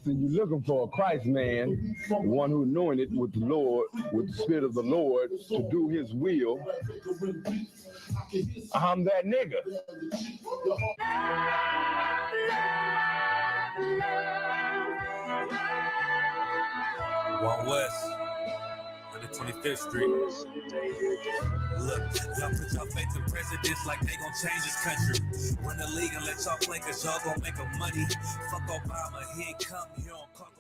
So you're looking for a Christ man, one who knowing it with the Lord, with the Spirit of the Lord, to do his will. I'm that nigga. One West, 125th Street. Look, y'all put y'all faith in presidents like they gon' change this country. Run the league and let y'all play cause y'all gon' make them money. Fuck Obama, he ain't come here on Congo.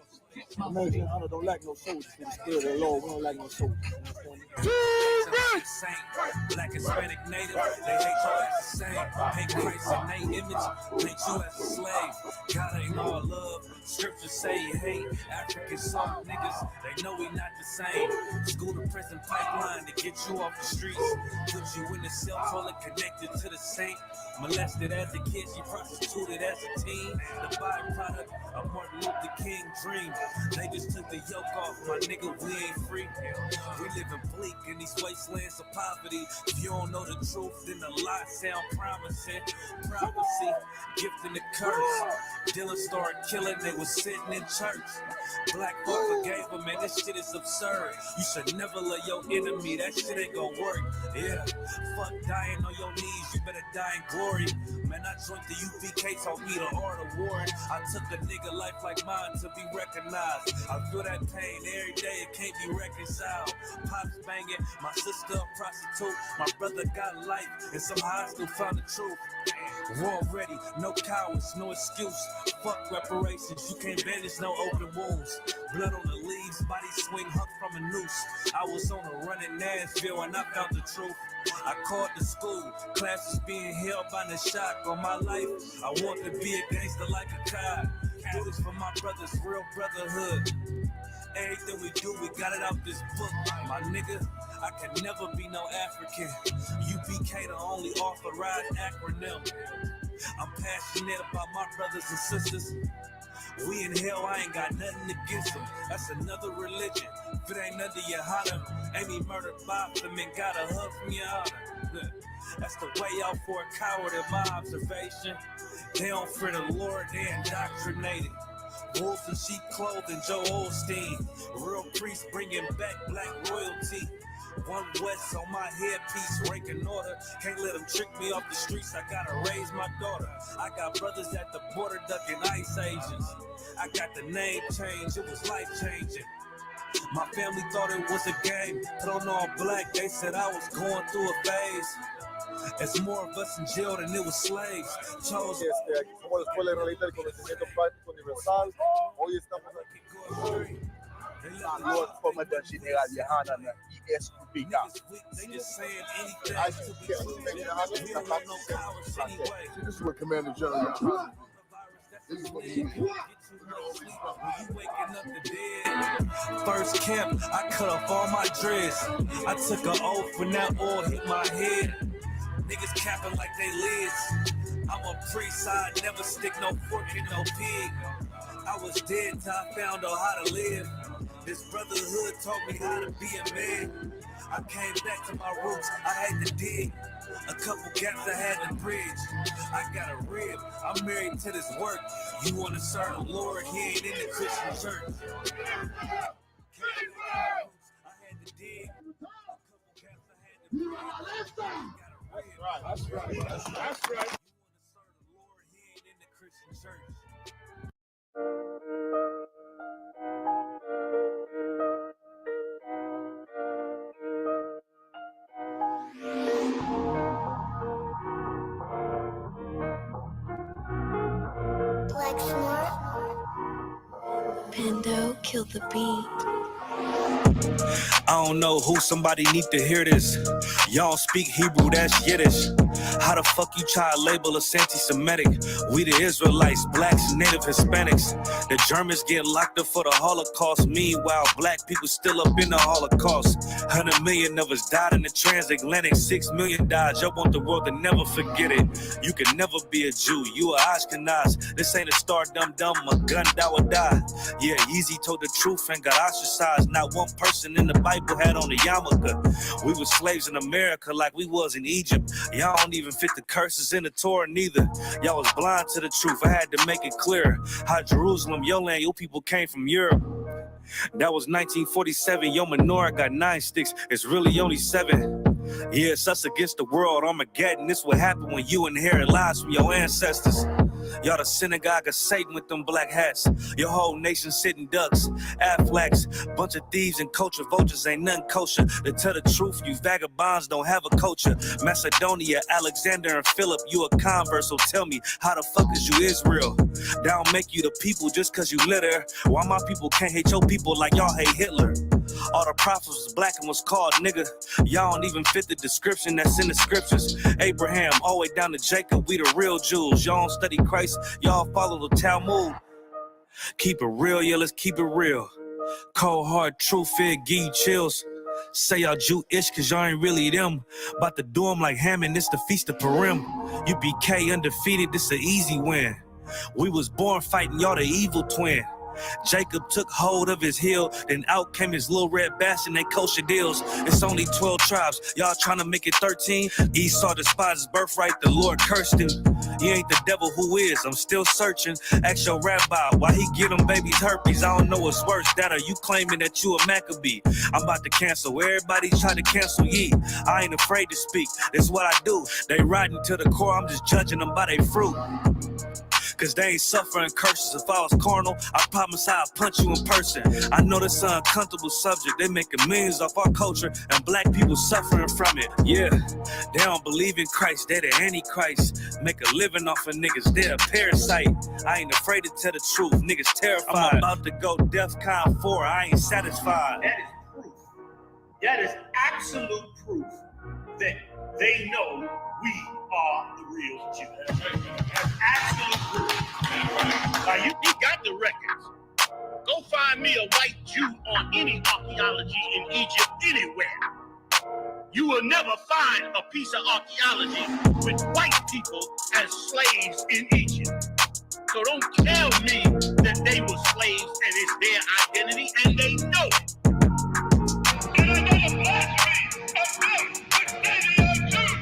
American honor don't like no soldiers. For the spirit of the Lord, we don't like no soldiers. Black, Hispanic, Native, they hate y'all as the same. Hate Christ in their image, hate you as a slave. God ain't all love, scriptures say he hate. African soft niggas, they know we not the same. School to prison pipeline to get you off the streets. Put you in the cell toilet connected to the saint. Molested as a kid, she prostituted as a teen. The byproduct of Martin Luther King dream. They just took the yoke off, my nigga, we ain't free. We living bleak in these wastelands of poverty. If you don't know the truth, then the lie sound promising. Prophecy, gift and the curse. Dylan started killing, they was sitting in church. Black folk forgave him, man, this shit is absurd. You should never love your enemy, that shit ain't gonna work. Yeah, fuck dying on your knees, you better die in glory. Man, I joined the UPK, taught me the art of war. I took a nigga life like mine to be recognized. I feel that pain every day, it can't be reconciled. Pops banging, my sister a prostitute. My brother got life, and somehow I still found the truth. War ready, no cowards, no excuse. Fuck reparations, you can't bandage no open wounds. Blood on the leaves, body swing hung from a noose. I was on a run in Nashville and I found the truth. I called the school, classes being held by the shock on my life. I want to be a gangster like a cop. Do this for my brothers, real brotherhood. Everything we do, we got it out this book. My nigga, I can never be no African. UPK the only authorized acronym. I'm passionate about my brothers and sisters. We in hell, I ain't got nothing against them. That's another religion. If it ain't under your honor, ain't he murdered by them and got a hug from your honor. That's the way out for a coward in my observation. They don't fear the Lord, they indoctrinated. Wolves in sheep clothing, Joe Osteen. Real priests bringing back black royalty. One West on my headpiece, rank and order. Can't let them trick me off the streets, I gotta raise my daughter. I got brothers at the border ducking ICE agents. I got the name change, it was life changing. My family thought it was a game, put on all black, they said I was going through a phase. There's more of us in jail than it was slaves. Chose. Aquí somos la Escuela Israelita del Conocimiento Práctico Universal. Hoy estamos aquí con la Comandante General Yahana na ISUPK. This is what Commander General Yahana. This is what he did. First camp, I cut off all my dreads. I took an oath when that oil hit my head. Niggas capping like they lids. I'm a priest, I never stick no fork in no pig. I was dead till I found out how to live. This brotherhood taught me how to be a man. I came back to my roots, I had to dig. A couple gaps I had to bridge. I got a rib, I'm married to this work. You wanna serve the Lord, he ain't in the Christian church. I had to dig. A couple gaps I had to bridge. That's right. You wanna serve the Lord, he ain't in the Christian church. Pando, kill the beat. I don't know who, somebody need to hear this. Y'all speak Hebrew, that's Yiddish. How the fuck you try to label us anti-Semitic? We the Israelites, blacks, native Hispanics. The Germans get locked up for the Holocaust. Meanwhile, black people still up in the Holocaust. 100 million of us died in the transatlantic. 6 million died. Y'all want the world to never forget it. You can never be a Jew. You a Ashkenaz. This ain't a star dum-dum, a gun that would die. Yeah, Yeezy told the truth and got ostracized. Not one person in the Bible had on the yarmulke. We were slaves in America like we was in Egypt. Y'all don't even fit the curses in the Torah neither. Y'all was blind to the truth. I had to make it clear how Jerusalem, your land, your people came from Europe. That was 1947. Your menorah got 9 sticks. It's really only 7. Yeah, it's us against the world. Armageddon. This what happened when you inherit lies from your ancestors. Y'all the synagogue of Satan with them black hats. Your whole nation sitting ducks, Aflacs, bunch of thieves and culture vultures ain't nothing kosher. To tell the truth, you vagabonds don't have a culture. Macedonia, Alexander and Philip, you a convert, so tell me, how the fuck is you Israel? That don't make you the people just cause you live there. Why my people can't hate your people like y'all hate Hitler? All the prophets was black and was called nigga. Y'all don't even fit the description that's in the scriptures. Abraham, all the way down to Jacob, we the real Jews. Y'all don't study Christ, y'all follow the Talmud. Keep it real, yeah, let's keep it real. Cold hard truth, it give you chills. Say y'all Jewish cause y'all ain't really them. About to do them like Hammond, this the Feast of Purim. UPK undefeated, this an easy win. We was born fighting, y'all the evil twin. Jacob took hold of his heel, then out came his little red bastard, they kosher deals. It's only 12 tribes, y'all trying to make it 13. Esau despised his birthright, the Lord cursed him. He ain't the devil, who is? I'm still searching. Ask your rabbi why he give them babies herpes. I don't know what's worse, that or you claiming that you a Maccabee. I'm about to cancel, everybody try to cancel ye. I ain't afraid to speak, that's what I do. They riding to the core, I'm just judging them by their fruit. Cause they ain't suffering curses. If I was carnal, I promise I'd punch you in person. I know this an uncomfortable subject. They making millions off our culture and black people suffering from it. Yeah, they don't believe in Christ. They the Antichrist. Make a living off of niggas. They're a parasite. I ain't afraid to tell the truth. Niggas terrified. I'm about to go DEFCON 4. I ain't satisfied. That is proof. That is absolute proof that they know we are the real Jews. That's absolute proof. Now you got the records. Go find me a white Jew on any archaeology in Egypt anywhere. You will never find a piece of archaeology with white people as slaves in Egypt. So don't tell me that they were slaves and it's their identity, and they know it. And another blasphemy of them, which they are Jews.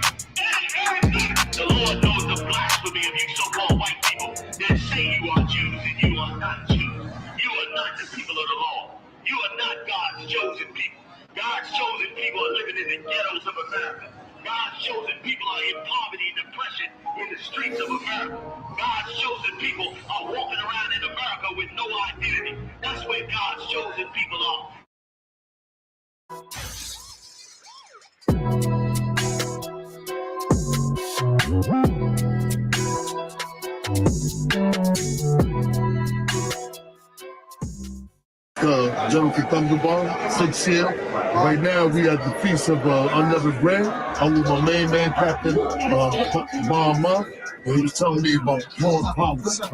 The Lord knows the blasphemy of you so-called white people that say you are Jews and you are not Jews. You are not the people of the law. You are not God's chosen people. God's chosen people are living in the ghettos of America. God's chosen people are in poverty and depression in the streets of America. God's chosen people are walking around in America with no identity. That's where God's chosen people are. Jonathan Thunderball, 6 here. Right now, we at the Feast of Unleavened Bread. I'm with my main man, Captain Bomb. And he was telling me about growing problems. And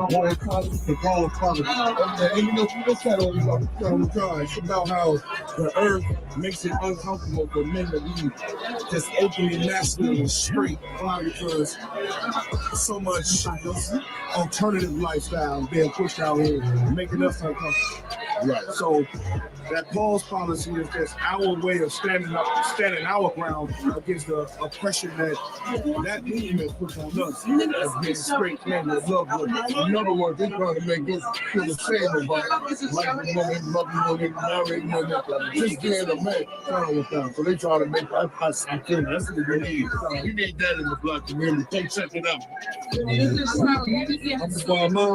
you know, we look at it all the time. It's about how the earth makes it uncomfortable for men to be just open and masculine and straight. Why? Because so much alternative lifestyle being pushed out here, making us uncomfortable. Right. So that pause policy is just our way of standing our ground against the oppression that movement puts on us as being straight men with love. In other words, they're trying to make us feel the same about liking women, loving women, marrying women, just being a man. So they try to make us feel that's what we need. We need that in the black community. Take something up. I'm the farmer,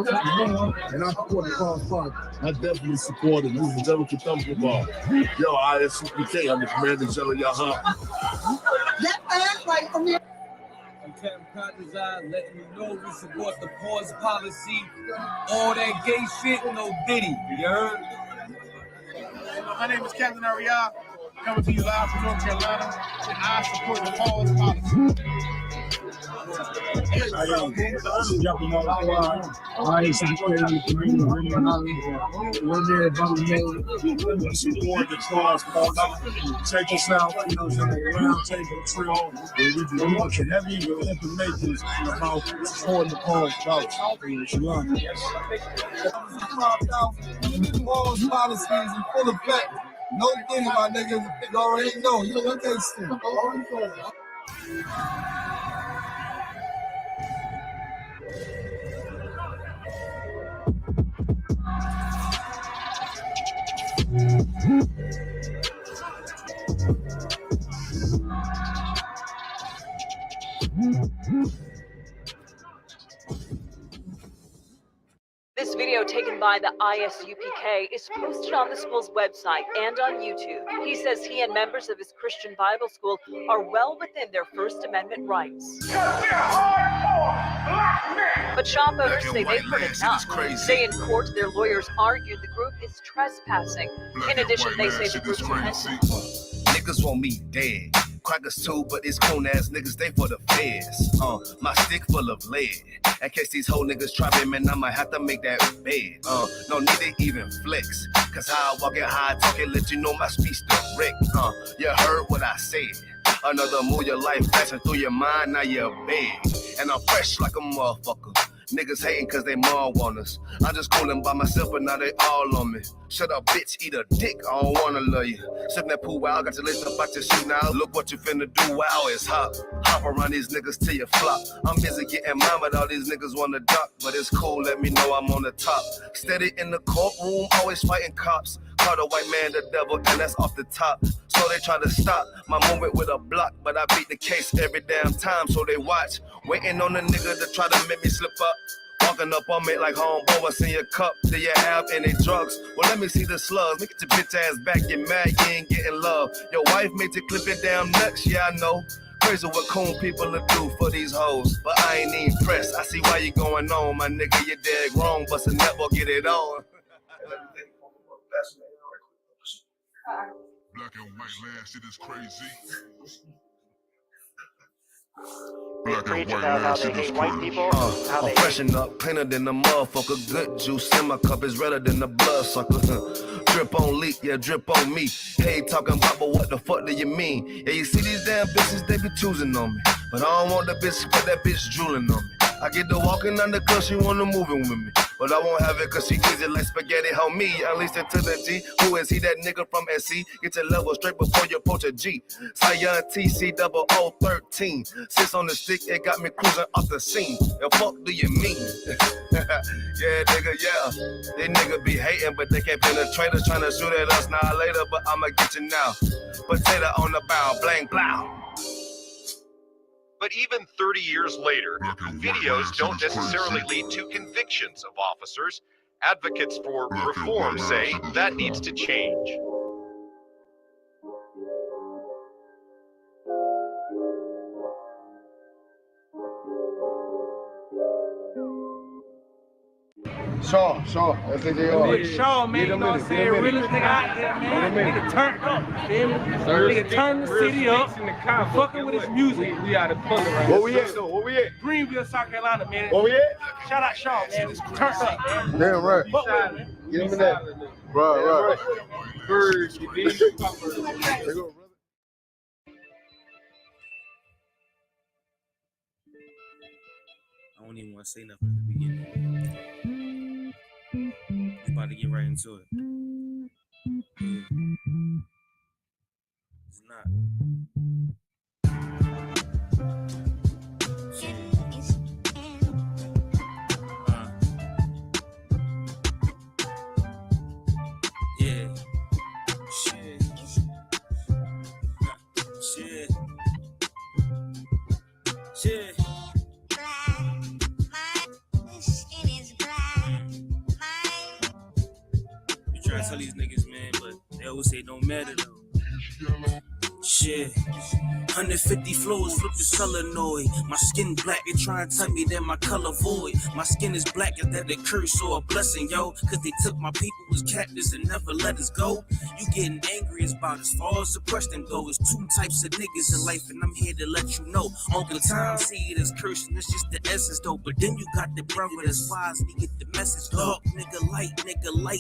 and I support the cause party. I definitely support it. This is Jonathan Thunderball. Yo, ISUPK, I'm the commander general, y'all. I'm Captain Cotton's Eye, letting you know we support the pause policy. All that gay shit, no Diddy. You heard? My name is Captain Ariel, coming to you live from North Carolina, and I support the pause policy. Jumping on the fly. I support the community. We're there about the support the cause. Check us out. You know, round table trill. We're looking heavy information about supporting the cause. Pause policy is in full effect. No Diddy, my nigga. You already know. You look at this thing. This video taken by the ISUPK is posted on the school's website and on YouTube. He says he and members of his Christian Bible school are well within their First Amendment rights. But shop owners say they've heard enough. They in court, their lawyers argued the group is trespassing. In addition, they say the group's niggas want me dead. Crackers too, but it's coon ass niggas, they for the feds. My stick full of lead. In case these whole niggas try me, man, I might have to make that bed. No need to even flex. Cause how I walk it, how I talk it, let you know my speech direct. You heard what I said. Another move, your life flashing through your mind, now you're big. And I'm fresh like a motherfucker. Niggas hating cause they more want us. I'm just coolin' by myself, but now they all on me. Shut up, bitch, eat a dick, I don't wanna love you. Sippin' that pool, wow, got your list up out your shoe now. Look what you finna do, wow, it's hot. Hop around these niggas till you flop. I'm busy getting mine, but all these niggas wanna duck. But it's cool, let me know I'm on the top. Steady in the courtroom, always fighting cops. Call the white man the devil, and that's off the top. So they try to stop my movement with a block, but I beat the case every damn time, so they watch. Waiting on the nigga to try to make me slip up. Walking up on me like homeboy, what's in your cup? Do you have any drugs? Well, let me see the slugs. Make your bitch ass back, get mad, you ain't getting love. Your wife made you clip it damn nuts, yeah, I know. Crazy what coon people will do for these hoes. But I ain't even pressed. I see why you going on, my nigga, you dead wrong. Bust a nut, we'll get it on. Black and white land, shit is crazy. Black and white land, shit is crazy. I'm freshen up, cleaner than the motherfucker. Good juice in my cup is redder than the blood sucker. Drip on leak, yeah, drip on me. Hey, talking about, but what the fuck do you mean? Yeah, you see these damn bitches, they be choosing on me. But I don't want the bitch, but that bitch drooling on me. I get to walking under cause she wanna moving with me. But I won't have it cause she easy like spaghetti, homie. Unleashed it to the G. Who is he, that nigga from SC? Get your level straight before you approach a G. Cyan TC 0013. Sits on the stick, it got me cruising off the scene. The fuck do you mean? Yeah, nigga, yeah. They nigga be hating, but they can't penetrate us. Trying to shoot at us now later, but I'ma get you now. Potato on the bow, blang, blow. But even 30 years later, videos don't necessarily lead to convictions of officers. Advocates for reform say that needs to change. Shaw, that's it. Shaw, man, you know what I'm saying? Realest nigga out there, man. Nigga turned up, feel me? Nigga turned the city up, fucking with his music. We out of pull right. Where we at though? Where we at? Greenville, South Carolina, man. Where we at? Shout out Shaw, man. Turned up, man. Damn right. Fuck with him, man. Give me that. Right. Birds, you need I don't even want to say nothing at the beginning. We about to get right into it. Yeah. It's not. Yeah. Shit. Shit. Shit. Try to tell these niggas, man, but they always say it don't matter though. Shit. 150 floors, flip the solenoid. My skin black, they try and tell me that my color void. My skin is black, is that a curse or a blessing, yo? Cause they took my people as captives and never let us go. You getting angry about as far as the question goes. Two types of niggas in life, and I'm here to let you know. Uncle Tom see it as cursing, it's just the essence though. But then you got the brother that's wise, we get the message. Dark nigga, light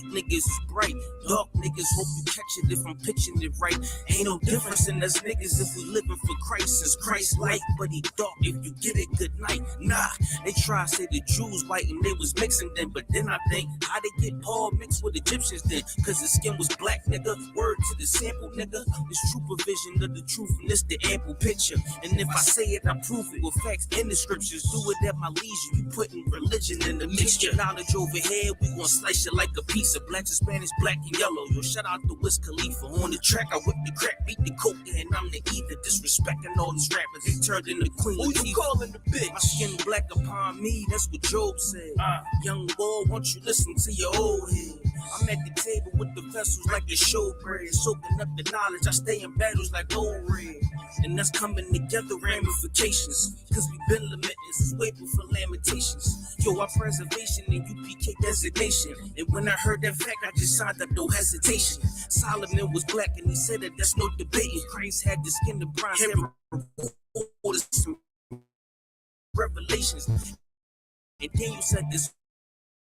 niggas is bright. Dark niggas hope you catch it if I'm pitching it right. Ain't no difference in the as niggas if we living for Christ, since Christ light, but he dark if you get it good night. Nah, they try to say the Jews white and they was mixing them, but then I think, how they get Paul mixed with Egyptians then? Cause his skin was black, nigga. Word to the sample, nigga. It's true provision of the truth, and it's the ample picture. And if I say it, I prove it with facts in the scriptures. Do it at my leisure. You putting religion in the mixture. Knowledge over here, we gon' slice it like a pizza. Black to Spanish, black and yellow. Yo, shout out to Wiz Khalifa. On the track, I whip the crack, beat the coke, and I'm the either. Disrespecting all these rappers, they turned into queen. Who you calling the bitch? My skin black upon me, that's what Job said. Young boy, won't you listen to your old head? I'm at the table with the vessels like the showbread, soaking up the knowledge. I stay in battles like old red, and that's coming together ramifications. Cause we been lamenting, it's waiting for lamentations. Yo, our preservation and UPK designation. And when I heard that fact, I just signed up, no hesitation. Solomon was black and he said that that's no debating. Christ had the skin of bronze, some revelations. And then you said this.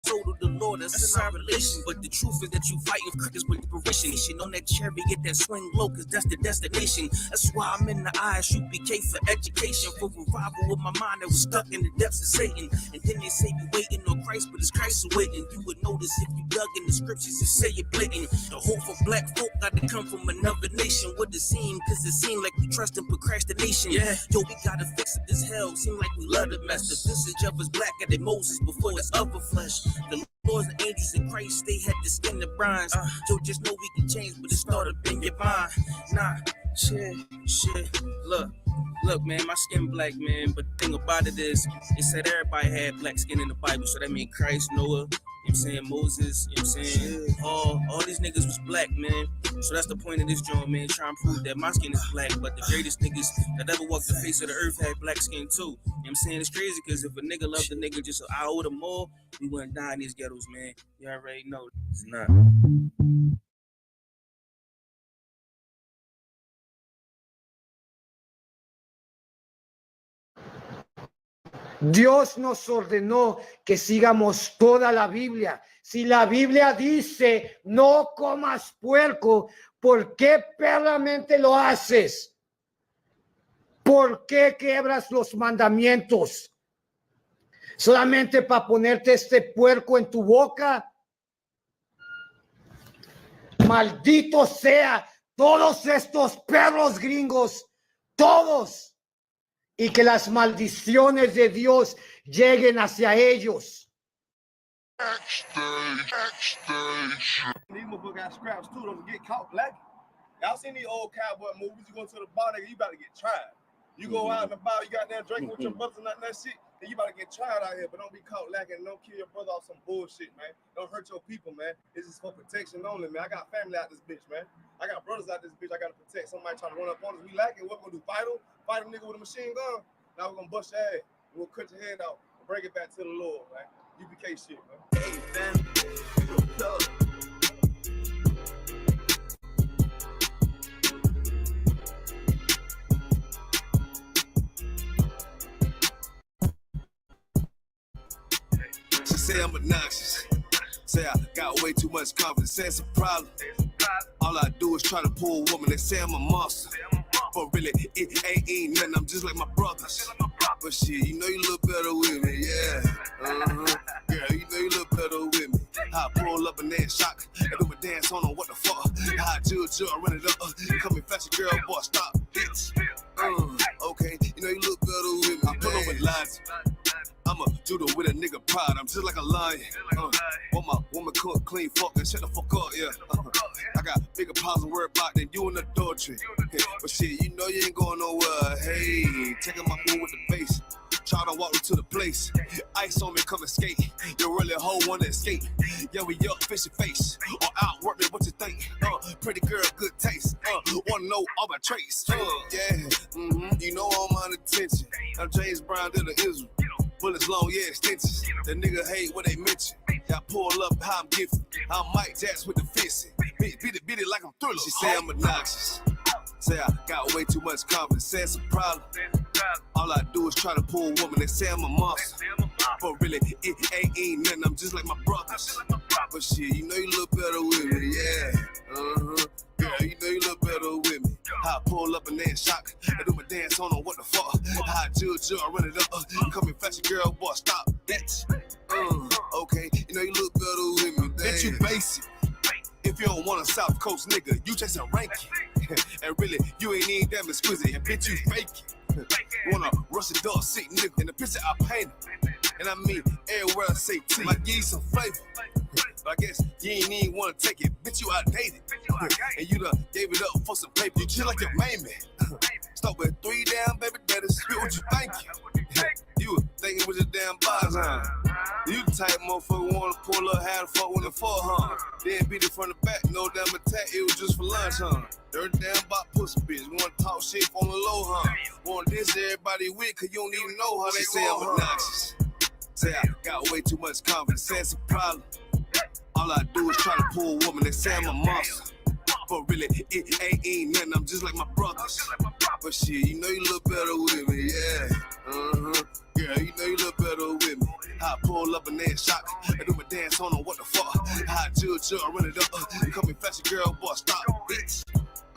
So to the Lord, that's in our relation. But the truth is that you fighting crickets with preparation. On that chariot, get that swing low, cause that's the destination. That's why I'm in the ISUPK for education, for revival with my mind that was stuck in the depths of Satan. And then they say we waiting on Christ, but it's Christ waiting. You would notice if you dug in the scriptures and say you're blatant. The hope for black folk got to come from another nation. What it seem, cause it seem like we trust in procrastination. Yeah, yo, we gotta fix it as hell. Seem like we love to mess. The visage of us blacker than Moses before his upper flesh. The Lords and angels in Christ, they had the skin of bronze. Yo, just know we can change, but it started in your mind. Nah, shit. Look, man, my skin black, man. But the thing about it is, it said everybody had black skin in the Bible. So that means Christ, Noah, you know what I'm saying, Moses, you know what I'm saying? All these niggas was black, man. So that's the point of this joint, man. Trying to prove that my skin is black, but the greatest niggas that ever walked the face of the earth had black skin too. You know what I'm saying? It's crazy because if a nigga loved a nigga just an hour or more, we wouldn't die in these ghettos, man. You already know. It's not. Dios nos ordenó que sigamos toda la Biblia. Si la Biblia dice no comas puerco, ¿por qué perramente lo haces? ¿Por qué quebras los mandamientos? ¿Solamente para ponerte este puerco en tu boca? Maldito sea todos estos perros gringos, todos. Y que las maldiciones de Dios lleguen hacia ellos. These motherfuckers got scraps too, don't get caught black. Y'all seen these old cowboy movies? You go to the bar, nigga, you about to get tried. You go out in the bar, you got there drinking with your brothers and that shit, then you about to get tried out here, but don't be caught lacking. Don't kill your brother off some bullshit, man. Don't hurt your people, man. This is for protection only, man. I got family out this bitch, man. I got brothers out this bitch. I got to protect. Somebody trying to run up on us. We lacking. What we gonna do? Fight a nigga with a machine gun? Now we're gonna bust your ass. We'll cut your head out and bring it back to the Lord, man. UPK shit, man. Hey, man. She say I'm obnoxious. Say I got way too much confidence. Say it's a problem. All I do is try to pull a woman. They say I'm a monster. But really, it ain't nothing. I'm just like my brothers. But shit, you know you look better with me, yeah. Girl, you know you look better with me. I pull up and then shock. I do my dance on them, what the fuck? I chill, run it up. Come and fetch a girl, boy, stop, bitch. Okay, you know you look better with me. I pull up with lines. I'm a judo with a nigga pride. I'm just like a lion. Want my woman cook, clean, fuck, and shut the fuck up, yeah. I got bigger problems to worry about than you in the adultery. But shit, you know you ain't going nowhere. Hey, checking my mood with the bass. Try to walk me to the place. Ice on me, come and skate. You really hoe wanna escape. Yeah, we up, fish your face. Or outwork me, what you think? Pretty girl, good taste. Wanna know all my traits. You know I'm on attention. I'm James Brown to the Israel. Bullets long, yeah, extensions. The nigga hate what they mention. Y'all pull up how I'm gifted. I'm Mike Jacks with the fist. Beat it like I'm Thriller. She say I'm obnoxious. Say I got way too much confidence. Say it's a problem. All I do is try to pull a woman. They say I'm a monster. But really, it ain't nothing. I'm just like my brothers. But shit, you know you look better with me, yeah. Girl, you know you look better with me. I pull up and then shock. I do my dance on them, what the fuck? How I judge, I run it up. You coming fast, girl, boy, stop, bitch. Okay, you know you look better with me, bitch, you basic. If you don't want a South Coast nigga, you chasing ranking. And really, you ain't even damn exquisite, and bitch, you fake it. Wanna rush a dog sick nigga, in the picture I painted. And I mean, everywhere I say T, I give you some flavor. But I guess you ain't even wanna take it, bitch, you outdated. And you done gave it up for some paper, you chill like your main man. Start with 3 down, baby, daddy, spit what you thinking. You was thinking with your damn bars, huh? You the type motherfucker wanna pull up, how the fuck when the fuck, huh? Then beat it from the back, no damn attack, it was just for lunch, huh? Dirty damn about pussy bitch, wanna talk shit on the low, huh? Want this everybody with, cause you don't even know how they say I'm obnoxious. Say I got way too much confidence, say it's a problem. All I do is try to pull a woman, they say I'm a monster. But really, it ain't nothing, I'm just like my brothers. But shit, you know you look better with me, yeah. Girl, you know you look better with me. How I pull up and then shock. I do my dance on them, what the fuck? How I judge, I run it up. You call me fashion girl, boy, stop, bitch.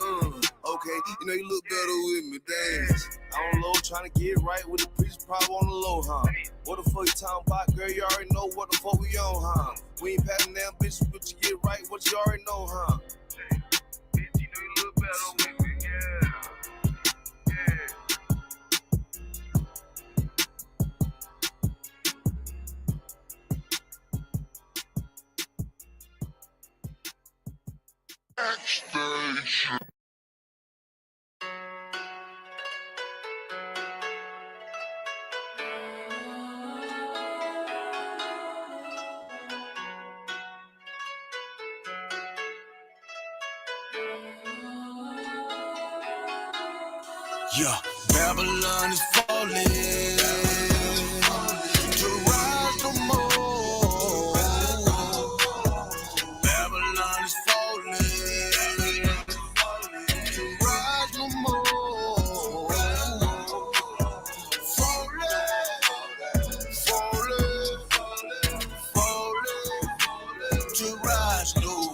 Okay, you know you look better with me, dance. On the low, trying to get right with the preacher probably on the low, huh? What the fuck you talking about, girl? You already know what the fuck we on, huh? We ain't passing down, bitch, but you get right, what you already know, huh? Bitch, you know you look better with me, yeah. Backstage. Yeah, Babylon is falling to rise no more. Babylon is falling to rise no more. Falling to rise no more.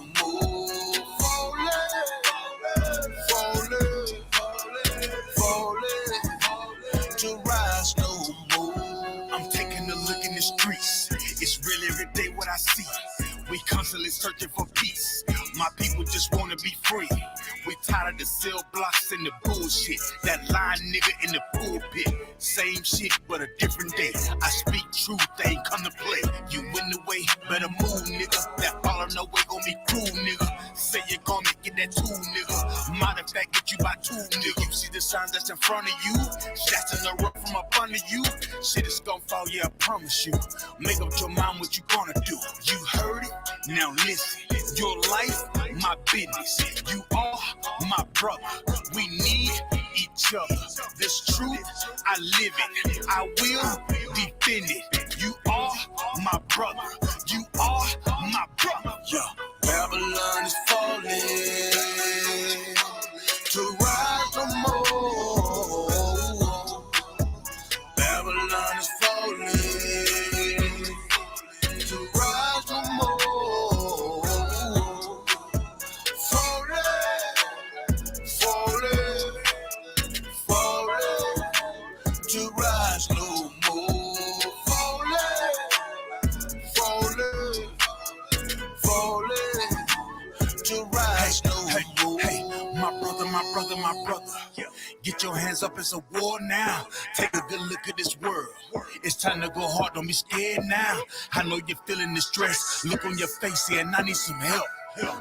To rise no more. I'm taking a look in the streets. It's really every day what I see. We constantly searching for peace. My people just wanna be free. We tired of the cell blocks and the bullshit. That lying nigga in the pulpit. Same shit, but a different day. I speak truth, they ain't come to play. You in the way, better move, nigga. That follow no way gon' be cool, nigga. Say you're gonna get that tool, nigga. Matter of fact, get you by 2, nigga. You see the signs that's in front of you? That's in the rough from up under you. Shit is gonna fall, yeah, I promise you. Make up your mind what you gonna do. You heard it? Now listen. Your life, my business. You are my brother. We need each other. This truth, I live it. I will defend it. You are my brother. You are my brother. Yeah. Babylon is falling to rise no more. Babylon is falling to rise no more. To rise no more. Falling to rise no more. Hey, my brother. Get your hands up, it's a war now. Take a good look at this world. It's time to go hard, don't be scared now. I know you're feeling the stress. Look on your face, yeah, and I need some help.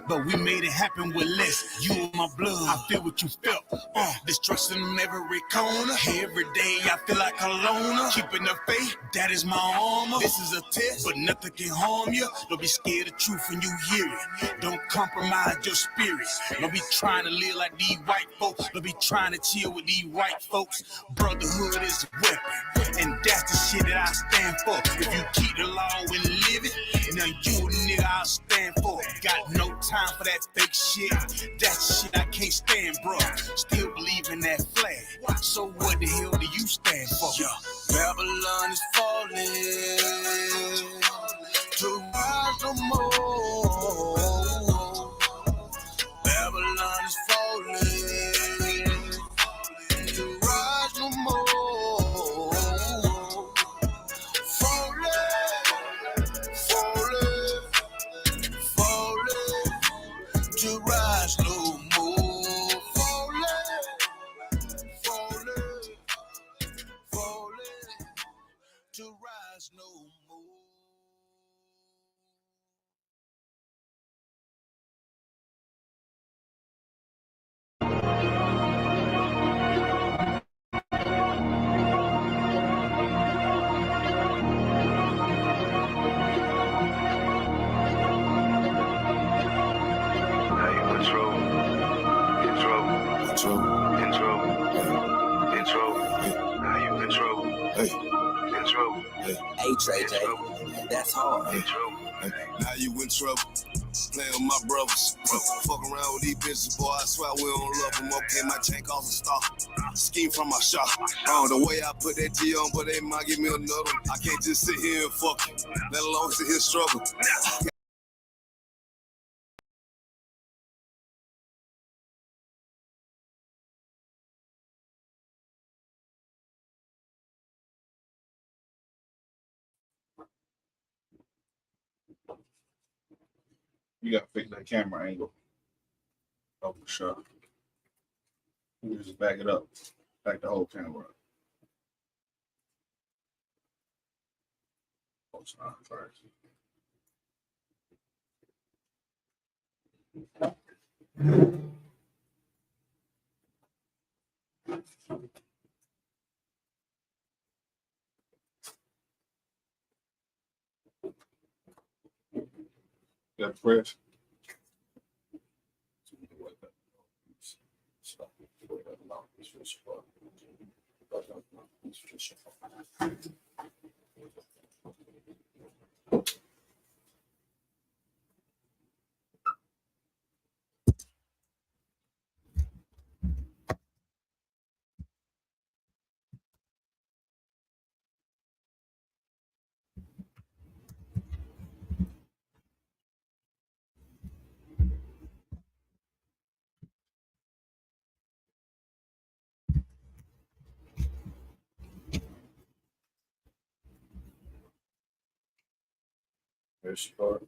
But we made it happen with less. You in my blood, I feel what you felt. Destruction in every corner. Every day I feel like a loner. Keeping the faith, that is my armor. This is a test, but nothing can harm you. Don't be scared of truth when you hear it. Don't compromise your spirit. Don't be trying to live like these white folks. Don't be trying to chill with these white folks. Brotherhood is a weapon, and that's the shit that I stand for. If you keep the law and live it, now you a nigga I'll stand for. Got no time for that fake shit. That shit I can't stand, bro. Still believe in that flag. So what the hell do you stand for? Yeah. Babylon is falling to rise no more. Babylon is falling Trey J. That's hard. Now you in trouble. Playing with my brothers. Fuck around with these bitches, boy. I swear we don't love them. Okay, my chain cost a star. Scheme from my shop. The way I put that G on, but they might give me another. I can't just sit here and fuck you, let alone sit here struggle. You gotta fix that camera angle. Oh, for sure. You just back it up. Back the whole camera up. Oh, it's not first. Got fresh. There's start.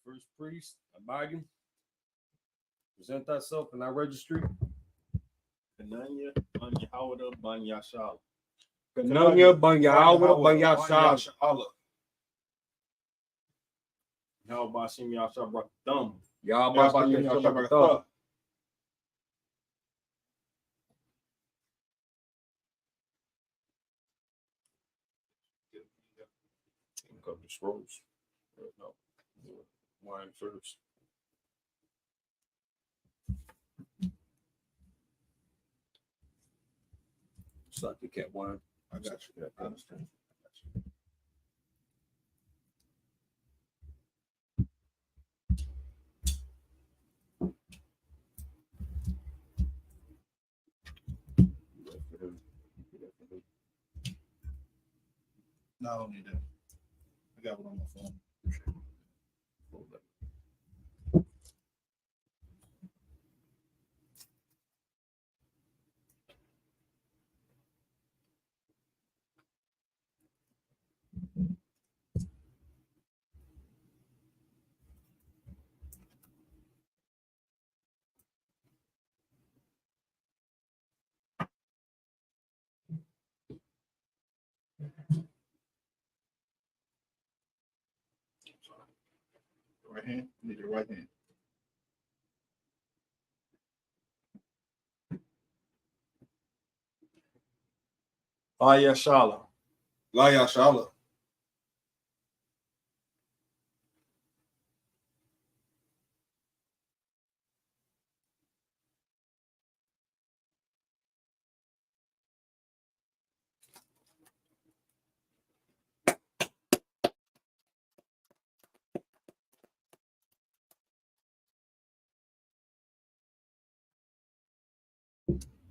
First priest, Abagan. Present thyself in our registry. Kananya, Banyahawada, Banyashala. Kananya, Banyahawada, Banyashala. How about Shim Yashabra Thumb? Y'all about Shim Yashabra Thumb. Cut the scrolls. No. Wine first. Suck the cat wine. I got you. I understand. No, I don't need that. I got it on my phone. Right hand. Need your right hand. Laya Shala. Laya Shala.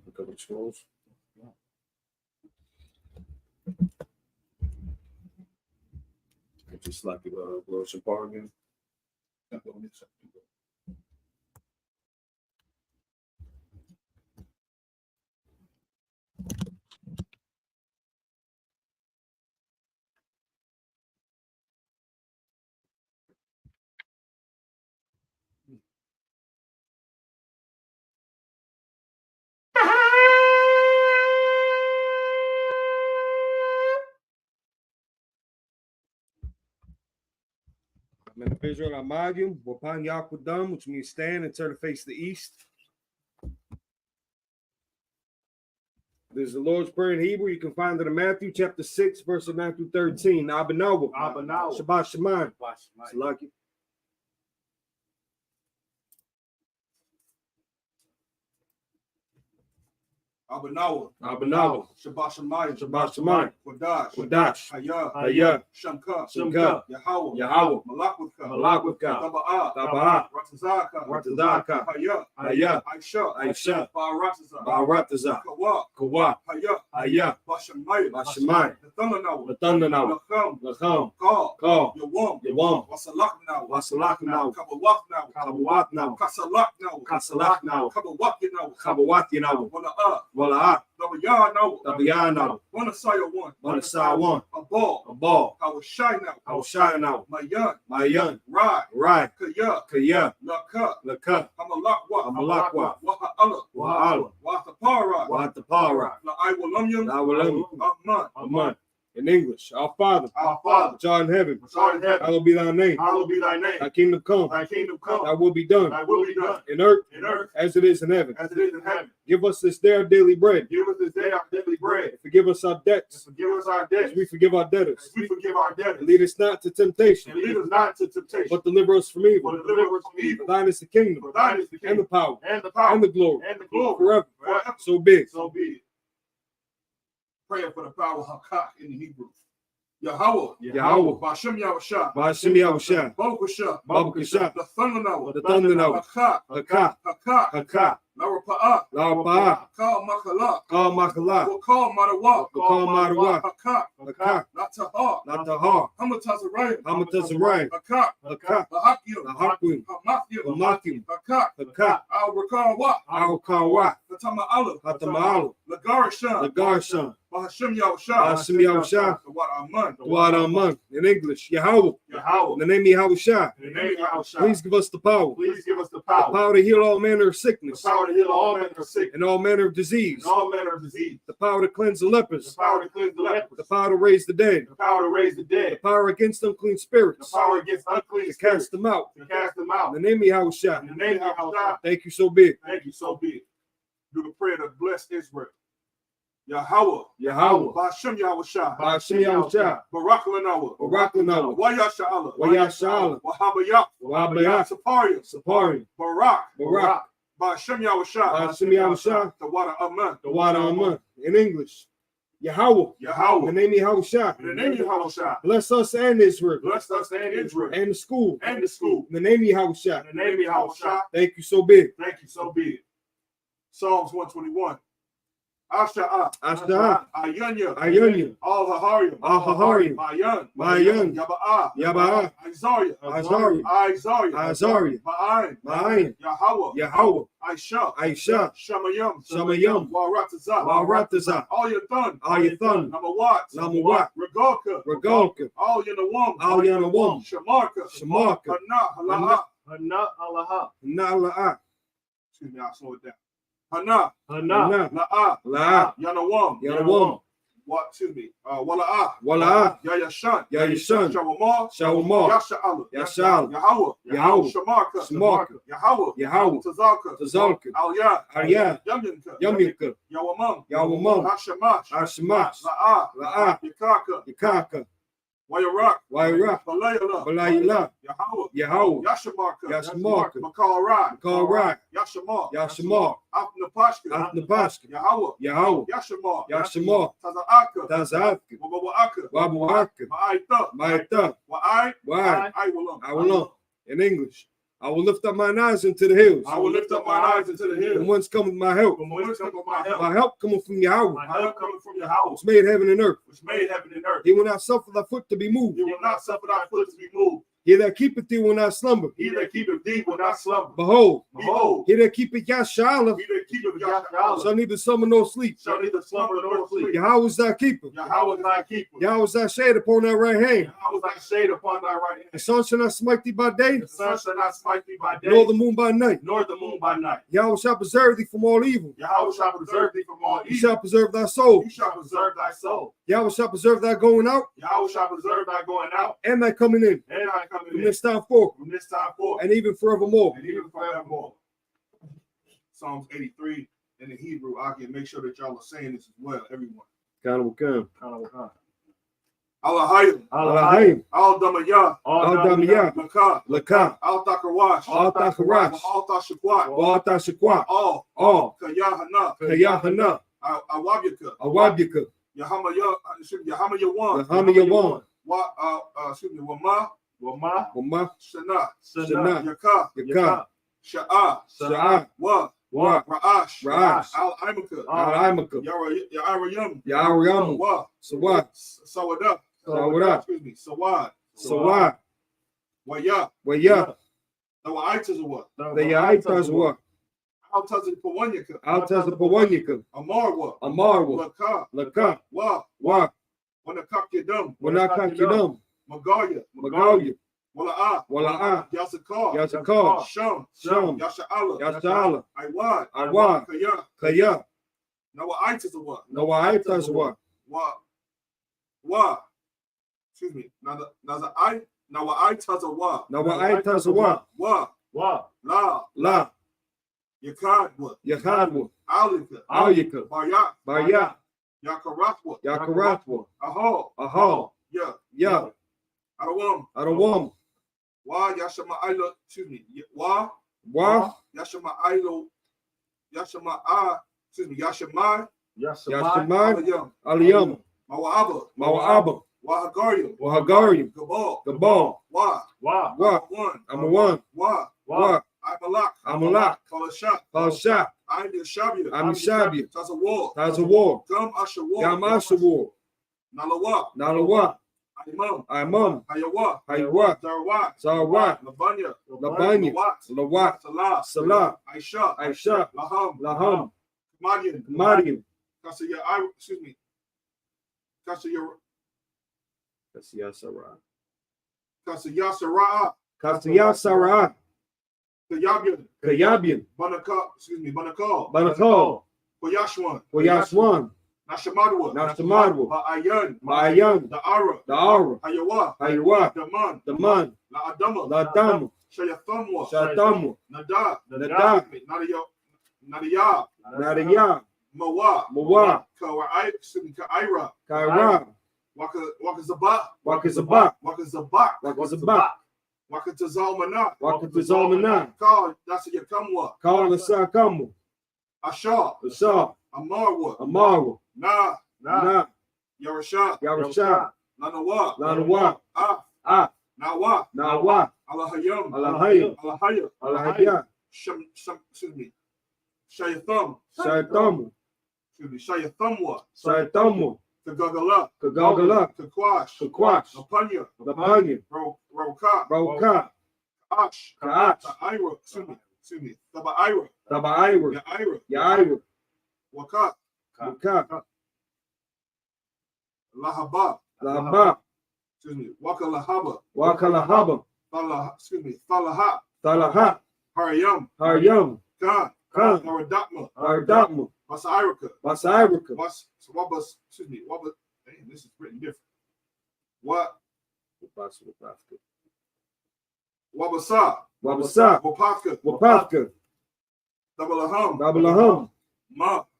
Look at the scrolls. just like it, Wilson Park again. Men of Israel, Amagium, Wapan Yakudam, which means stand and turn to face the east. This is the Lord's Prayer in Hebrew. You can find it in Matthew chapter 6, verses 9 through 13. Abanawa. Shabbat Shemayim. Salaki. Abanawa. Shabbat Shemayim. Kodash. Hayah. Shamka. Yahweh. Malakwika. Taba'ah. Ratazaka. Hayah. Aisha. Ba'arataza. Kawa. Hayah. Bashamayim. Latandanawa. Lacham. Ka. Yawam. Wasalaknawa. Kabawatnawa. Kasalaknawa. Kabawatinawa. Wala'ah. Tabiyanawa. Wanasaya one. A ball. Hawashaynawa. Mayan. Rai. Kaya. Laka. Hamalakwa. Waha'ala. Wahatapara. Aman. In English, our Father, which art in heaven, hallowed be thy name. Thy kingdom come. Thy will be done. In earth, as it is in heaven. Give us this day our daily bread. Forgive us our debts. As we forgive our debtors. And lead us not to temptation. But deliver us from evil. For thine is the kingdom. And the power. And the glory. Forever. So be it. Praying for the power of Hakak in the Hebrew. Yahweh. Bashem Yahushua. Babakasha. The Thundernawa. Hakak. Larapa'ah. Kal Makala. Wakal Marawa. Hakak. Natahar. Hamatazarayim. Hakak. Lahakim. Hamathim. Hakak. Al-Rakawa. Hatama'ala. Lagarishan. Bahashem Yahushua. The Wad Aman. In English, Yahweh. In the name of Yahushua. Please give us the power. The power to heal all manner of sickness. And all manner of disease. The power to cleanse the lepers. The power to raise the dead. The power against unclean spirits. To cast them out. In the name of Yahushua. Thank you so big. Do the prayer to bless Israel. Yahweh. Bashem Yahushua. Barakalanawa. Wayasha'ala. Wahabayak. Sapari. Barak. Bashem Yahushua. The water Aman. In English, Yahweh. In the name of Yahushua. Bless us and Israel. And the school. In the name of Yahushua. Thank you so big. Psalms 121. Asha. Ayunya. Al-Haharim. Mayan. Yaba'ah. Isaiah. Ma'ayin. Yahweh. Aisha. Shamayam. Warataza. All your thun. Namawat. Regalka. All Yanawam. Shamarka. Hana. Excuse me, I'll slow it down. Hana. La'ah. Yanawam. What to me? Wala'ah. Yayashan. Shawamar. Yasha'ala. Yahweh. Shamarka. Yahweh. Tazalka. Aliyah. Yamyinka. Yawamam. Hashamash. La'ah. Yakaka. Wayarak. Balayala. Yahweh. Yashamarka. Makal Yashamar. Apnapashka. Yahweh. Yashamar. Taza'aka. Wabu'aka. Ma'aita. I will. In English, I will lift up mine eyes into the hills. I will lift up mine eyes into the hills. From whence cometh my help? From whence cometh my help? My help cometh from Yahweh. My help cometh from Yahweh. Which made heaven and earth. Which made heaven and earth. He will not suffer thy foot to be moved. He will not suffer thy foot to be moved. He that keepeth thee will not slumber. He that keepeth thee will not slumber. Behold, Behold, he that keepeth Yashala he that keepeth Yahweh shall neither slumber nor sleep. shall neither slumber nor sleep. Yahweh is thy keeper. Yahweh is thy keeper. Yahweh is thy shade upon thy right hand. Yahweh is thy shade upon thy right hand. The sun shall not smite thee by day, The sun shall not smite thee by day, nor the moon by night. nor the moon by night. Yahweh shall preserve thee from all evil. Yahweh shall preserve thee from all He evil. shall preserve thy soul. He shall preserve thy soul. Yahweh shall preserve thy going out Yahweh shall preserve thy going out and thy coming in and thy coming from in this time forth from this time forth and even forevermore. and even forevermore. Psalms 83 in the Hebrew. I can make sure that y'all are saying this as well, everyone. Alahayim, Alahayim, Al-Damayah, Al-Damayah, Lakah, Lakah, Al-Takarash, Al-Takarash, Al-Tashakwat, Al-Tashakwat, All, Kayahana, Kayahana, Awabika, Awabika, Yahamayawan, Yahamayawan, Wama, Wama, Shana, Shana, Yaka, Yaka, Sha'ah, Sha'ah, Wa, Ra'ash, Al-Imaka, Al-Imaka, Ya'arayam, Ya'arayam, Wa, Sawad, Sawada, Sawada, Sawad, Sawad, Waya, Waya, Nawaitas the Yaitazwa, Altazapawanyaka, Altazapawanyaka, Amarwa, Amarwa, Laka, Laka, Wa, Wa, Wanakakidam, Wanakakidam, Magalia, Magalia, Wala'a, Wala'a, Yasakar, Yasakar, Sham, Sham, Yasha'ala, Yasha'ala, Iwad, Iwad, Kaya, Kaya, Nawaitas Nawaitazwa, Wa, excuse me, Nawaitas Nawaitazwa, Wa, La, Yakadwa, Yakadwa, Alika, Alika, Barya, Barya, Yakaratwa, Yakaratwa, Aho, Ya, Arawam, Wa Yashama excuse me, Wa Yashama Yashamai, Yashimai, Aliyam, Mawa'aba, Wahagarium, Gabal, Wa, Amawan, Wa, Amalak, Palashak, Amishabia, Tazawar, Gam Ashawar, Nalawa, Imam, Hayawa, Zarwat, Labanya, Lawat, Salah, Aisha, Laham, Madian, excuse me, Kasiyasara, Kasiyasara, Kayabian, Banakal, Koyashwan, Nashamadwa, Ma'ayan, Da'ara, Hayawa, Daman, Ladama, Shayathamwa, Nada, Nadiya, Mawa, Kaira, Wakazabak, Wakatazalmana, Call, that's your Kamwa, Call the Sakamu, Asha, Amarwa, Na, Yarasha, Lanawa, Nawa, Alahaya, excuse me, Shayatham, Shayathamwa, Kagagala, Kakwash, Lapanya, Roka, Ash, Ka'ach, excuse me, Tabaira, Yaira, Waka, Lahaba, excuse me, Waka Lahaba, Thalaha, Haryam, Khan, Haradakma, Basairika, excuse me, damn, this is written different. Wabasa, Wapaka, Dabalaham,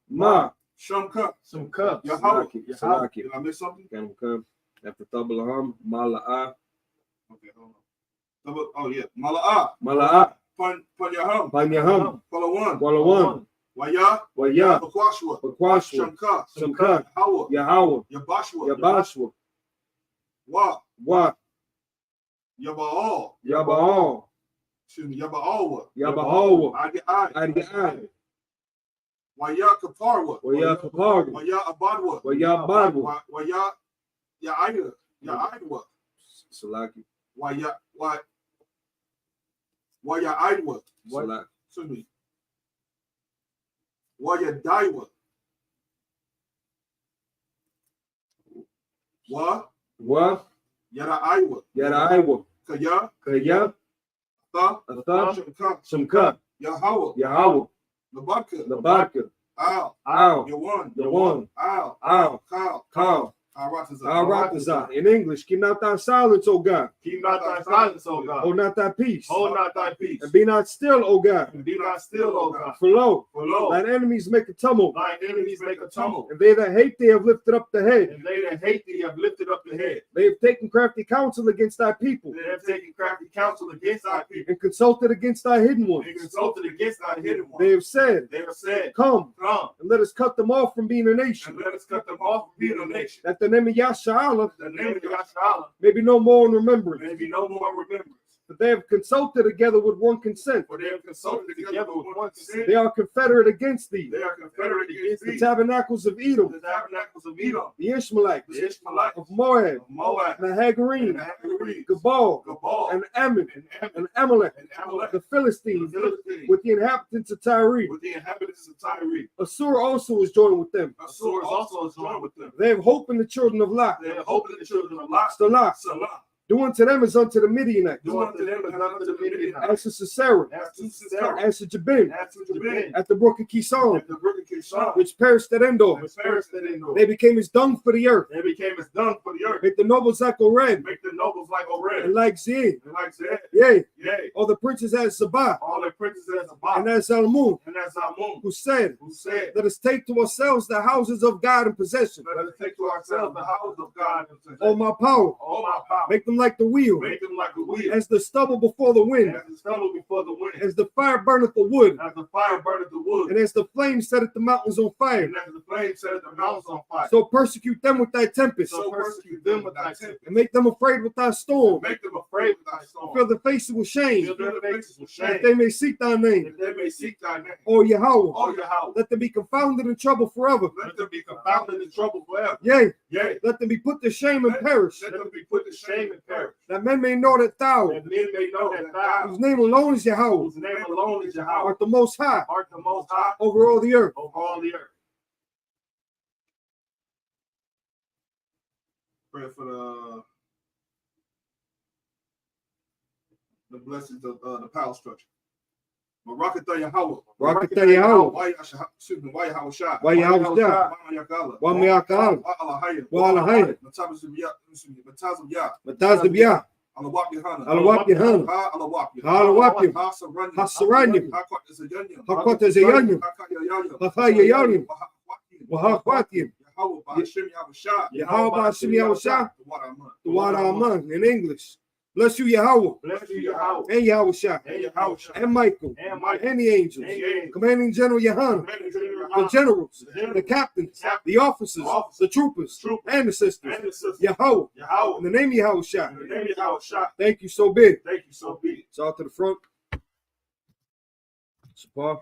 Ma, Shamka, Salaki. Did I miss something? After Dabalaham, Mala'a, Okay, hold on. Mala'a, Panyaham, Palawan, Waya, Bakwashwa, Shamka, Yahawa, Yabashwa, Wa, Wa, Yabaal, Yabaal, Excuse me. Yabahawa. Yabahawa. Adi. Waya Kaparwa. Waya Kaparwa. Waya Abadwa. Waya Abadwa. Waya Yaida. Yaidwa. Salaki. Waya Idwa. Salaki. Excuse me. Waya Daiwa. Wa. Yada Iwa. Kaya. Atha. Shamka. Yahweh. Labaka. Al. Yawan. Al. Kal. Aratazah. In English, keep not thy silence, O God. Keep not thy silence, O God. Hold not thy peace. Hold not thy peace. And be not still, O God. And be not still, O God. For lo, thine enemies make a tumult. Thine enemies make a tumult. And they that hate thee have lifted up the head. And they that hate thee have lifted up the head. They have taken crafty counsel against thy people. They have taken crafty counsel against thy people. And consulted against thy hidden ones. And consulted against thy hidden ones. They have said, Come, and let us cut them off from being a nation. And let us cut them off from being a nation. That the name of Yasha'Allah may be no more in remembrance. May be no more remembrance. But they have consulted together with one consent. For they have consulted together with one consent. They are confederate against thee. They are confederate against the tabernacles of Edom. The tabernacles of Edom. The Ishmaelites. The Ishmaelites. Of Moab. Of Moab. And the Hagarine. Gabal. And Ammon. And Amalek. The Philistines. With the inhabitants of Tyre. With the inhabitants of Tyre. Assur also is joined with them. Assur also is joined with them. They have hope in the children of Lot. They have hope in the children of Lot. Salah. Do unto them as unto the Midianites. Do unto them as unto the Midianites. As to Sisera. As to Jabin. At the brook of Kishon. Which perished at Endor. They became as dung for the earth. They became as dung for the earth. Make the nobles like Oren. Make the nobles like Oren. And like Zin. And like Zin. Yea. Yea. All the princes as Sabbath. All the princes as Sabbath. And as Zalmun. And as Zalmun. Who said, Let us take to ourselves the houses of God in possession. Let us take to ourselves the houses of God in possession. Oh my power. Oh my power. Make them like the wheel. Make them like the wheel. As the stubble before the wind. As the stubble before the wind. As the fire burneth the wood. As the fire burneth the wood. And as the flame setteth the mountains on fire. And as the flame setteth the mountains on fire. So persecute them with thy tempest. So persecute them with thy tempest. And make them afraid with thy storm. Make them afraid with thy storm. Fill their faces with shame. Fill their faces with shame. That they may seek thy name. That they may seek thy name. O Yahweh. O Yahweh. Let them be confounded in trouble forever. Let them be confounded in trouble forever. Yea. Yea. Let them be put to shame and perish. Let them be put to shame and perish. That men may know that thou, that men may know that thou, whose name alone is Yahweh, whose name alone is Yahweh, art the most high, art the most high over all the earth. Over all the earth. Pray for the blessings of the power structure. Barakatah Yahweh. Barakatah Yahweh. Why Yahweh Shah. Why Yahweh Shah. Why Miyakal. Why Alahayah. Matazim Yah. Matazim Yah. Alawap Yahana. Alawap Yahana. Alawap Hasaranyim. Hakot Zayanyim. Hakayayanyim. Wahakwatim. Yahweh Ba'ashim Yahweh Shah. The water Aman in English. Bless you, Yahweh. Bless you, Yahweh. And Yahweh Shah. And Michael. And the angels. Commanding General Yahana. The generals. The captains. The officers. The troopers. And the sisters. Yahweh. In the name of Yahweh Shah. Thank you so big. Thank you so big. So out to the front. Support.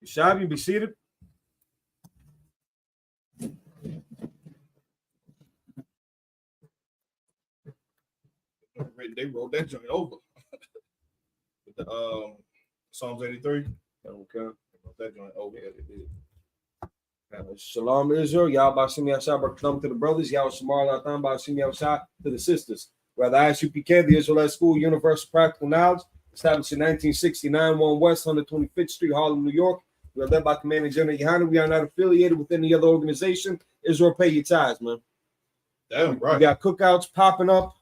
Shabi, be seated. They rolled that joint over. With the Psalms 83. Okay. That joint over. Yeah, they did. Shalom Israel. Yahweh Ba'ashim Yahshua come to the brothers. Yahweh Shamar Latam Ba'ashim Yahshua to the sisters. Where the ISUPK, the Israelite School, Universal Practical Knowledge, established in 1969, 1 West, 125th Street, Harlem, New York. We are led by Commanding General Yohana. We are not affiliated with any other organization. Israel, pay your tithes, man. Damn right. You got cookouts popping up.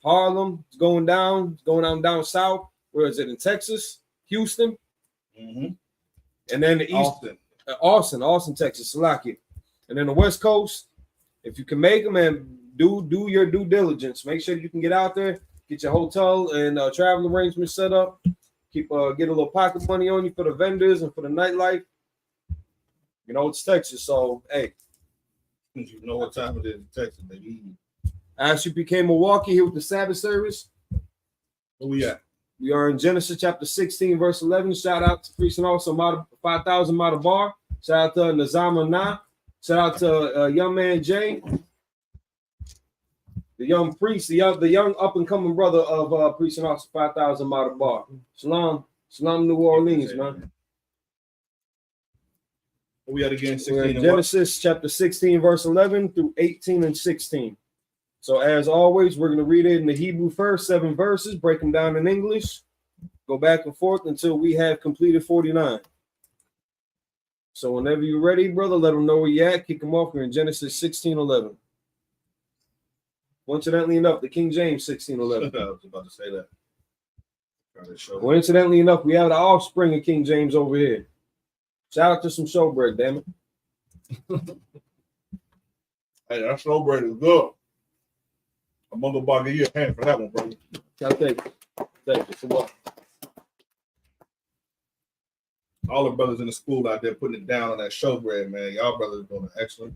Harlem, it's going down down south. Where is it? In Texas, Houston, Mm-hmm. and then the east, Austin, Texas, Salakia, and then the West Coast. If you can make them, and do your due diligence. Make sure you can get out there, get your hotel and travel arrangements set up. Keep get a little pocket money on you for the vendors and for the nightlife. You know it's Texas, so hey. You know what time it is in Texas, baby. ISUPK Milwaukee here with the Sabbath service. Where we at? We are in Genesis chapter 16, verse 11. Shout out to Priest and also 5,000 Madabar. Shout out to Nazama Na. Shout out to young man Jay. The young priest, the young up-and-coming brother of Priest and also 5,000 Madabar. Shalom. Shalom, New Orleans, man. Where we at again? 16 We're in Genesis chapter 16, verse 11 through 18 and 16. So as always, we're going to read it in the Hebrew first, 7 verses, break them down in English, go back and forth until we have completed 49. So whenever you're ready, brother, let them know where you're at. Kick them off. We're in Genesis 16:11. Coincidentally enough, the King James 16:11. I was about to say that. Coincidentally enough, we have the offspring of King James over here. Shout out to some showbread, damn it. Hey, that showbread is good. I'm gonna go give you a hand for that one, brother. I'll take it. Thank you. For what? All the brothers in the school out there putting it down on that showbread, man. Y'all brothers doing excellent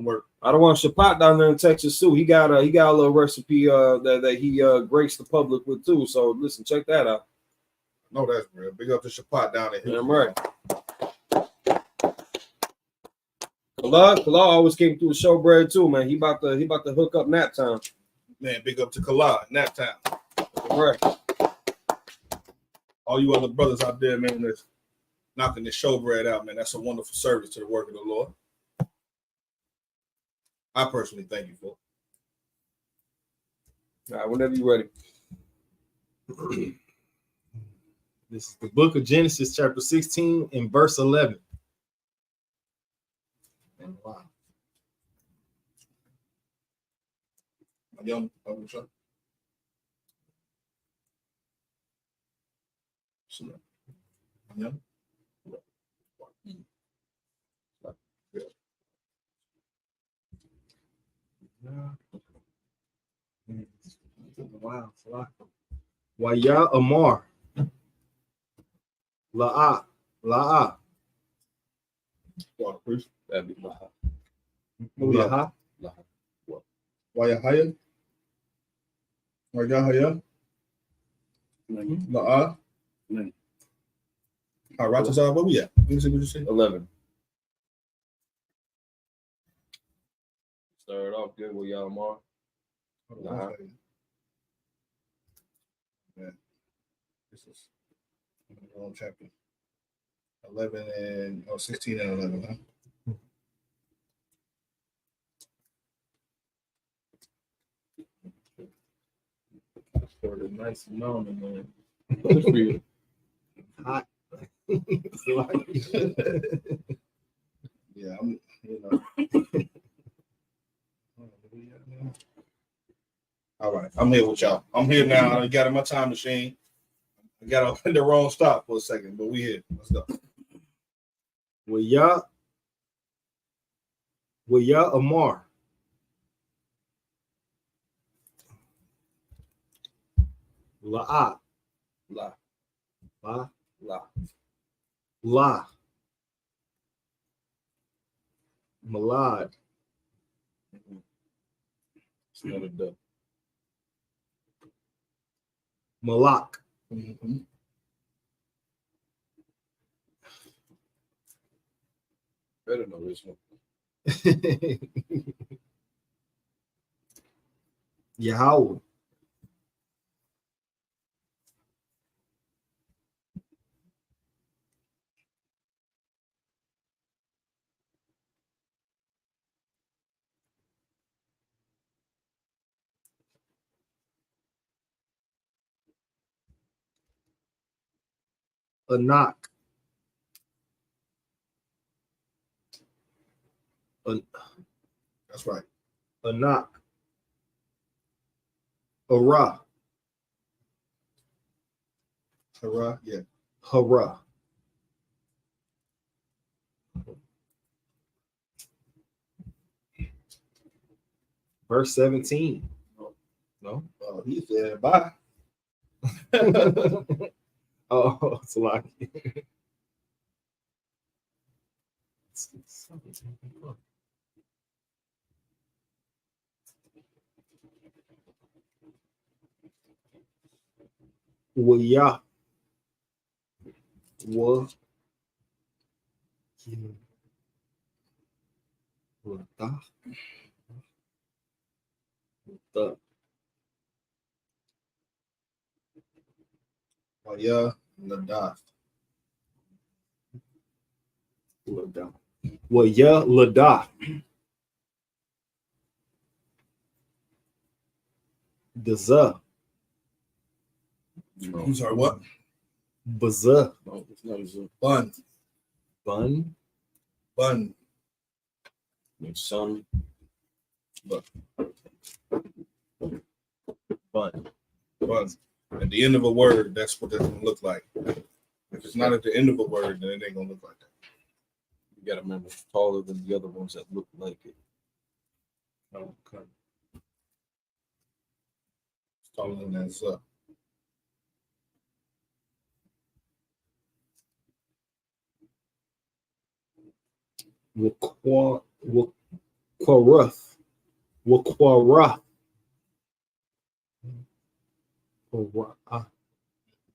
work. I don't want Shapat down there in Texas too. He got a little recipe that he graced the public with too. So listen, check that out. No, that's real. Big up to Shapat down there. Damn right. Kala always came through with showbread too, man. He about to hook up nap time. Man, big up to Kala, nap time. Right. All you other brothers out there, man, that's knocking this showbread out, man. That's a wonderful service to the work of the Lord. I personally thank you for it. All right, whenever you're ready. This is the book of Genesis, chapter 16, and verse 11. And wow. Young, young. Wow. Waya Amar. La'a. That'd be Laha. Laha. Wayahaya. Wayahaya. La'a. All right, so where we at? Let me see what you say. 11. Start off good with Yamar. Yeah. This is chapter 11 and 16 and 11, huh? Started nice and long, man. Hot. Yeah, I'm, All right, I'm here with y'all. I'm here now. I got in my time machine. I got up in the wrong stop for a second, but we here. Let's go. Waya Amar. La. Malad. It's not a duck. Malak. Mm-hmm. Better know this one. Yahweh. Anak. That's right. Anak. Hurrah. Hurrah, yeah. Hurrah. Verse 17. No. He said bye. Oh, it's like well, yeah. Well, yeah. Well, Yeah, Ladaf. Well, yeah, Ladaf. Deza. I'm sorry, what? Baza. No, it's not a Bun. Bun. Bun. Like some. Look. Bun. Bun. At the end of a word, that's what that's gonna look like. If it's not at the end of a word, then it ain't gonna look like that. You gotta remember it's taller than the other ones that look like it. Okay. It's taller than that. So. Wakwaruth. Wakwaruth.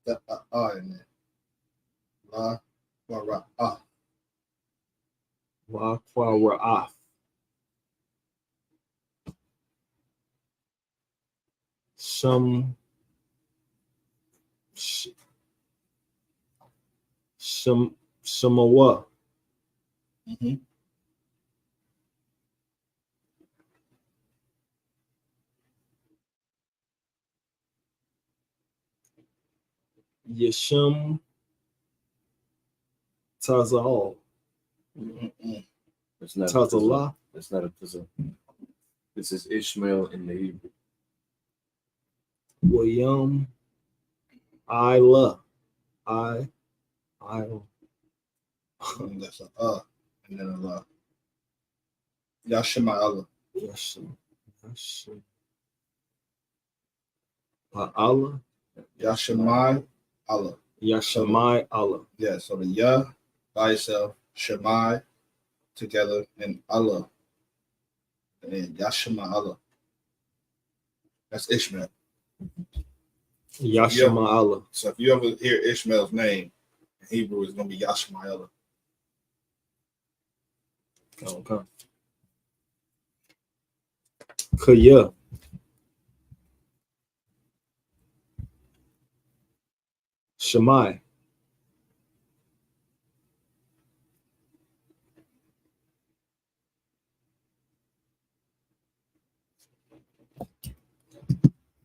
The in there. La, wara, Wakwaruth. Shamawa. Mm-hmm. Yeshim Tazal. It's not Tazallah. It's not a Tazah. This is Ishmael in the Hebrew. William Isla. That's a and then a la. Yashima Allah. Allah. Yashimai Allah. Yashimai Allah. Yeah, so the Ya by itself, Shemai together, and Allah. And then Yashima Allah. That's Ishmael. Yashima Allah. So if you ever hear Ishmael's name in Hebrew, it's going to be Yashima Allah. Okay. Kaya. Shemai.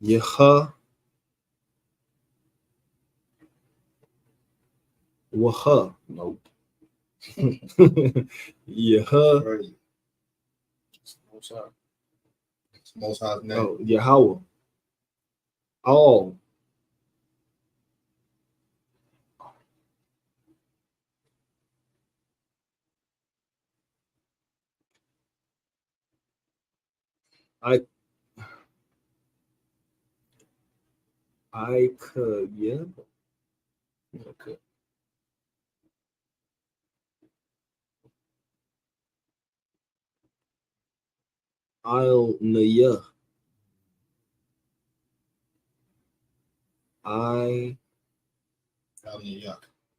Yeha. Waha. Nope. Yeha. It's Most High's name. Oh, Yahweh. All. I could, yeah. Okay. I'll Naya.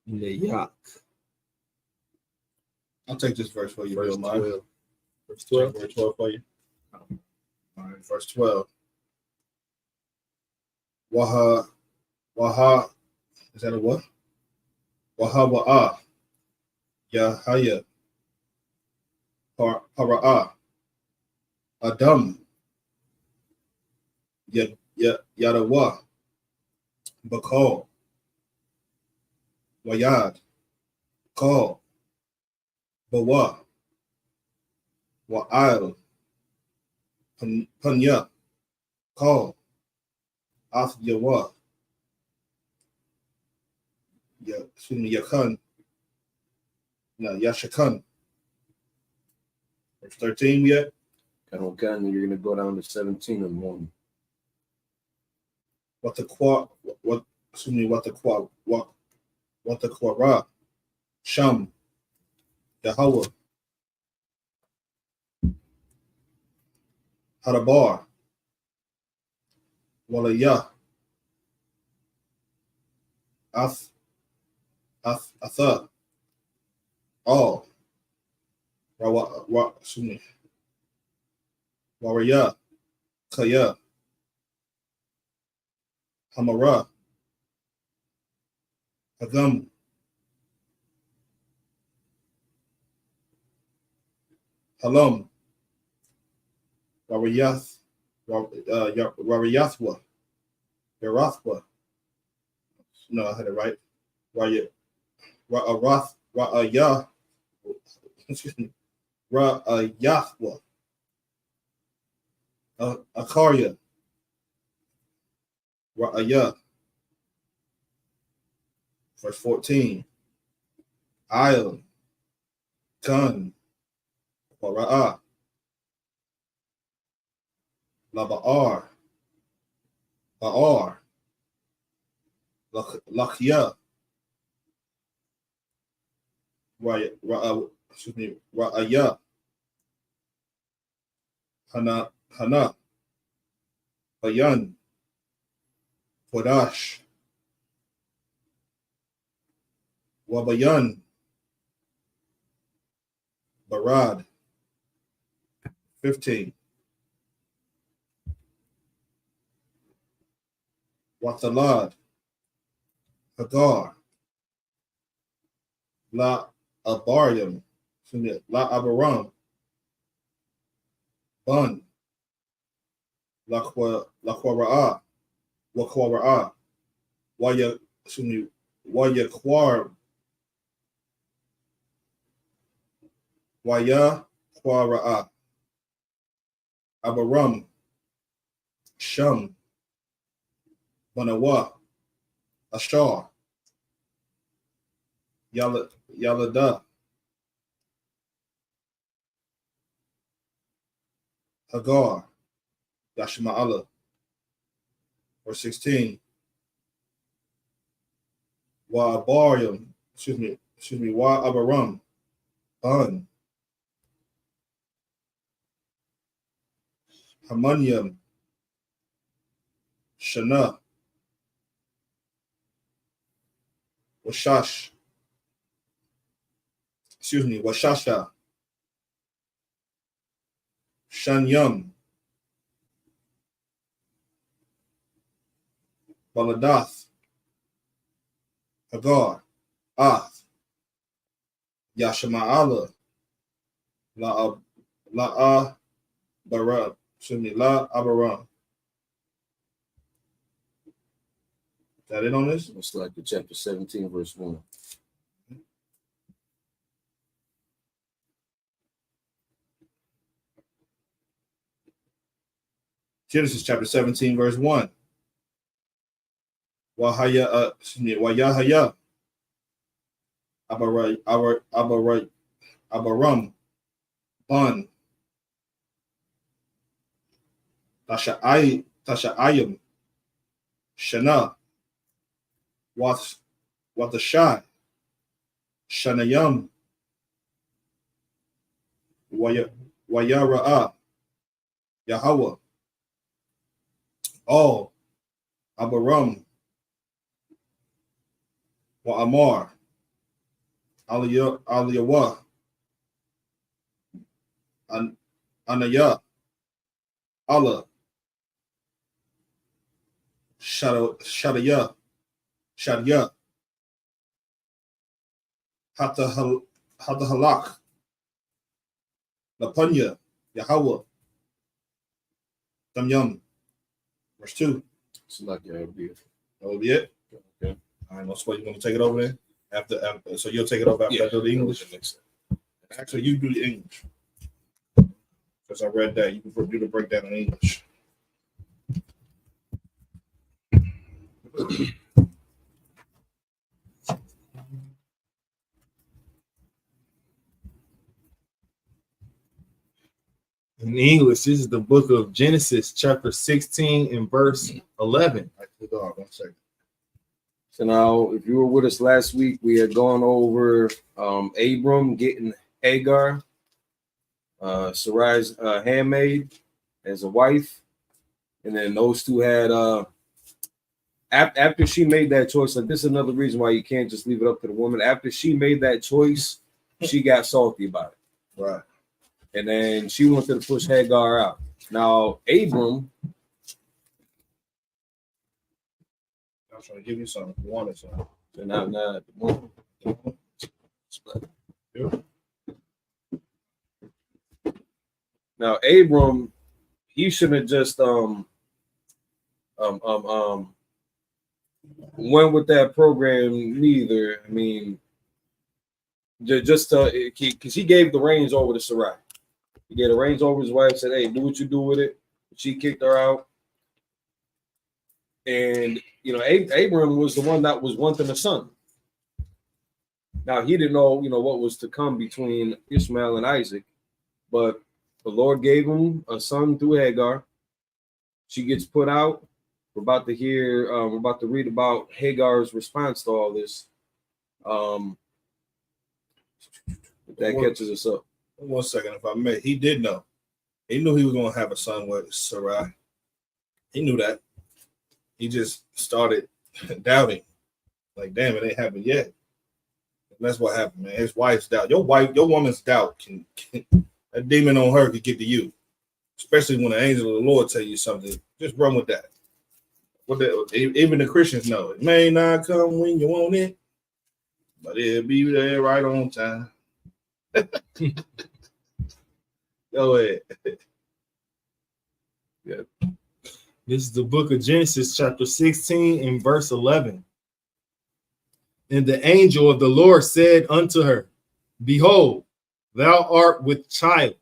Nayak. I'll take this verse for you, Verse Bill Mike. 12. Verse 12. Verse 12 for you. All right, verse 12. Waha, is that a what? Waha wa'a. Yahaya. Para'ah. Adam. Yadawa. Bakal. Wayad. Call. Bawa. Wa'al. Punya. Call. Ath Yawa. Yakun. No, Yashakun. Verse 13 yet? Okay, and you're gonna go down to 17 in the morning. What the Quara. Sham. Yahweh. Hadabar. Walaya. Atha. All. Waraya. Kaya. Hamara. Hagam. Halam. Wariyath. Wariyathwa. Yarathwa. No, I had it right. Ra'ayah. Excuse me. Ra'ayathwa. Akarya. Ra'ayah. Verse 14. Ayah. Kun. Ra'ah. Laba'ar. Ba'ar. Lakhya. Ra'ayah. Hana. Bayan. Kodash. Wabayan. Barad. 15. Watalad. Hagar. La Abarium. La Abaram. Bun. La Quara'a. Wakwara'a. Waya Quar. Waya Quara'a. Abaram. Shum. Banawa. Ashar. Yalada. Hagar. Yashma'ala. Verse 16. Wa Abarium. Excuse me. Wa Abaram. Bun. Hamunium. Shana. Washash. Washasha. Shanyum. Baladath. Hagar. Ath. Yashama'ala. La Abaram. Is that it on this? It's like the chapter 17, verse 1. Genesis chapter 17, verse 1. Wayahaya. Abaram. Bun. Tasha'ayim. Shana. Watashai. Shanayam. Wayara'a. Yahweh. All. Abaram. Wa Amar. Aliyah. Anaya. Allah. Shadaya. Hatta Halak. Lapunya. Yahweh. Damyam. Verse 2. It's like that would be it. That would be it? Okay. All right, so you want to take it over there? After so you'll take it over after I do the English? Actually, you do the English. Because I read that. You can do the breakdown in English. In English, this is the book of Genesis, chapter 16 and verse 11. Hold on 1 second. So now, if you were with us last week, we had gone over Abram getting Hagar, Sarai's handmaid, as a wife. And then those two had, after she made that choice, like this is another reason why you can't just leave it up to the woman. After she made that choice, she got salty about it. Right. And then she wanted to push Hagar out. Now, Abram, I was trying to give you something. You wanted something. so now, now Abram, he shouldn't have just went with that program neither. I mean, just because he gave the reins over to Sarai. He gave the reins over his wife, said, hey, do what you do with it. She kicked her out. And, you know, Abram was the one that was wanting a son. Now, he didn't know, you know, what was to come between Ishmael and Isaac, but the Lord gave him a son through Hagar. She gets put out. We're about to read about Hagar's response to all this. That catches us up. 1 second, if I may. He did know. He knew he was going to have a son with Sarai. He knew that. He just started doubting. Like, damn, it ain't happened yet. And that's what happened, man. His wife's doubt. Your woman's doubt can that demon on her could get to you. Especially when the angel of the Lord tell you something. Just run with that. Even the Christians know it may not come when you want it, but it'll be there right on time. Go ahead. Yeah. This is the book of Genesis, chapter 16, and verse 11. And the angel of the Lord said unto her, behold, thou art with child,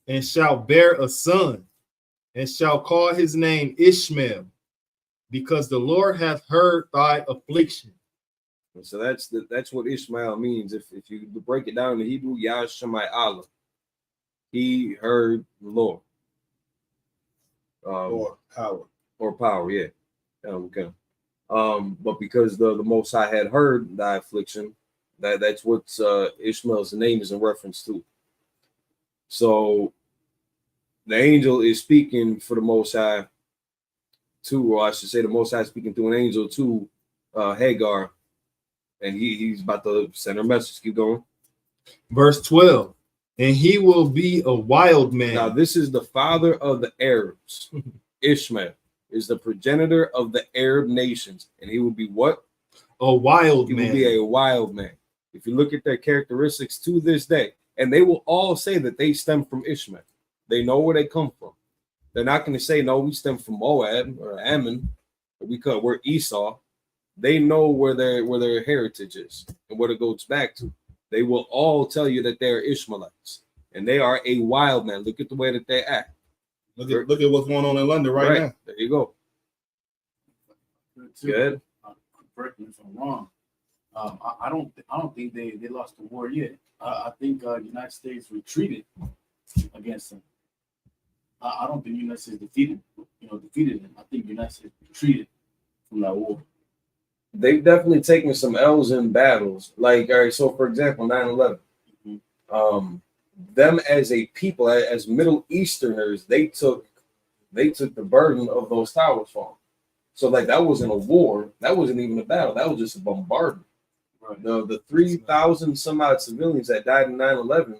and shalt bear a son, and shalt call his name Ishmael, because the Lord hath heard thy affliction. So that's what Ishmael means. If you break it down in Hebrew, Yah Shemai Allah. He heard the Lord. Or power, yeah. Okay. But because the Most High had heard thy affliction, that's what Ishmael's name is in reference to. So the angel is speaking for the Most High to, or I should say the Most High speaking through an angel to Hagar, and he's about to send her message. Keep going. Verse 12. And he will be a wild man. Now, this is the father of the Arabs. Ishmael is the progenitor of the Arab nations. And he will be what? A wild man. He will be a wild man. If you look at their characteristics to this day, and they will all say that they stem from Ishmael. They know where they come from. They're not going to say, no, we stem from Moab or Ammon. We're Esau. They know where their heritage is and what it goes back to. They will all tell you that they're Ishmaelites, and they are a wild man. Look at the way that they act. Look at what's going on in London right now. There you go. Good. Correct me if I'm wrong. I don't think they lost the war yet. I think the United States retreated against them. I don't think the United States defeated them. I think the United States retreated from that war. They've definitely taken some L's in battles. Like, all right, so for example, 9/11. Them as a people, as Middle Easterners, they took the burden of those towers falling. So like that wasn't a war. That wasn't even a battle. That was just a bombardment. Right. The 3,000 some odd civilians that died in 9/11,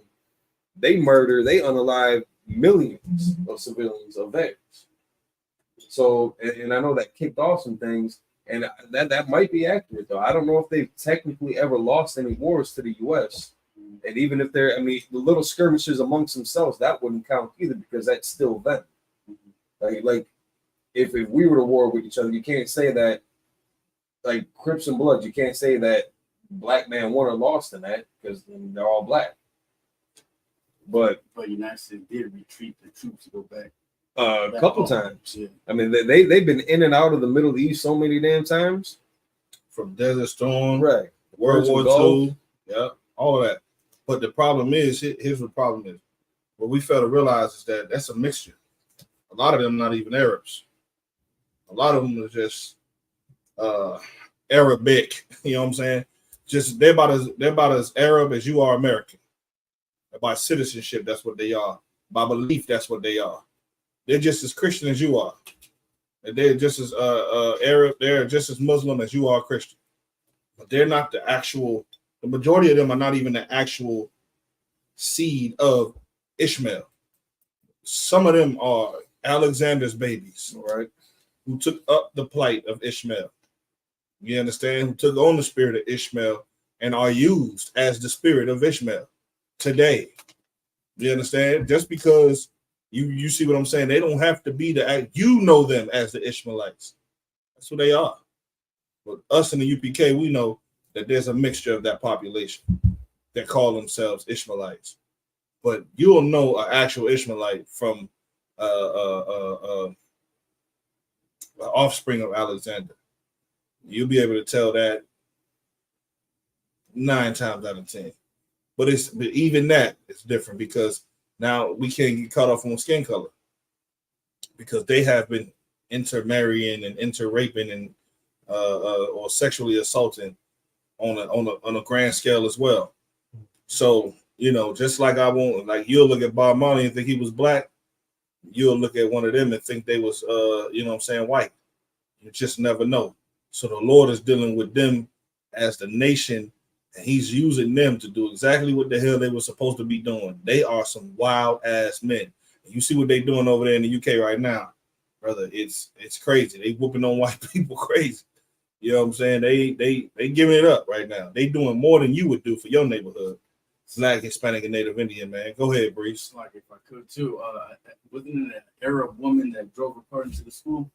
they unalived millions of civilians of theirs. So, and I know that kicked off some things. And that might be accurate, though. I don't know if they've technically ever lost any wars to the U.S. And even if the little skirmishes amongst themselves, that wouldn't count either because that's still them. Like if we were to war with each other, you can't say that, like Crips and Bloods, you can't say that black man won or lost in that because they're all black. But United States did retreat the troops to go back. A couple times. Yeah. I mean, they've been in and out of the Middle East so many damn times. From Desert Storm, right? World War II, yeah, all of that. But the problem is, here's the problem is, what we fail to realize is that that's a mixture. A lot of them not even Arabs. A lot of them are just Arabic. You know what I'm saying? Just they're about as Arab as you are American. By citizenship, that's what they are. By belief, that's what they are. They're just as Christian as you are. And they're just as Arab. They're just as Muslim as you are Christian. But they're not the actual. The majority of them are not even the actual seed of Ishmael. Some of them are Alexander's babies, right? Who took up the plight of Ishmael. You understand? Who took on the spirit of Ishmael and are used as the spirit of Ishmael today. You understand? Just because you see what I'm saying, they don't have to be you know them as the Ishmaelites. That's what they are. But us in the UPK, we know that there's a mixture of that population that call themselves Ishmaelites. But you'll know an actual Ishmaelite from the offspring of Alexander. You'll be able to tell that 9 times out of 10. But even that is different because now we can't get caught off on skin color because they have been intermarrying and interraping and or sexually assaulting on a grand scale as well. So, you know, just like you'll look at Bob Marley and think he was black, you'll look at one of them and think they was you know what I'm saying, white. You just never know. So the Lord is dealing with them as the nation, and he's using them to do exactly what the hell they were supposed to be doing. They are some wild ass men. You see what they're doing over there in the UK right now, brother. It's crazy. They whooping on white people crazy. You know what I'm saying? They giving it up right now. They doing more than you would do for your neighborhood. Black, Hispanic, and Native Indian, man. Go ahead, Brees. Like if I could too. Wasn't it an Arab woman that drove her car into the school?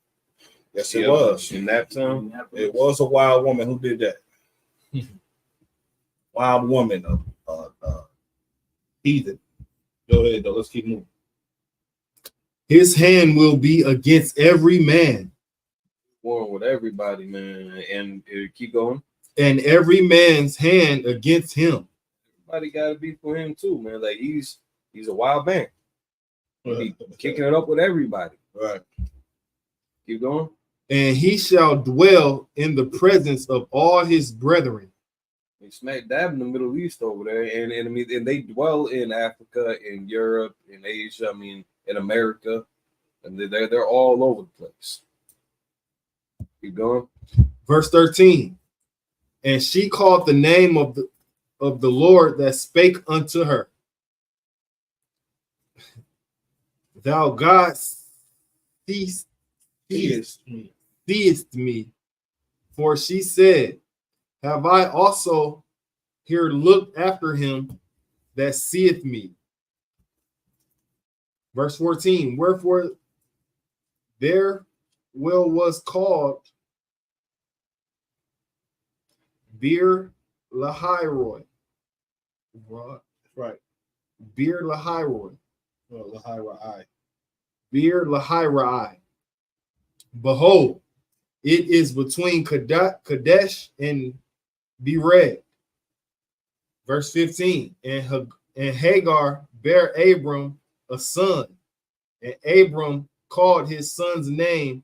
Yes, it was. In that time, it was a wild woman who did that. Wild woman, heathen. Go ahead, though. Let's keep moving. His hand will be against every man. War with everybody, man. And keep going. And every man's hand against him. Everybody got to be for him too, man. Like he's a wild man. He kicking it up with everybody. Right. Keep going. And he shall dwell in the presence of all his brethren. He smack dab in the Middle East over there, and I mean, and they dwell in Africa, in Europe, in Asia. I mean, in America, and they're all over the place. Keep going. Verse 13. And she called the name of the Lord that spake unto her. Thou God seest me, for she said, have I also here looked after him that seeth me? Verse 14, wherefore there was called Beer Lahairoi. Right. Beer Lahairoi. Lahairoi. Beer Lahairoi. Behold, it is between Kadesh and Bered. Verse 15. And Hagar bare Abram a son, and Abram called his son's name,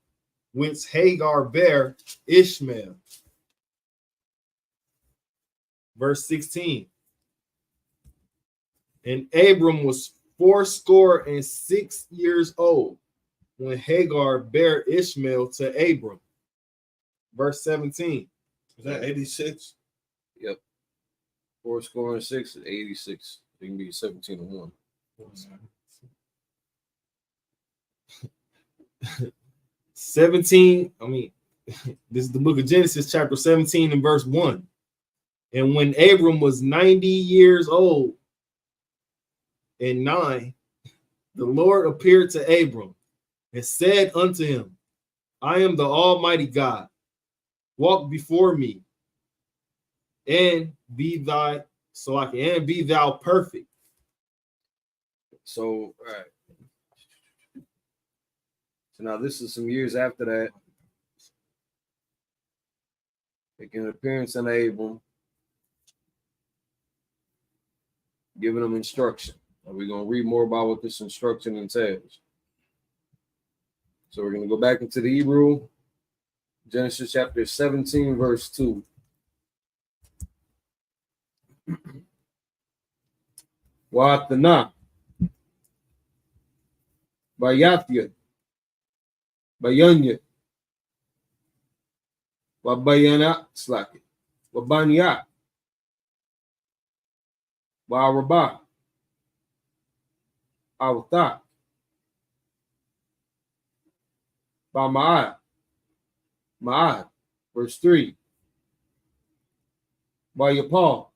which Hagar bare, Ishmael. Verse 16. And Abram was 86 years old when Hagar bare Ishmael to Abram. Verse 17. Is that 86? Yep. 86 is 86. It can be 17 and 1. 17. I mean, this is the book of Genesis, chapter 17 and verse 1. And when Abram was 90 years old and 9, the Lord appeared to Abram and said unto him, I am the Almighty God. Walk before me and be thou perfect. So, all right. So now this is some years after that. Making an appearance in Abram, giving them instruction. And we're going to read more about what this instruction entails. So we're going to go back into the Hebrew, Genesis chapter 17, verse 2. Wa'atana, Bayathya, Bayanya, Wabayana, Slaki, Wabanya, Wa'arabah, Awta, Ba'ma'ad, Ma'ad, verse 3. Wa'yapal,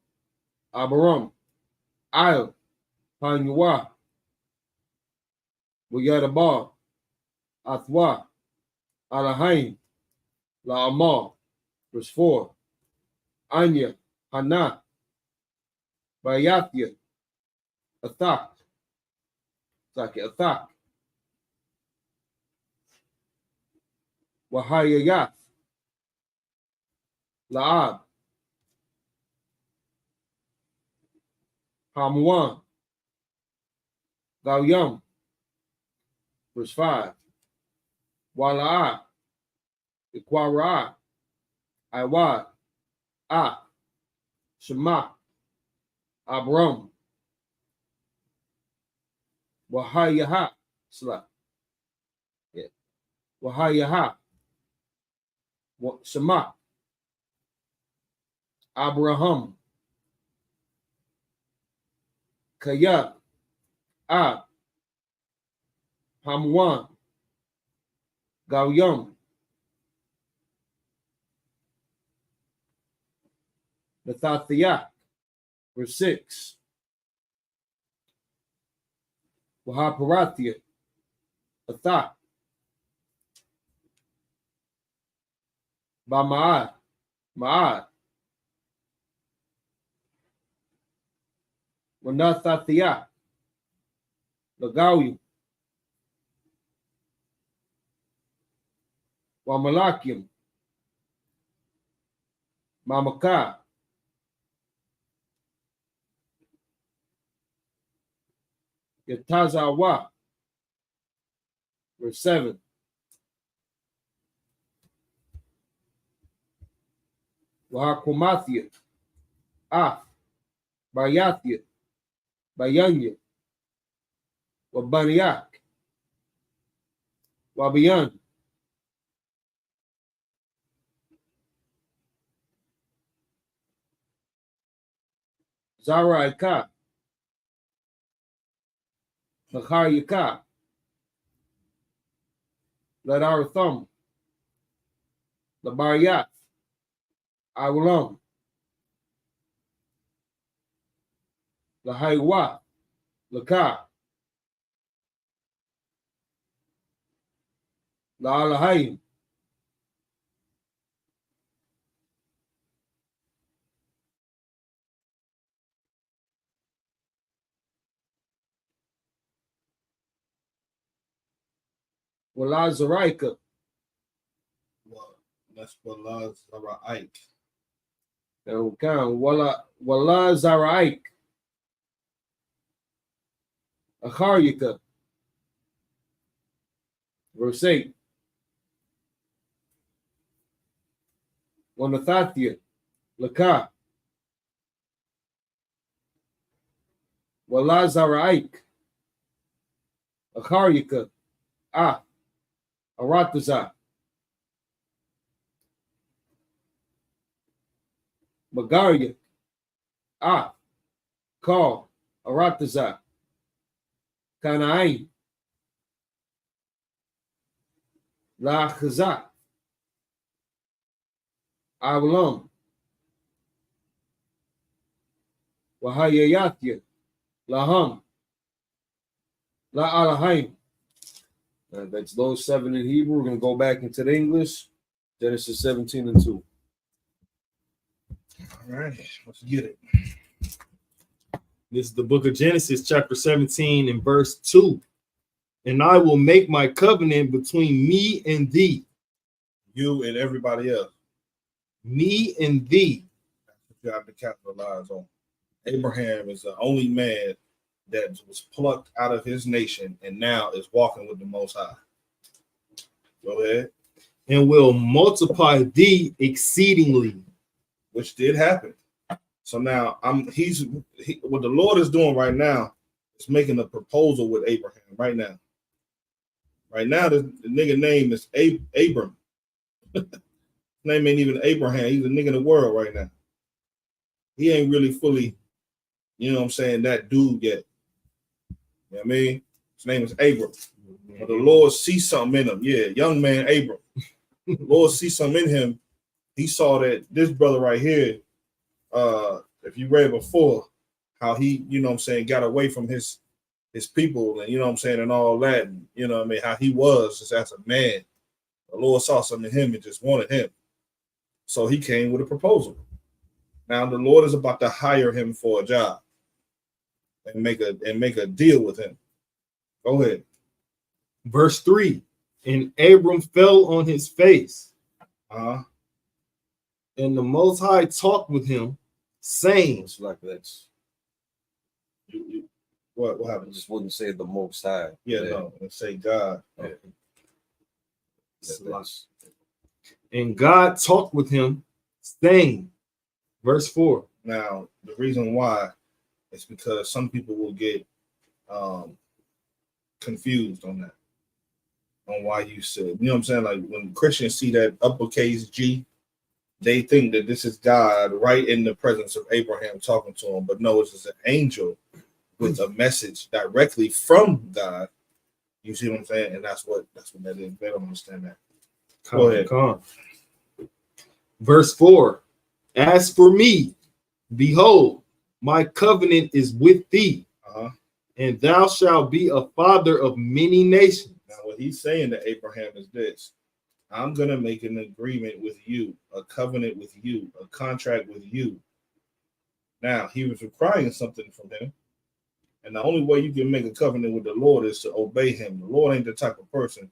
Abaram, Ayah, Panyua, Wayadabah, Athwa, Alahaim, La'amal, verse 4. Anya, Hana, Bayathya, Athak, Athak, Wahayayath, La'ab, Hamwan, Galyam, verse 5. Wala'ah, Iqwara'ah, Iwad, Shema, Abram, Wahayaha, Wahayaha, Shema, Abraham, Kayab, Hamwan, Galyam, Nathathiyah, verse 6. Wahaparathia, Athak, Ba'ma'ad, Ma'ad, Wanathathiyah, Lagawi, Wamalakim, Mamaka, Yatazawa, verse 7. Wahakumathia, Bayathia, Bayanya, Wabaniak, Wabiyan, Zaraika, Nacharika, Ladaratham, Labariyat, Awulam, Lahaiwa, Laka, La'alahayim, Walazaraika. That's Walazaraik. Walazaraik. Acharika. Verse 8. Wanathathia. Laka. Walazaraik. Acharika. Arataza. Magaria. Call. Arataza. Kanaim. La Chazak. Awlam. Wahayayathya. Laham. La Alahaim. That's those 7 in Hebrew. We're going to go back into the English. Genesis 17 and 2. All right, let's get it. This is the book of Genesis, chapter 17 and verse 2. And I will make my covenant between me and thee. You and everybody else. Me and thee. You have to capitalize on. Abraham is the only man that was plucked out of his nation and now is walking with the Most High. Go ahead. And will multiply thee exceedingly. Which did happen. So now what the Lord is doing right now is making a proposal with Abraham right now. Right now, the nigga name is Abram. Name ain't even Abraham. He's a nigga in the world right now. He ain't really fully, you know what I'm saying, that dude yet. You know what I mean? His name is Abram. But the Lord sees something in him. Yeah, young man Abram. The Lord sees something in him. He saw that this brother right here, if you read before, how he, you know what I'm saying, got away from his people and, you know what I'm saying, and all that. And, you know what I mean, how he was just as a man. The Lord saw something in him and just wanted him. So he came with a proposal. Now the Lord is about to hire him for a job and make a deal with him. Go ahead. Verse 3. And Abram fell on his face. And the Most High talked with him, saying, It's like that's what happened? I just wouldn't say the Most High. Yeah, no, and say God. And God talked with him, saying, verse 4. Now, the reason why is because some people will get confused on that, on why you said, you know what I'm saying? Like when Christians see that uppercase G, they think that this is God right in the presence of Abraham talking to him, but no, it's just an angel with a message directly from God. You see what I'm saying? And that's what that is. They don't understand that. Go ahead. Come on. Verse 4. As for me, behold, my covenant is with thee, and thou shalt be a father of many nations. Now, what he's saying to Abraham is this: I'm going to make an agreement with you, a covenant with you, a contract with you. Now, he was requiring something from him. And the only way you can make a covenant with the Lord is to obey him. The Lord ain't the type of person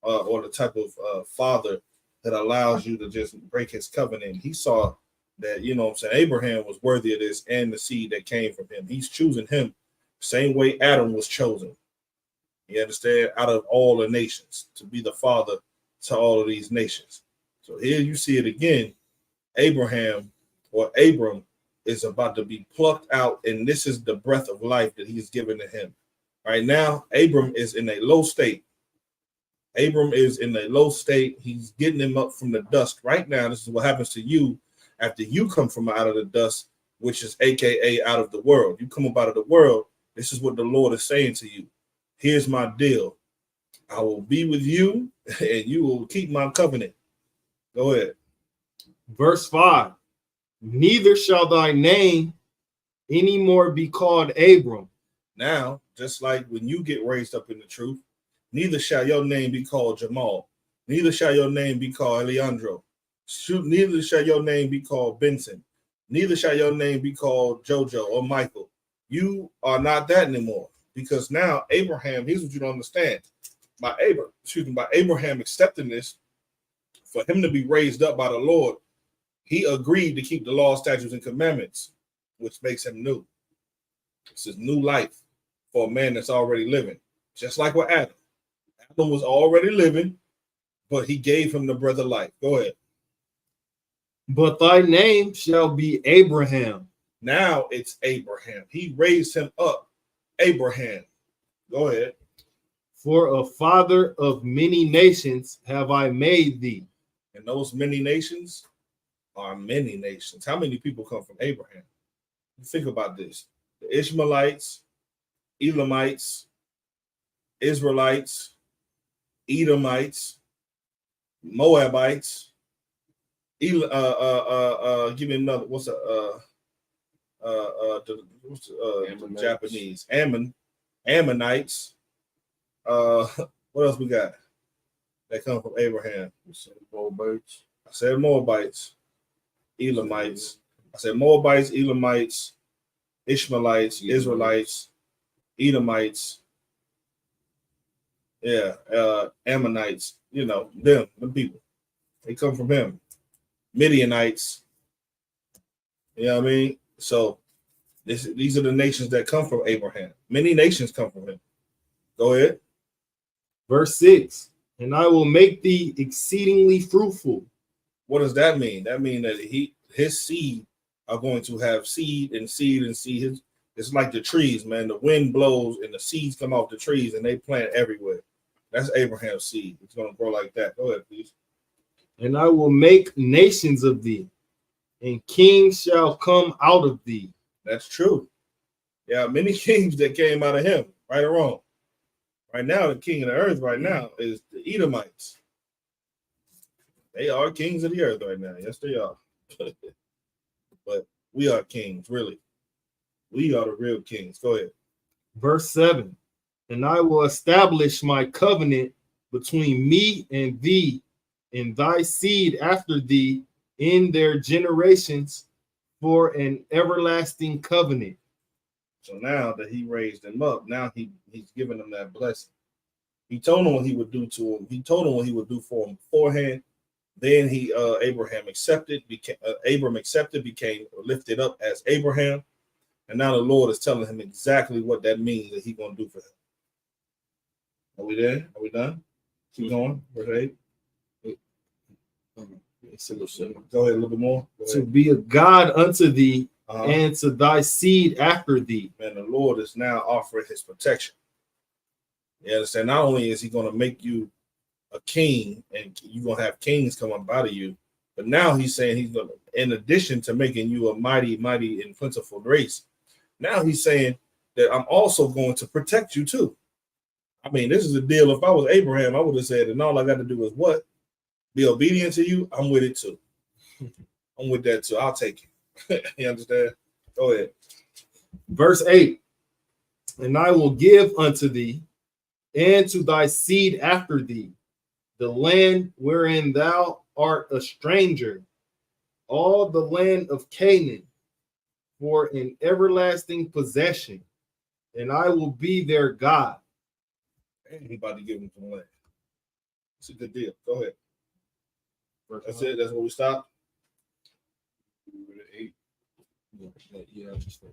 or the type of father that allows you to just break his covenant. He saw that, you know what I'm saying, Abraham was worthy of this and the seed that came from him. He's choosing him same way Adam was chosen. You understand? Out of all the nations, to be the father to all of these nations. So here you see it again. Abraham or Abram is about to be plucked out, and this is the breath of life that he's given to him. Right now, Abram is in a low state. Abram is in a low state. He's getting him up from the dust. Right now, this is what happens to you after you come from out of the dust, which is AKA out of the world. You come up out of the world. This is what the Lord is saying to you. Here's my deal. I will be with you, and you will keep my covenant. Go ahead. Verse 5. Neither shall thy name any more be called Abram. Now, just like when you get raised up in the truth, neither shall your name be called Jamal. Neither shall your name be called Alejandro. Neither shall your name be called Benson. Neither shall your name be called Jojo or Michael. You are not that anymore. Because now Abraham, here's what you don't understand. By Abraham accepting this, for him to be raised up by the Lord, he agreed to keep the law, statutes, and commandments, which makes him new. This is new life for a man that's already living. Just like with Adam. Adam was already living, but he gave him the breath of life. Go ahead. But thy name shall be Abraham. Now it's Abraham. He raised him up. Abraham. Go ahead. For a father of many nations have I made thee. And those many nations are many nations. How many people come from Abraham? Think about this. The Ishmaelites, Elamites, Israelites, Edomites, Moabites. Give me another. What's the Japanese? Ammonites. What else we got? That come from Abraham. Moabites. I said Moabites, Elamites. I said Moabites, Elamites, Ishmaelites, Israelites, Edomites. Ammonites, them people. They come from him. Midianites, you know what I mean? So these are the nations that come from Abraham. Many nations come from him. Go ahead. Verse 6, and I will make thee exceedingly fruitful. What does that mean? That means that his seed are going to have seed and seed and seed. It's like the trees, man. The wind blows and the seeds come off the trees and they plant everywhere. That's Abraham's seed. It's going to grow like that. Go ahead, please. And I will make nations of thee, and kings shall come out of thee. That's true. Yeah, many kings that came out of him, right or wrong. Right now, the king of the earth right now is the Edomites. They are kings of the earth right now. Yes, they are. But we are kings, really. We are the real kings. Go ahead. Verse 7, and I will establish my covenant between me and thee, and thy seed after thee in their generations, for an everlasting covenant. So now that he raised them up, now he's giving them that blessing. He told them what he would do to him. He told them what he would do for him beforehand. Then Abram accepted, became lifted up as Abraham. And now the Lord is telling him exactly what that means that he's going to do for him. Are we there? Are we done? Keep going. Verse 8. Go ahead a little bit more. To be a God unto thee, and to thy seed after thee. And the Lord is now offering his protection. You understand? Not only is he going to make you a king and you're going to have kings come up out of you, but now he's saying he's going to, in addition to making you a mighty, mighty and plentiful race, now he's saying that I'm also going to protect you too. I mean, this is a deal. If I was Abraham, I would have said, and all I got to do is what? Be obedient to you. I'm with it too. I'm with that too. I'll take it. You understand? Go ahead. Verse 8, and I will give unto thee and to thy seed after thee the land wherein thou art a stranger, all the land of Canaan, for an everlasting possession, and I will be their God. And he about to give them some land. It's a good deal. Go ahead. That's it. That's where we stop. 8. Yeah, just 8.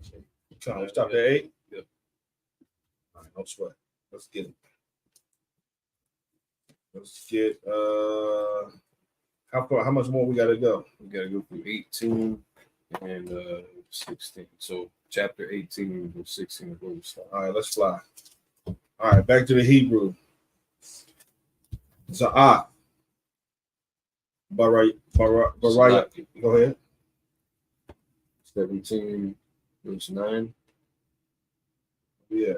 Come on, we stopped at 8. Yep. All right, no sweat. Let's get it. Let's get how much more we gotta go? We gotta go through 18 and 16. So chapter 18 and 16 is where we start. All right, let's fly. All right, back to the Hebrew. Za'at. Barayat. Go ahead. 17 verse 9. Yeah.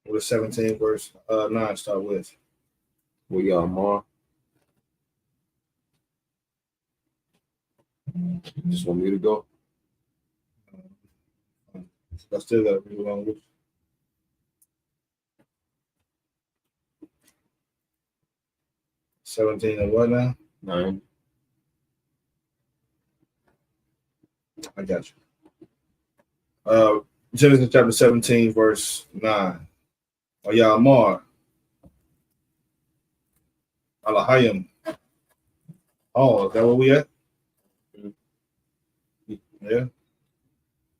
What does 17 verse 9 start with? We got more. Just want me to go. I still got to read along with. $17 and what now? 9. I got you. Genesis chapter 17, verse 9. Ya'amar. Alahayim. Oh, is that where we at? Yeah.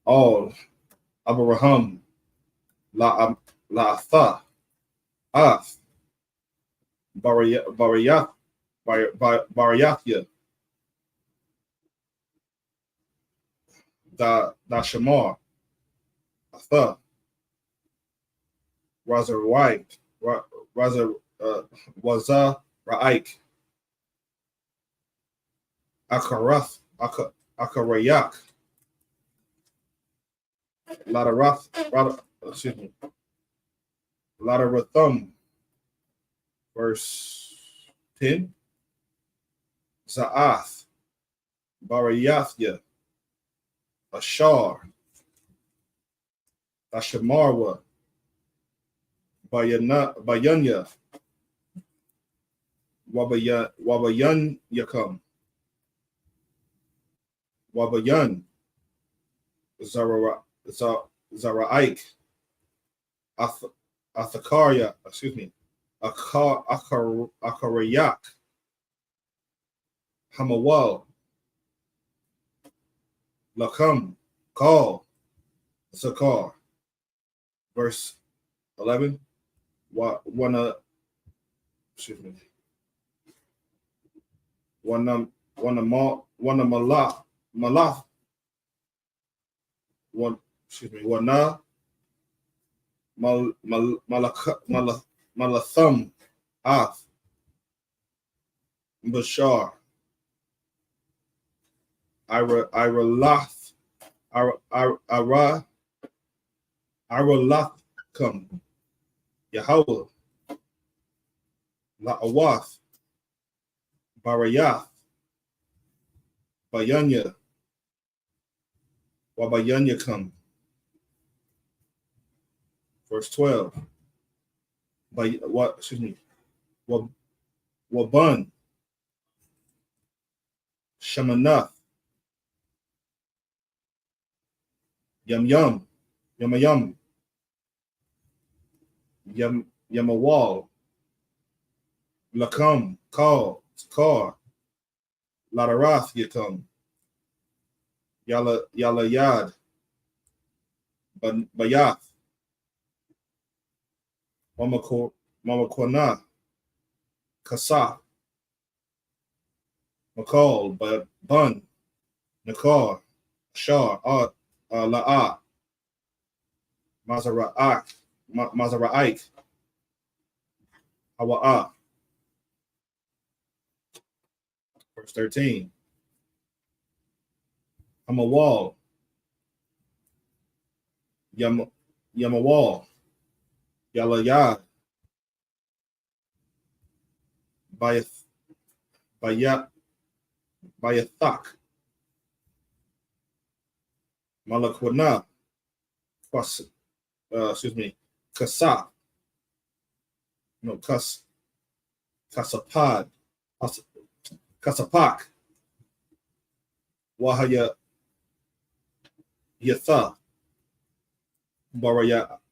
Oh, Abraham. La'atha. Ath. Barayathya. Da Shamar. Atha. Waza Ra'ik. Akarayak. Ladarathum. Verse 10. Za'ath. Barayathya. Ashar. Ashamarwa. Bayanya. Wabayan Yakam. Wabayan. Zaraik, Athakaria, Akarayak, Hamawal, Lakam, call, Sakar. Verse 11. Malath, Wana, Malatham, Ath, Bashar, Iralathkam, Yahweh, La'awath, Barayath, Bayanya, Wabayanya come. Verse 12. Wabun, Shamanath, Yamayam, Yamawal, Lakam, Kar, Ladarath Yakum, Yalayad, Bayath, Mamakwana, Kasa, Makal, Bun, Nakar, Shar, La'at, Mazara'ik, Hawa'ah. Verse 13. Hamawal, Yamawal, Yalayad, Bayathak, Malakwana, Kasa, Kasapad, Kasapak, Wahaya Yatha, Barayathaya,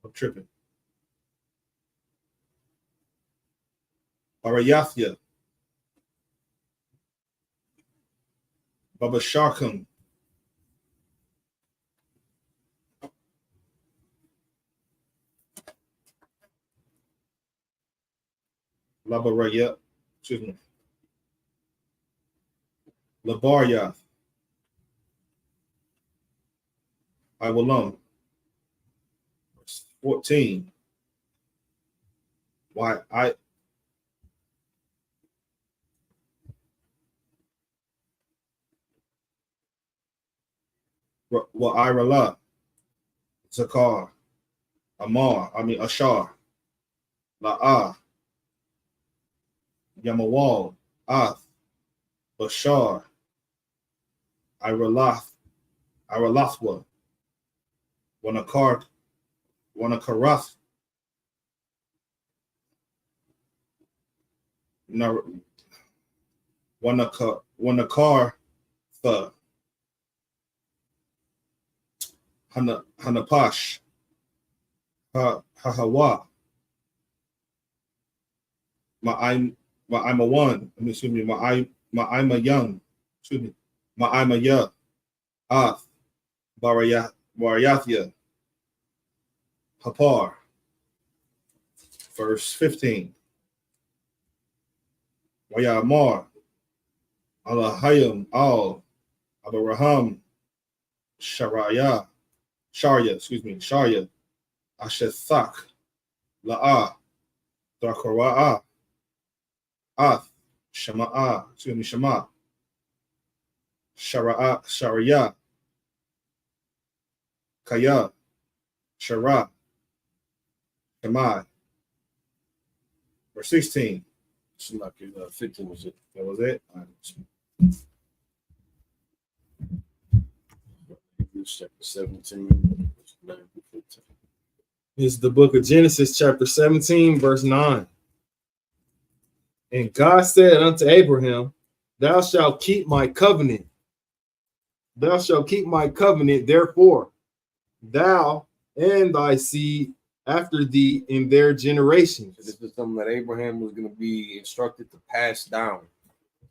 I'm tripping. Barayathya, Baba Sharkum, Labaraya, Labaryath, Iwalam. Verse 14. Wa'irala, Zakar, Ashar, La'ah, Yamawal, Ath, Bashar, Iralathwa, Wanakarath, Wanakartha, Hanapash, Hahawa, Ma'ima young, Ma'ima ya, Ath, Barayathya, Hapar. Verse 15. Wayamar, Alahayim, Al, Abraham, Sharia, Ashethak, La'ah, Dakara'ah, Ath, Shama, Sharia, Kaya, Shara, Shemai. Verse 16. 15 was it. That was it. Chapter 17, 9 through 15. This is the book of Genesis, chapter 17, verse 9. And God said unto Abraham, thou shalt keep my covenant. Thou shalt keep my covenant, therefore, thou and thy seed after thee in their generations. So this is something that Abraham was going to be instructed to pass down.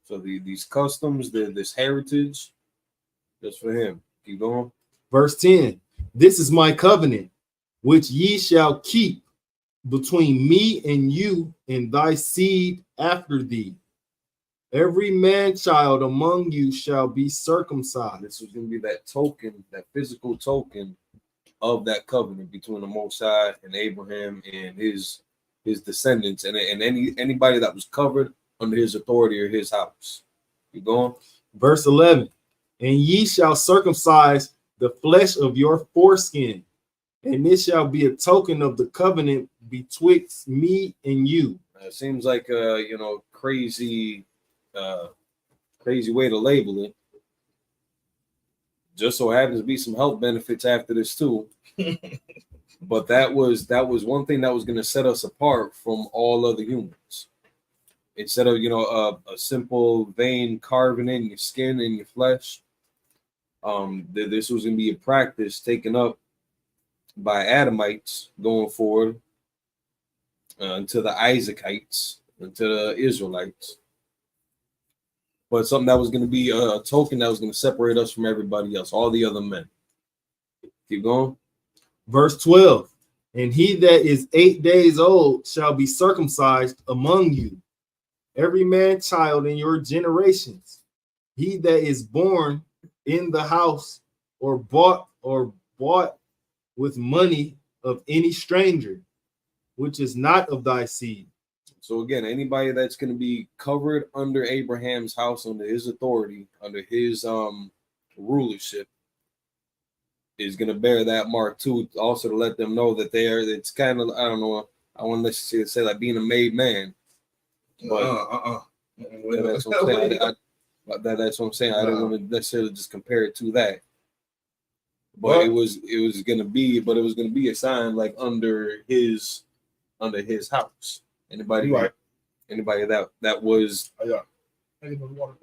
So these customs, this heritage, that's for him. Keep going. Verse 10, this is my covenant, which ye shall keep between me and you and thy seed after thee. Every man child among you shall be circumcised. This is going to be that token, that physical token of that covenant between the Most High and Abraham and his descendants and anybody that was covered under his authority or his house. You going? Verse 11, and ye shall circumcise the flesh of your foreskin, and this shall be a token of the covenant betwixt me and you. It seems like crazy way to label it. Just so happens to be some health benefits after this too. But that was one thing that was going to set us apart from all other humans. Instead of a simple vein carving in your skin and your flesh, this was going to be a practice taken up by Adamites going forward until the Isaacites, until the Israelites. But something that was going to be a token that was going to separate us from everybody else, all the other men. Keep going. Verse 12, and he that is 8 days old shall be circumcised among you, every man child in your generations. He that is born in the house or bought with money of any stranger, which is not of thy seed. So again, anybody that's going to be covered under Abraham's house, under his authority, under his rulership, is going to bear that mark too. Also to let them know that it's kind of, I don't know, I wouldn't necessarily say like being a made man. But that's what I'm saying. That's what I'm saying. I didn't want to necessarily just compare it to that. But it was going to be a sign like under his house. Anybody that was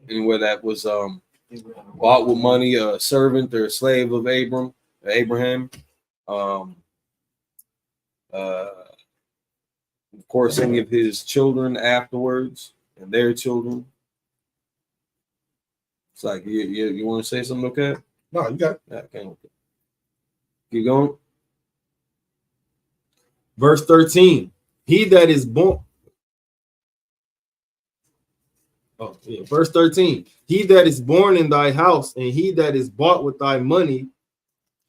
anywhere that was bought with money, a servant or a slave of Abraham, of course, any of his children afterwards and their children. It's like you want to say something, okay? No, you got it. Okay. Keep going. Verse 13. He that is born. Verse 13. He that is born in thy house and he that is bought with thy money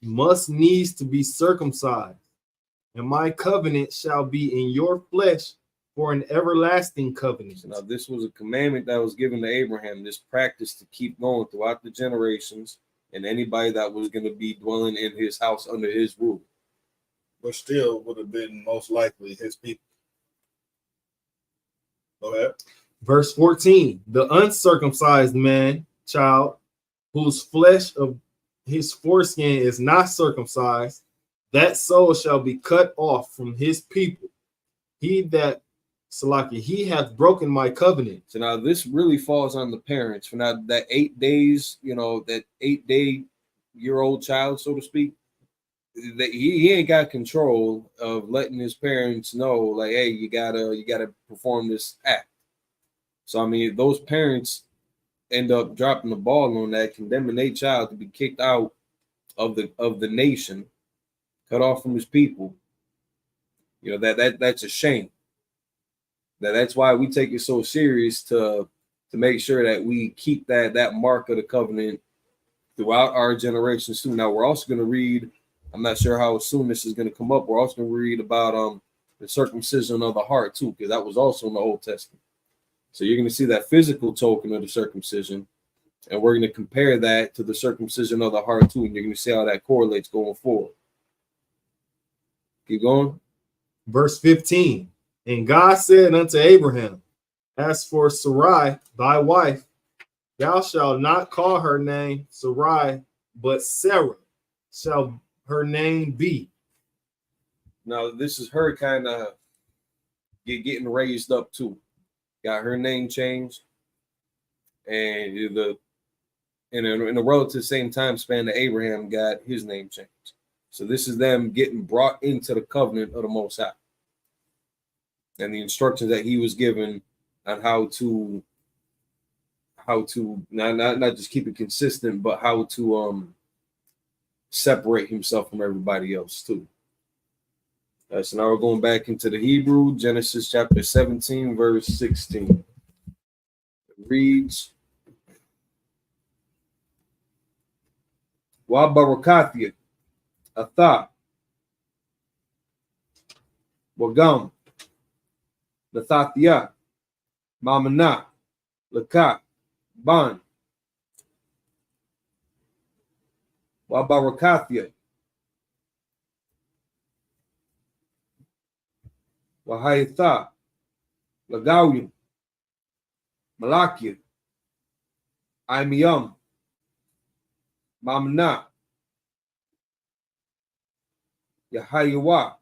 must needs to be circumcised. And my covenant shall be in your flesh for an everlasting covenant. So now this was a commandment that was given to Abraham, this practice to keep going throughout the generations and anybody that was going to be dwelling in his house under his rule. But still would have been most likely his people. Go ahead. Verse 14, the uncircumcised man, child, whose flesh of his foreskin is not circumcised, that soul shall be cut off from his people. He hath broken my covenant. So now this really falls on the parents for now that 8 days, that 8-day-year-old child, so to speak, that he ain't got control of letting his parents know, like, hey, you gotta perform this act. So I mean, those parents end up dropping the ball on that, condemning their child to be kicked out of the nation, cut off from his people. That's a shame. That's why we take it so serious to make sure that we keep that mark of the covenant throughout our generations too. Now we're also going to read, I'm not sure how soon this is going to come up, we're also going to read about the circumcision of the heart too, because that was also in the Old Testament. So you're going to see that physical token of the circumcision, and we're going to compare that to the circumcision of the heart too, and you're going to see how that correlates going forward. Keep going. Verse 15, and God said unto Abraham, as for Sarai, thy wife, thou shalt not call her name Sarai, but Sarah shall her name be. Now, this is her kind of getting raised up too. Got her name changed. And in a relative same time span that Abraham got his name changed. So this is them getting brought into the covenant of the Most High, and the instructions that he was given on how to not just keep it consistent, but how to separate himself from everybody else too. So now we're going back into the Hebrew, Genesis chapter 17, verse 16. It reads, Wa barakathia, atha, wagam, lathathia, mamana, lakat, ban, wa barakathia, wa hayatha, lagawim, malakia, imiyam, mamana, Yahayawa,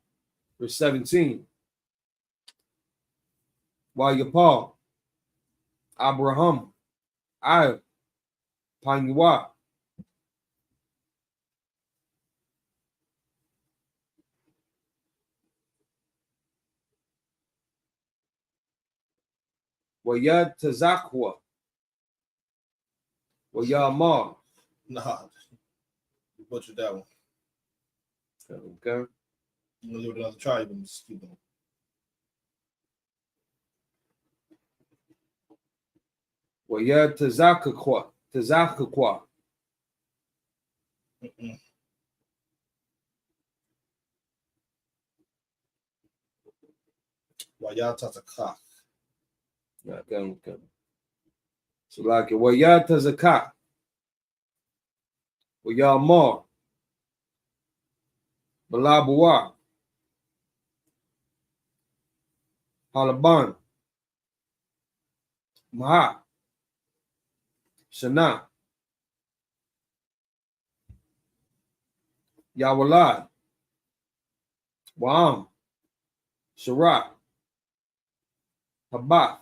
verse 17. While Yapal, Abraham, I, Panywa, Wayad Tazakwa, Wayamar. Nah, you butchered that one. Okay. I'm gonna give it another try, but just keep going. Wayad Tazakwa, Tazakwa. Wayatazakah. Okay. So like Wayad Tazakah, Wayamar, Balabuwa, Halaban, Maha, Shana, Yawalad, Waam, Sharat, Habath,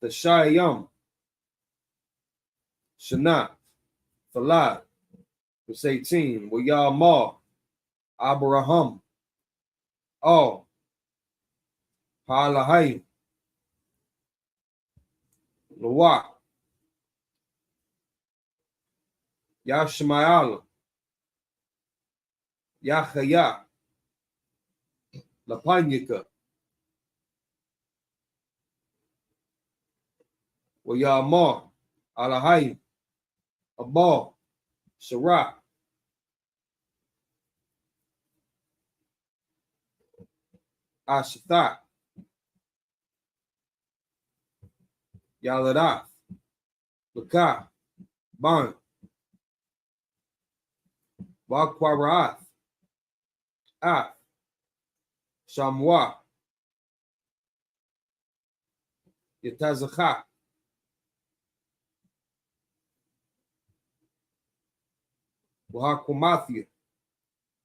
the Shayam, Shana, Falad, verse 18, Wayamar, Abraham, all, Halahai, Lawak, Yashmael, Yahaya, Lapanyika, Wayamar, Alahai, Abal, Sarah, Ashatha, Yaladath, Lakah, Ban, Wakwarath, Af, Shamwa, Yatazakha, Wahakumathia,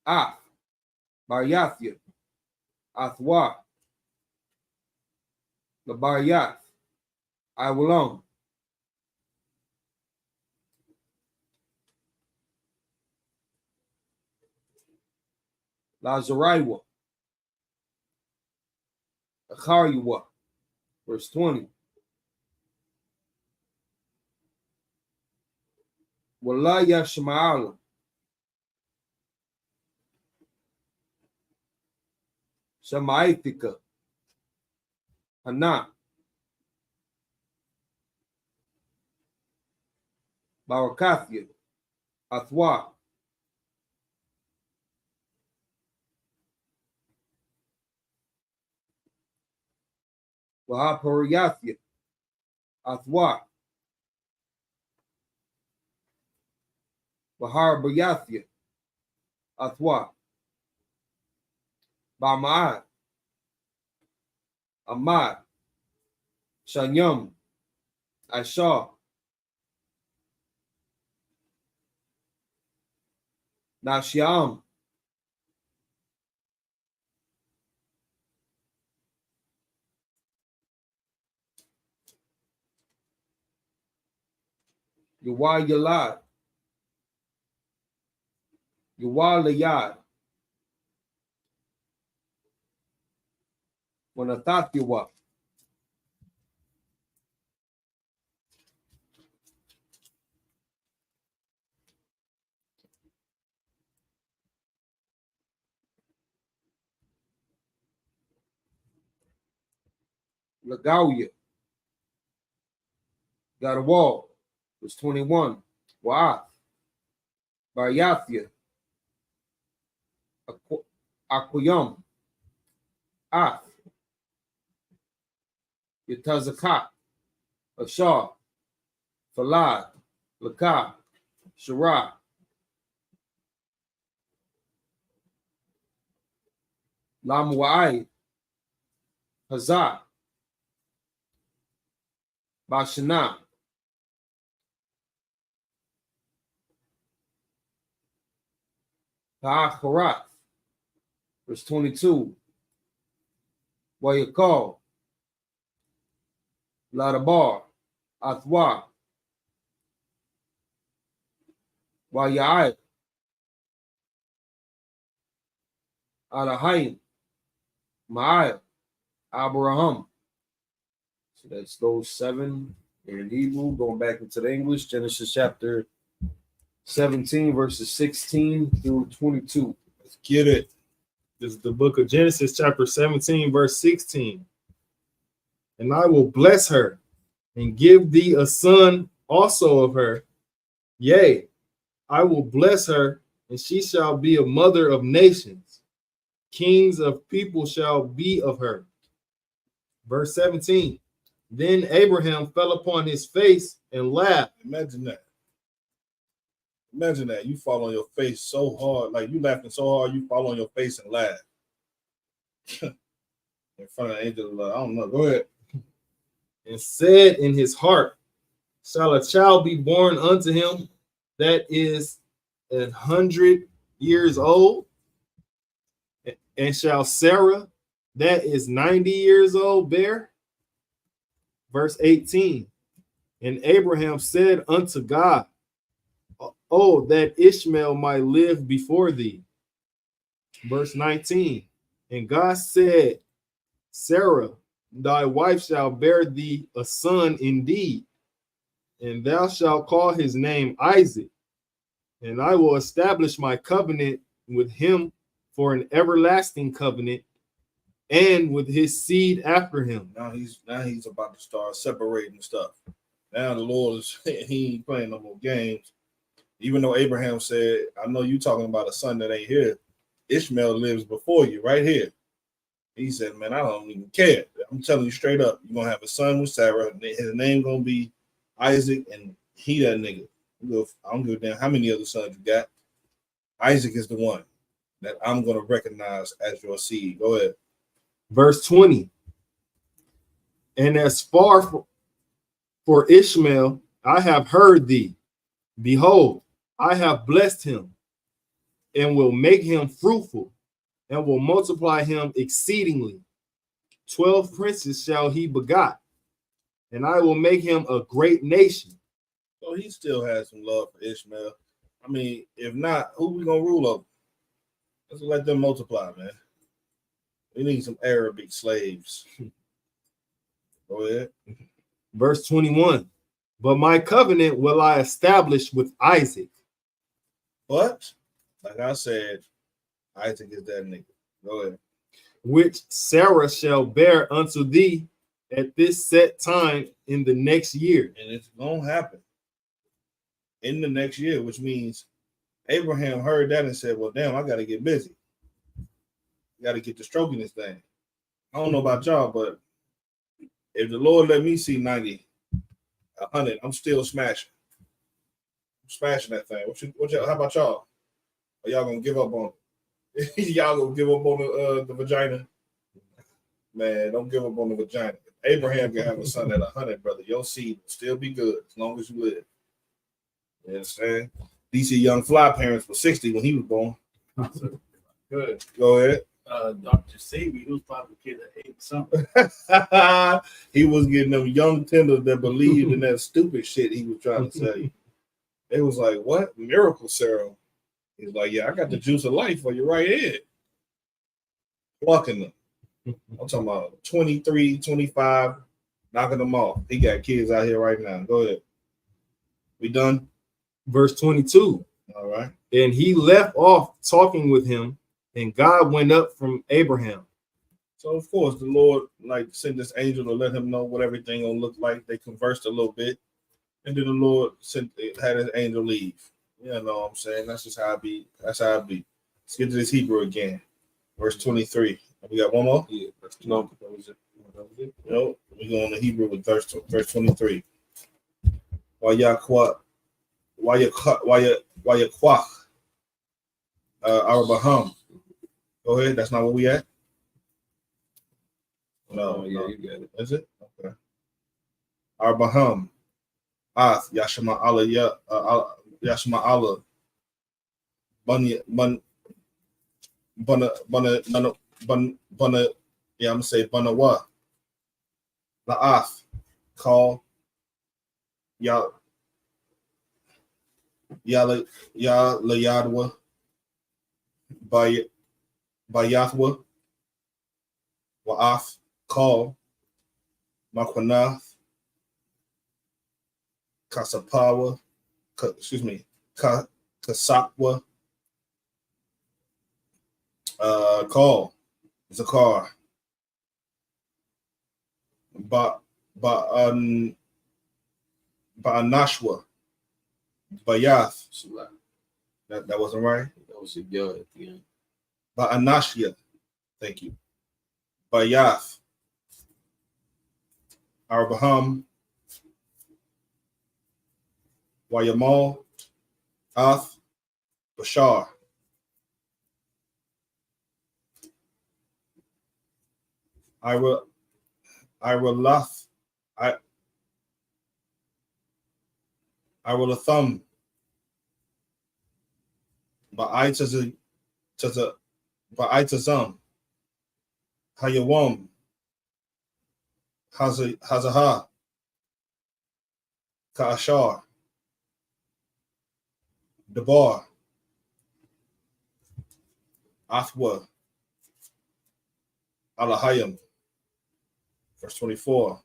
Af, Baryathia, Athwa, Labaryath, Iwalam, Lazariwa, Achariwa, verse 20. Wala Yashmaala, Shamaitika, Hana, Barakathia, Athwa, Wahaparyathia, Athwa, Waharabayathia, Athwa, Bama'at, Ahmad, Shanyam, Ashar, Nashiam, Yuwa Yalad. Yuwa Layad. Wanatat Yuwa. Lagauya. Got a wall. Was 21. Wa'ath. Baryathia. Aquayum. Ath. Yatazakat. Ashar. Falad. Lakah. Shirah. Lamu'ai. Hazah. Bashanah. Ha'acharat. Verse 22. Wayakal. Ladabar. Athwa. Wayai. Alahayim. Ma'ai. Abraham. So that's those 7 in Hebrew. Going back into the English, Genesis chapter 17, verses 16 through 22. Let's get it. This is the book of Genesis, chapter 17, verse 16. And I will bless her and give thee a son also of her. Yea, I will bless her, and she shall be a mother of nations. Kings of people shall be of her. Verse 17. Then Abraham fell upon his face and laughed. Imagine that. Imagine that. You fall on your face so hard, like you laughing so hard, you fall on your face and laugh. In front of the angel of love. I don't know. Go ahead. And said in his heart, shall a child be born unto him that is 100 years old? And shall Sarah that is 90 years old bear? Verse 18. And Abraham said unto God, oh, that Ishmael might live before thee. Verse 19. And God said, Sarah, thy wife shall bear thee a son indeed, and thou shalt call his name Isaac, and I will establish my covenant with him for an everlasting covenant, and with his seed after him. Now he's about to start separating stuff. Now the Lord is he ain't playing no more games. Even though Abraham said, I know you talking about a son that ain't here. Ishmael lives before you right here. He said, man, I don't even care. I'm telling you straight up, you're going to have a son with Sarah. His name going to be Isaac, and he that nigga. I don't give a damn how many other sons you got. Isaac is the one that I'm going to recognize as your seed. Go ahead. Verse 20. And as far for Ishmael, I have heard thee. Behold, I have blessed him, and will make him fruitful, and will multiply him exceedingly. 12 princes shall he begot, and I will make him a great nation. So he still has some love for Ishmael. I mean, if not, who we gonna rule over? Let's let them multiply, man. We need some Arabic slaves. Go ahead. Verse 21. But my covenant will I establish with Isaac. But, like I said, Isaac is that nigga. Go ahead. Which Sarah shall bear unto thee at this set time in the next year. And it's going to happen in the next year, which means Abraham heard that and said, well, damn, I got to get busy. Got to get to stroking this thing. I don't know about y'all, but if the Lord let me see 90, 100, I'm still smashing. I'm smashing that thing. How about y'all? Are y'all going to give up on it? Y'all going to give up on the vagina? Man, don't give up on the vagina. If Abraham can have a son at 100, brother, your seed will still be good as long as you live. You understand? These young fly parents were 60 when he was born. Good. Go ahead. Dr. Sebi, he was probably a kid that ate something. He was getting them young tenders that believed in that stupid shit he was trying to say. They was like, what? Miracle serum. He's like, yeah, I got the juice of life for your right head. Plucking them. I'm talking about 23, 25, knocking them off. He got kids out here right now. Go ahead. We done? Verse 22. All right. And he left off talking with him, and God went up from Abraham. So, of course, the Lord sent this angel to let him know what everything gonna look like. They conversed a little bit. And then the Lord had his angel leave. You know what I'm saying? That's just how it be. That's how it be. Let's get to this Hebrew again. Verse 23. We got one more? Yeah, no, that was it. No, we're going to Hebrew with verse 23. Wayakwah, Arabaham. Go ahead. That's not where we at? No, yeah, you got it. Is it? Okay. Arabaham. Yashma Allah, Yashma Allah. Bana, yeah, I'm gonna say Banawa. La'ath. Call. Ya Layadwa. Bayathwa. Wa'ath. Call. Makwanath. Kasapawa, Kasakwa, Call, Zakar, Ba'anashwa, Bayath. That wasn't right. That was a yod at the end. Ba'anashya, thank you. Bayath, Arabaham, Wayamal, Ath, Bashar. Iralath, Iralathum, Ba'itazum, Hayawam, Hazaha, Ka'ashar, Debar, Athwa, Alahayim. Verse 24.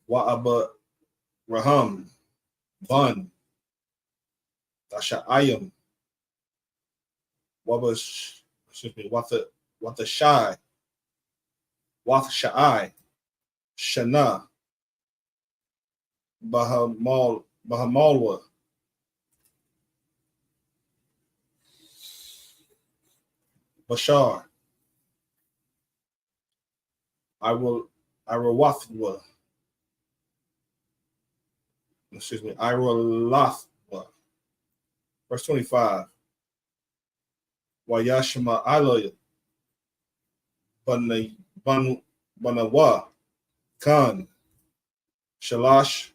Wa'aba Raham, Bun, Tasha'ayim, Wata Shai, Wath Sha'ai, Shana, Bahamalwa, Bashar, Irawathwa, Iralathwa. Verse 25. Wayashma Aloy, Banawa, Khan, Shalash,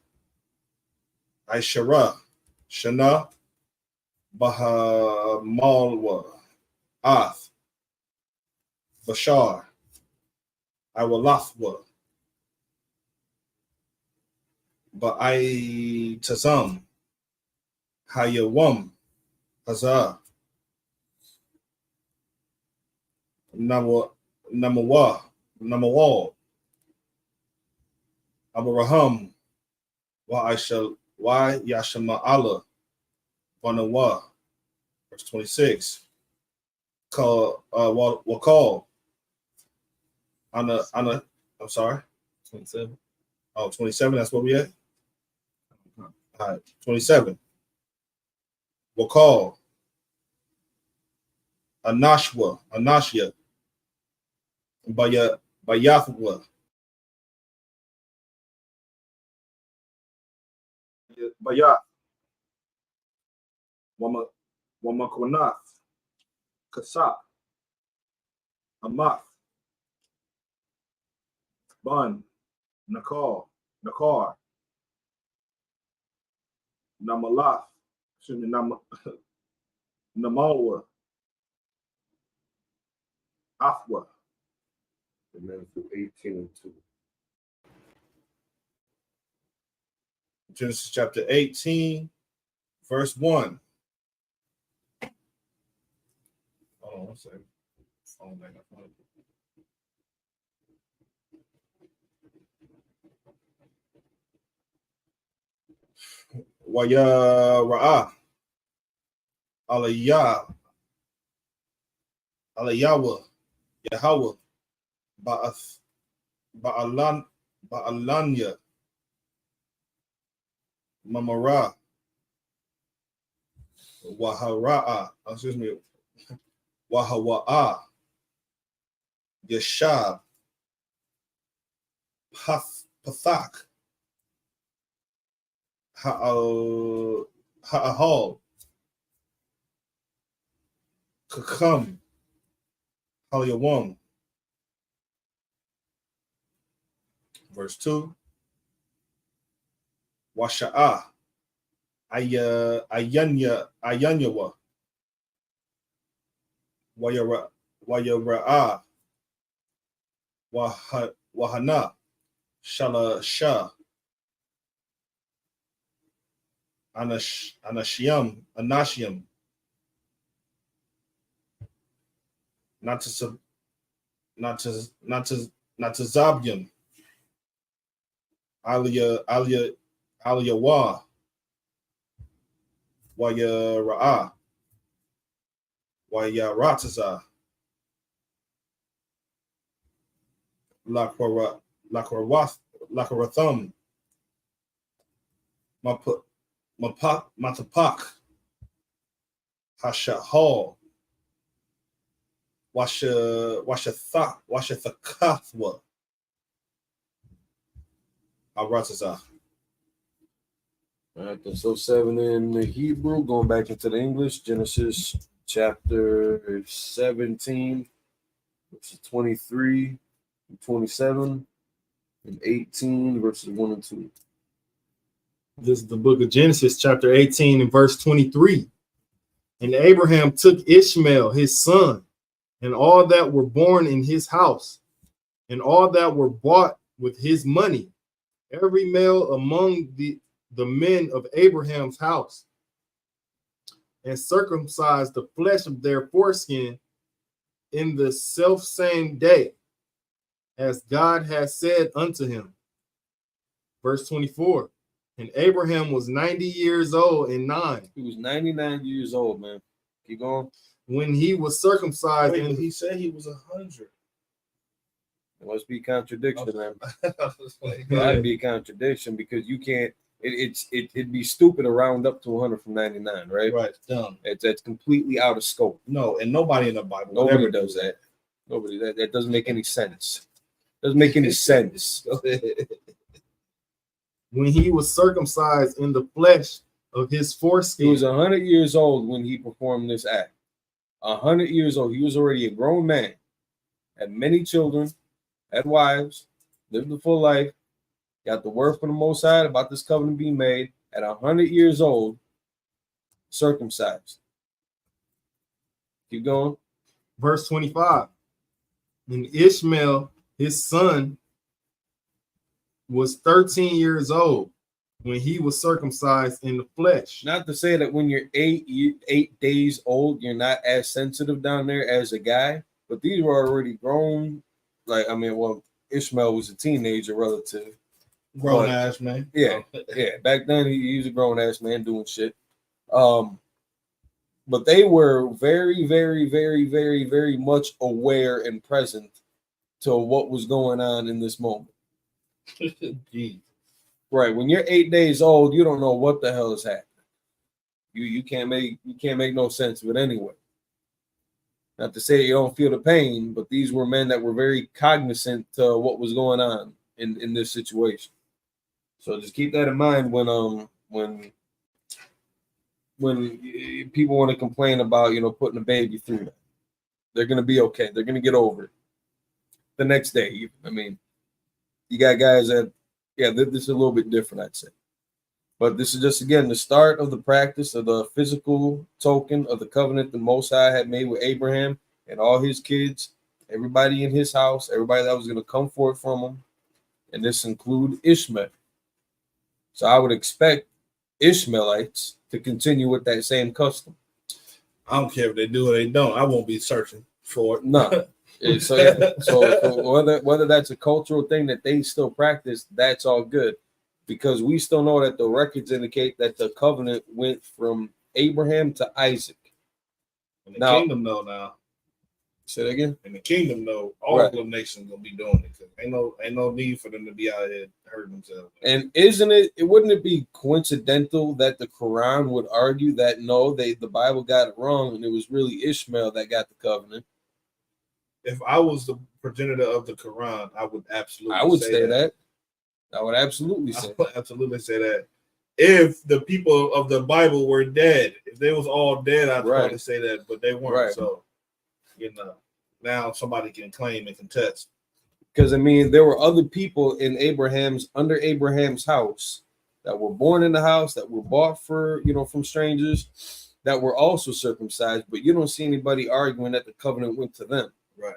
Aishara, Shana, Bahamalwa, Ath, Bashar, Iwalathwa, Ba'ai Tazam, Hayawam, Hazah, Namawal, Abraham, Why Yashama Allah, Banawa. Verse 26. Wakal, I'm sorry. 27. Oh, 27, that's what we at? All right, 27. Wakal, Anashya, Bayathwa, Bayath, Wamakwanath, Kasak, Amath, Bun, Nakar, Namalath, Namalwa, Afwa. And then through 18 and 2. Genesis chapter 18, verse 1. Hold on one second. Oh, man. Waya Aliyah Aliyawa Yahweh Ba'alanya Mamara Wahawa'a Yashab Pathak Ha'ahal Kakam Halyawam. Verse 2. Washa'a Ayanyawa Wayara'a Wahana Shala Shah Anashiam not to Zabyam Aliyawa Wayara'a Wayarataza Lakaratham Matapak Hashahal Washathakathwa Arataza. All right, so 7 in the Hebrew, going back into the English, Genesis chapter 17, verses 23, 27, and 18, verses 1 and 2. This is the book of Genesis, chapter 18, and verse 23. And Abraham took Ishmael, his son, and all that were born in his house, and all that were bought with his money, every male among the men of Abraham's house, and circumcised the flesh of their foreskin in the selfsame day, as God has said unto him. Verse 24. And Abraham was 90 years old and 9. He was 99 years old, man. Keep going. When he was circumcised. Wait, but he said he was 100. There must be contradiction, man. That'd be a contradiction because you can't. It'd be stupid to round up to 100 from 99, right? Right, it's dumb. That's completely out of scope. No, and nobody in the Bible. Nobody does that. Nobody. That doesn't make any sense. Doesn't make any sense. When he was circumcised in the flesh of his foreskin. He was 100 years old when he performed this act. 100 years old. He was already a grown man, had many children, had wives, lived a full life, got the word from the Most High about this covenant being made. At 100 years old, circumcised. Keep going. Verse 25. And Ishmael, his son, was 13 years old when he was circumcised in the flesh. Not to say that when you're 8 days old, you're not as sensitive down there as a guy, but these were already grown. Ishmael was a teenager relative. Grown ass man. Yeah. Back then he was a grown ass man doing shit. But they were very, very, very, very, very much aware and present to what was going on in this moment. Right. When you're 8 days old, you don't know what the hell is happening. You can't make no sense of it anyway. Not to say you don't feel the pain, but these were men that were very cognizant to what was going on in this situation. So just keep that in mind when people want to complain about putting a baby through that. They're gonna be okay. They're gonna get over it the next day. I mean, you got guys that this is a little bit different, I'd say. But this is just, again, the start of the practice of the physical token of the covenant the Most High had made with Abraham and all his kids, everybody in his house, everybody that was going to come forth from him. And this include Ishmael. So I would expect Ishmaelites to continue with that same custom. I don't care if they do or they don't. I won't be searching for it. No. So whether that's a cultural thing that they still practice, that's all good, because we still know that the records indicate that the covenant went from Abraham to Isaac. In the kingdom, though, now. Say that again. In the kingdom, though, all of the nations gonna be doing it. Cause ain't no need for them to be out here hurting themselves. And wouldn't it be coincidental that the Quran would argue that no, the Bible got it wrong and it was really Ishmael that got the covenant? If I was the progenitor of the Quran, I would absolutely. I would say that. I would absolutely say. I would absolutely say that. If the people of the Bible were dead, if they was all dead, I'd probably say that, but they weren't. Right. So, now somebody can claim and contest. Because I mean, there were other people under Abraham's house that were born in the house, that were bought from strangers, that were also circumcised, but you don't see anybody arguing that the covenant went to them. Right.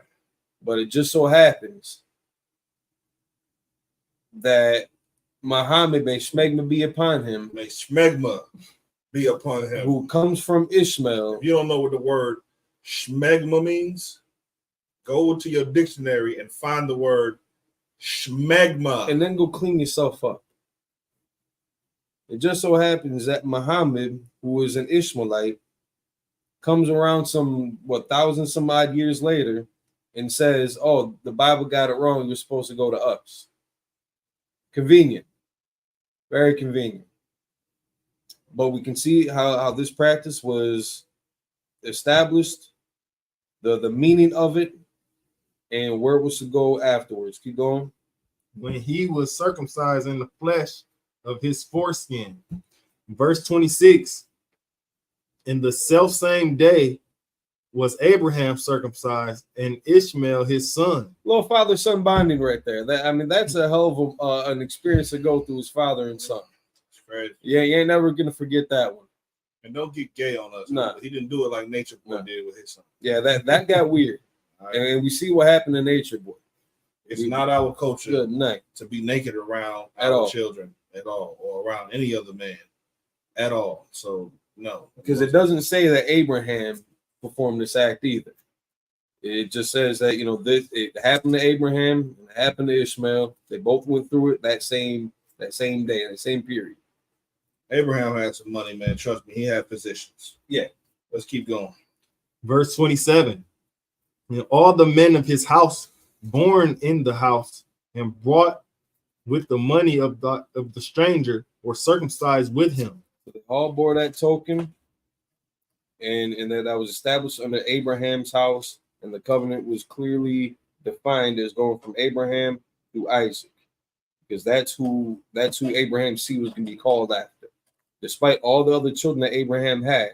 But it just so happens that Muhammad, may smegma be upon him. May smegma be upon him. Who comes from Ishmael. If you don't know what the word smegma means, go to your dictionary and find the word smegma. And then go clean yourself up. It just so happens that Muhammad, who is an Ishmaelite, comes around some 1,000 some odd years later and says, oh, the Bible got it wrong. You're supposed to go to us. Convenient. Very convenient. But we can see how this practice was established, the meaning of it, and where it was to go afterwards. Keep going. When he was circumcised in the flesh of his foreskin. Verse 26. In the selfsame day was Abraham circumcised, and Ishmael his son. Little father-son bonding right there. That's a hell of an experience to go through as father and son. Right. Yeah, you ain't never gonna forget that one. And don't get gay on us. Nah. He didn't do it like Nature Boy did with his son. Yeah, that got weird. Right. And we see what happened to Nature Boy. It's not our culture to be naked around at our all. Children at all, or around any other man at all. So no, because it doesn't say that Abraham performed this act either. It just says that it happened to Abraham, it happened to Ishmael. They both went through it that same day, that same period. Abraham had some money, man. Trust me, he had positions. Yeah. Let's keep going. Verse 27. And all the men of his house born in the house and brought with the money of the stranger were circumcised with him. So they all bore that token, and that was established under Abraham's house, and the covenant was clearly defined as going from Abraham to Isaac, because that's who Abraham's seed was going to be called after, despite all the other children that Abraham had,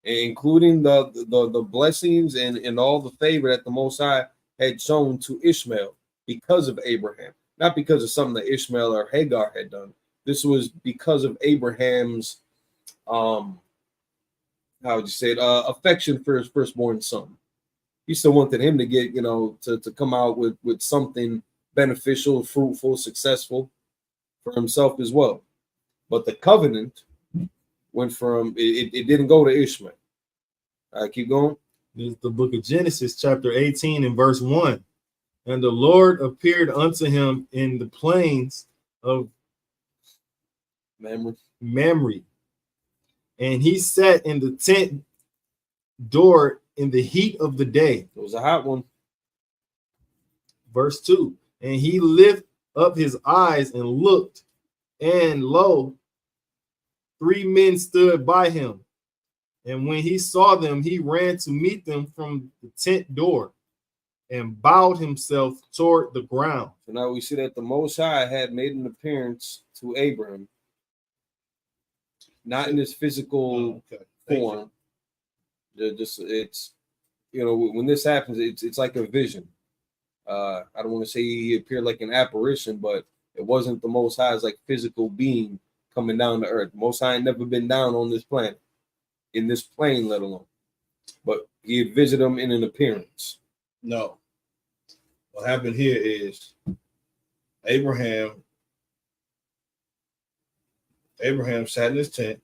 including the blessings and all the favor that the Most High had shown to Ishmael because of Abraham, not because of something that Ishmael or Hagar had done. This was because of Abraham's affection for his firstborn son. He still wanted him to get, to come out with something beneficial, fruitful, successful for himself as well. But the covenant went from, it didn't go to Ishmael. All right, keep going. This is the book of Genesis, chapter 18 and verse 1. And the Lord appeared unto him in the plains of Mamre. And he sat in the tent door in the heat of the day. It was a hot one. Verse 2. And he lifted up his eyes and looked, and lo, 3 men stood by him. And when he saw them, he ran to meet them from the tent door and bowed himself toward the ground. So now we see that the Most High had made an appearance to Abraham, not in his physical form. It's when this happens, it's like a vision. I don't want to say he appeared like an apparition, but it wasn't the Most High's like physical being coming down to earth. The Most High had never been down on this planet, in this plane, let alone. But he had visited him in an appearance. No. What happened here is Abraham sat in his tent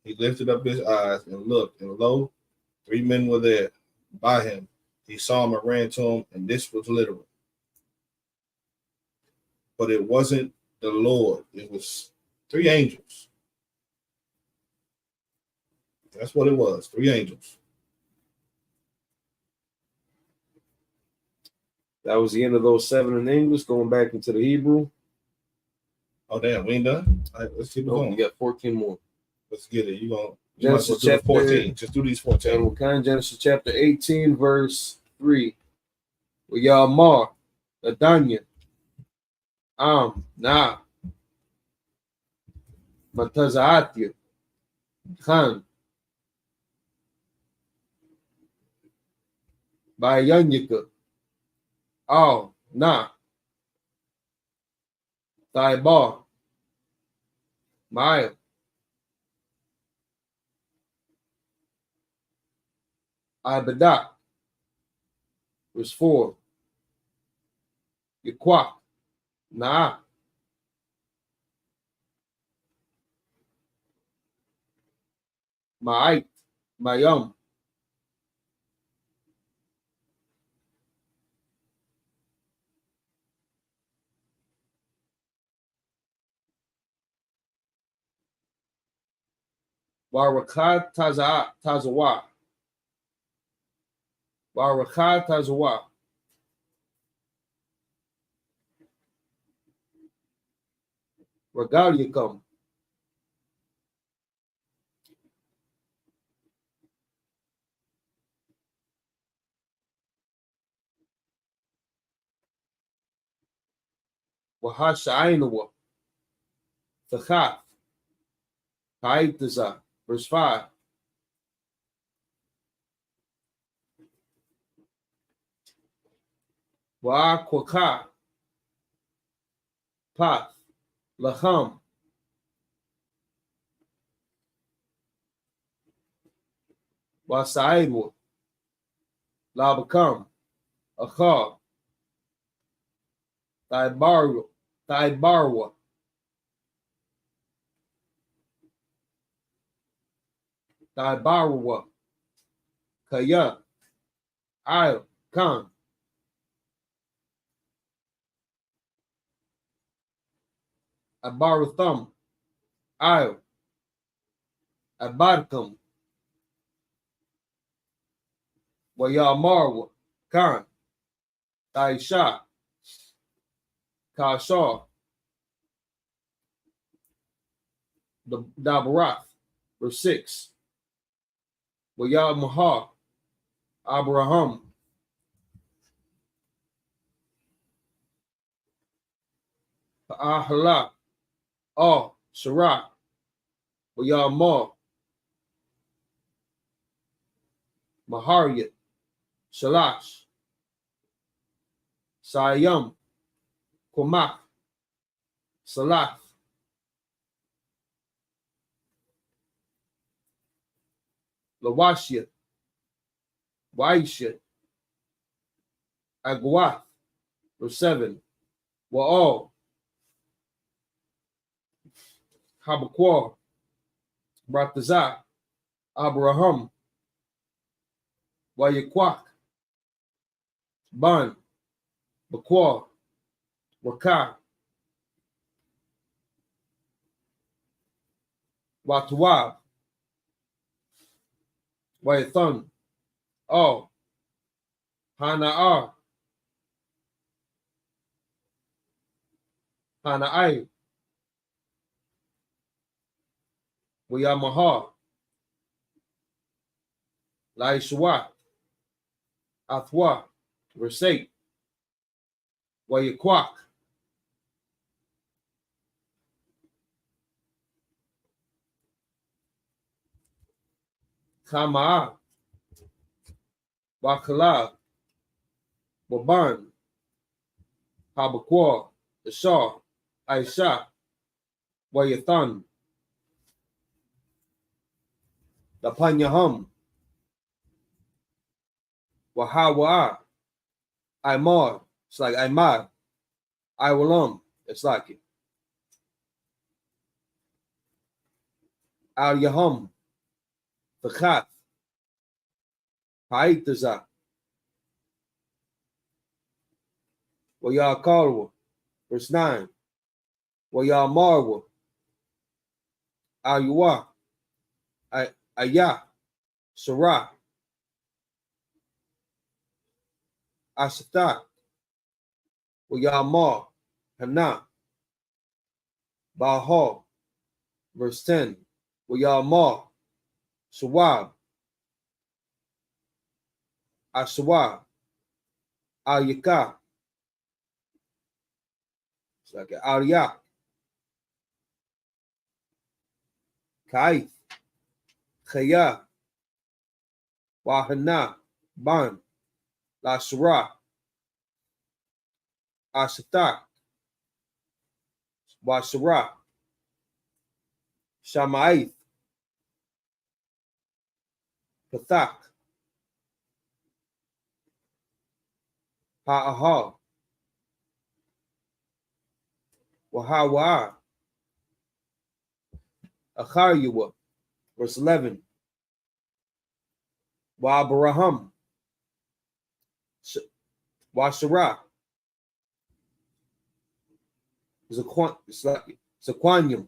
He lifted up his eyes and looked, and lo, 3 men were there by him. He saw him and ran to him, and this was literal. But it wasn't the Lord. It was 3 angels. That's what it was, 3 angels. That was the end of those 7 in English, going back into the Hebrew. Oh, damn, we ain't done? All right, let's keep it going. You got 14 more. Let's get it. You Genesis do chapter 14. Just do these 14. And we'll kind Genesis chapter 18, verse 3. Well, y'all Mar, Adanya, Na, Matazaatya, Khan, Bayanyaka, Na, Taibar, Maya, Ibadak, verse 4. Yaquak, Na, Ma'ait, Mayam, Barakat Tazawa, Barakat Tazawa, Regalicum, Wahashainawa, Tachat, Haitaza, verse 5. Wa'akwaka, Path, Laham, Wasaidwa, Labakam, Achab, Thaibarwa, Thaibarwa, Kaya, Ayl, Khan, Abaratham, Ayl, Abarkam, Wayamarwa, Khan, Taisha, Kashar, the Dabarath, verse 6. Wayamahar, Abraham, Ahala, Sarah, Wayamar, Maharyat, Shalash, Sayam, Komak, Salath, Lawashiat, Waishat, Agwath, verse 7. Wa'al, Habakwar, Bratazah, Abraham, Wayakwak, Ban, Bakwar, Wakar, Watuab, Wayathan, Hana'ar, Hana'ai, Wayamahar, Laishwa, Athwa, verse 8. Wayakwak, Kama'a, Wakala, Waban, Habakwar, Ashar, Aisha, Wayathan, Lapanyaham, Wahawa, Aymar, it's like Aymar, Iwalam, it's like it. Al Yaham, V'chat, Ha'itaza, Waya Kalwa, verse 9, Waya Marwa, Al Yuwa, Ayah, Sarah, Asata, Waya Mar, Hana, Baha, verse 10, Waya Mar, Sawab, Aswa, Al Yaka, it's like Al Yak, Kaith, Khaya, Wahana, Ban, La Surah, Asata, Wasura, Shamaith, Pathak, Ha'aha, Wahawa, Acharyawa, verse 11, Wa'abraham, Washara, Zaquanium,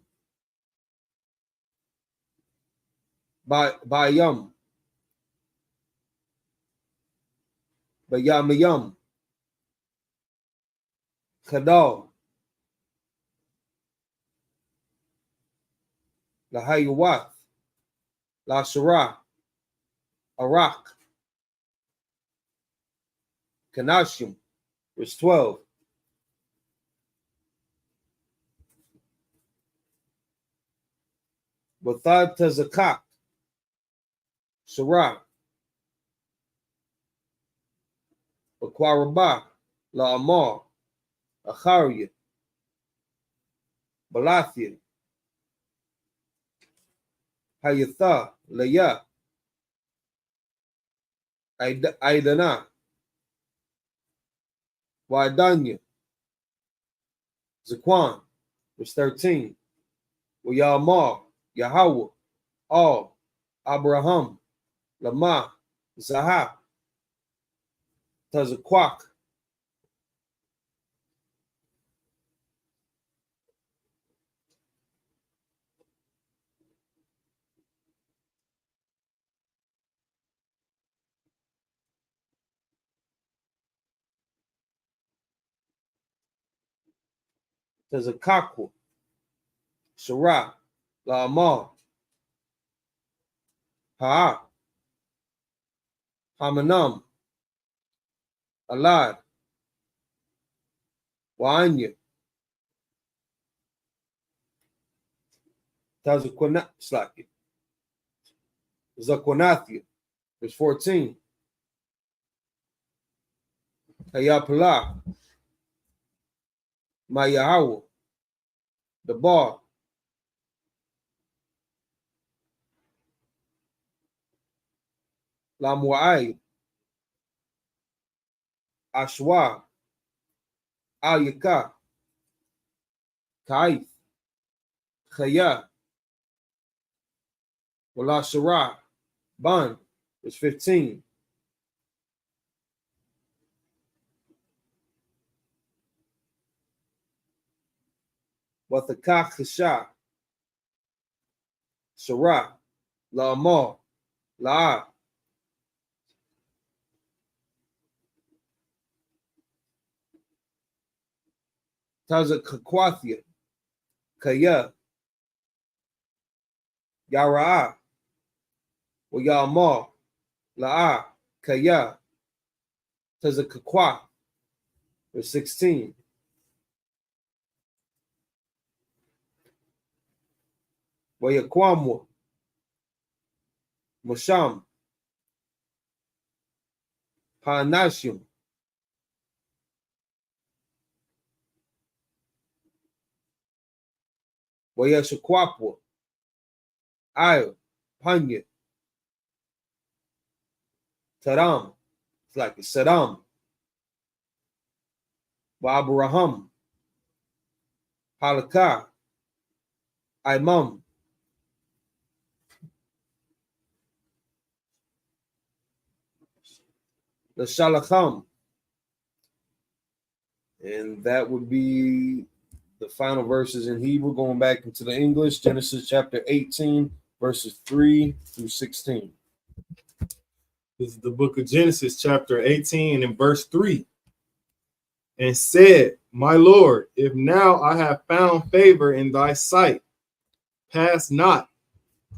Bayam, Bayamayam, Kadal, Lahayawat, La Sarah, Arak, Kanashim, verse 12. Wathad Tazakak, Sarah, Aquaraba, La Amar, Acharya, Balathia, Hayatha, Leah, Aidana, Wadanya, Zaquan, verse 13, Wayamar, Yahweh, Al, Abraham, Lama, Zahah, Tazaquak, Tazakakwa, Sarah, La'amar, Ha'a, Hamanam, Alad, Wa'anya, Tazakwanatslaki, Zakwanathia, verse 14, Hayapala, Mayahawa, the bar, Lamwa'ai, Ashwa, Al-Yaka, Kaif, Khaya, Wala Sarah, Ban, verse 15. Wathaka Khasha, Sarah, La'amar, La'a, Tazakakwathia, Kaya, Yara'a, Wayamar, La'a, Kaya, Tazakakwa, verse 16. Wayakwamwa, Masham, Hanashim, Wayashakwapwa, Aya, Panya, Taram, it's like Saddam, Abraham, Halakah, Imam, the Shalacham. And that would be the final verses in Hebrew, going back into the English, Genesis chapter 18, verses 3 through 16. This is the book of Genesis, chapter 18, and verse 3. And said, my Lord, if now I have found favor in thy sight, pass not,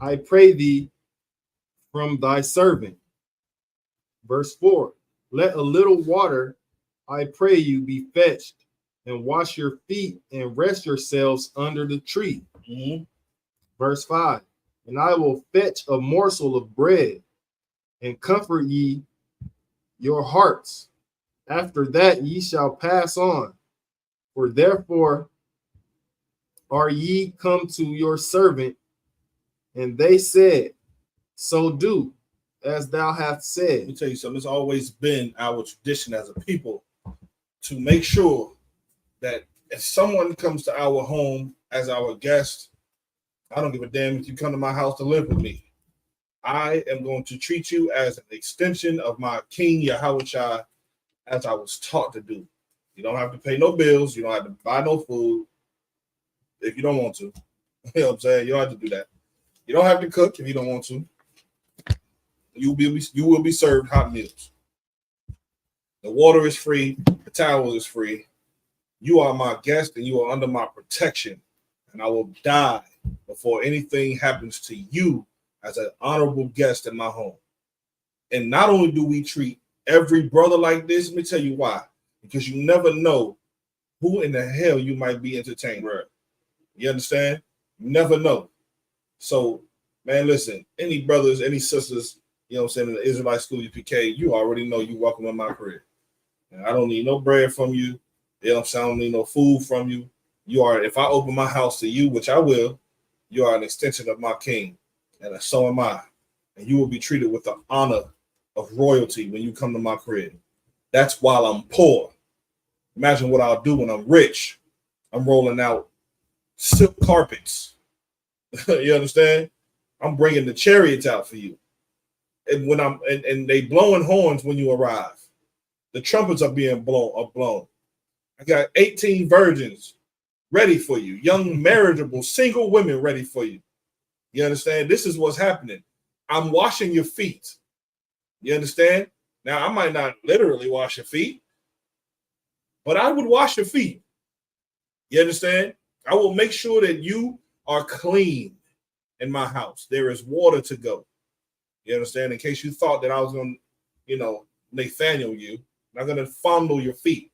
I pray thee, from thy servant. Verse 4. Let a little water, I pray you, be fetched, and wash your feet, and rest yourselves under the tree. Verse 5. And I will fetch a morsel of bread, and comfort ye your hearts. After that ye shall pass on, for therefore are ye come to your servant. And they said, so do as thou hast said. Let me tell you something. It's always been our tradition as a people to make sure that if someone comes to our home as our guest, I don't give a damn if you come to my house to live with me. I am going to treat you as an extension of my King Yahweh, as I was taught to do. You don't have to pay no bills. You don't have to buy no food if you don't want to. You know what I'm saying? You don't have to do that. You don't have to cook if you don't want to. You will be served hot meals. The water is free. The towel is free. You are my guest and you are under my protection. And I will die before anything happens to you as an honorable guest in my home. And not only do we treat every brother like this, let me tell you why. Because you never know who in the hell you might be entertaining. Right. You understand? You never know. So, man, listen, any brothers, any sisters, you know what I'm saying, in the Israelite School UPK, you already know you welcome in my career. And I don't need no bread from you. You know what I'm saying? I don't need no food from you. You are, if I open my house to you, which I will, you are an extension of my King. And so am I. And you will be treated with the honor of royalty when you come to my crib. That's while I'm poor. Imagine what I'll do when I'm rich. I'm rolling out silk carpets. You understand? I'm bringing the chariots out for you. And when and they blowing horns when you arrive. The trumpets are being blown. I got 18 virgins ready for you. Young, marriageable, single women ready for you. You understand? This is what's happening. I'm washing your feet. You understand? Now, I might not literally wash your feet, but I would wash your feet. You understand? I will make sure that you are clean in my house. There is water to go. You understand? In case you thought that I was going to, Nathaniel you, I'm not going to fondle your feet,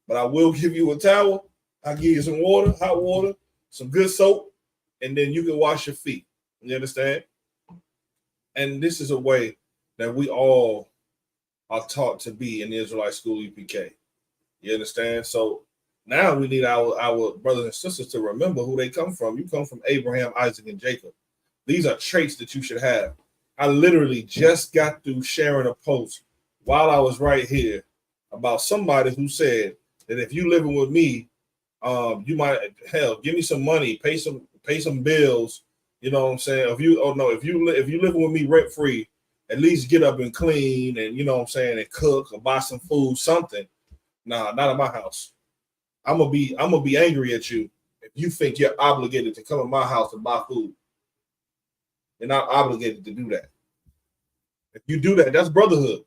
but I will give you a towel. I'll give you some water, hot water, some good soap, and then you can wash your feet. You understand? And this is a way that we all are taught to be in the Israelite School UPK. You understand? So now we need our brothers and sisters to remember who they come from. You come from Abraham, Isaac, and Jacob. These are traits that you should have. I literally just got through sharing a post while I was right here about somebody who said that if you living with me, you might give me some money, pay some bills. You know what I'm saying? If you living with me rent free, at least get up and clean and and cook or buy some food, something. Nah, not in my house. I'm gonna be angry at you if you think you're obligated to come in my house and buy food. You're not obligated to do that. If you do that, that's brotherhood.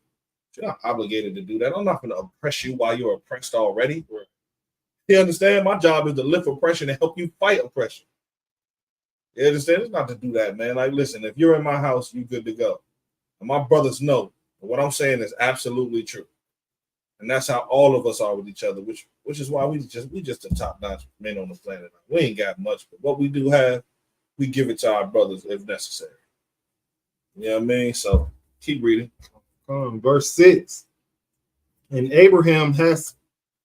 You're not obligated to do that. I'm not gonna oppress you while you're oppressed already. You understand? My job is to lift oppression and help you fight oppression. You understand? It's not to do that, man. Like, listen, if you're in my house, you good to go. And my brothers know what I'm saying is absolutely true. And that's how all of us are with each other, which is why we just the top-notch men on the planet. We ain't got much, but what we do have, we give it to our brothers if necessary. You know what I mean? So keep reading. Verse 6. And Abraham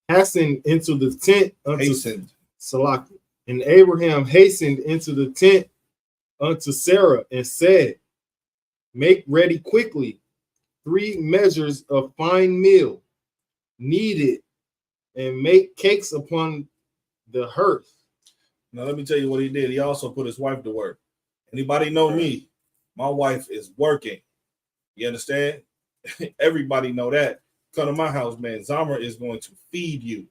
hastened into the tent unto Salaki. And Abraham hastened into the tent unto Sarah and said, make ready quickly 3 measures of fine meal, knead it, and make cakes upon the hearth. Now let me tell you what he did. He also put his wife to work. Anybody know me? My wife is working. You understand? Everybody know that. come to my house, man, Zama is going to feed you.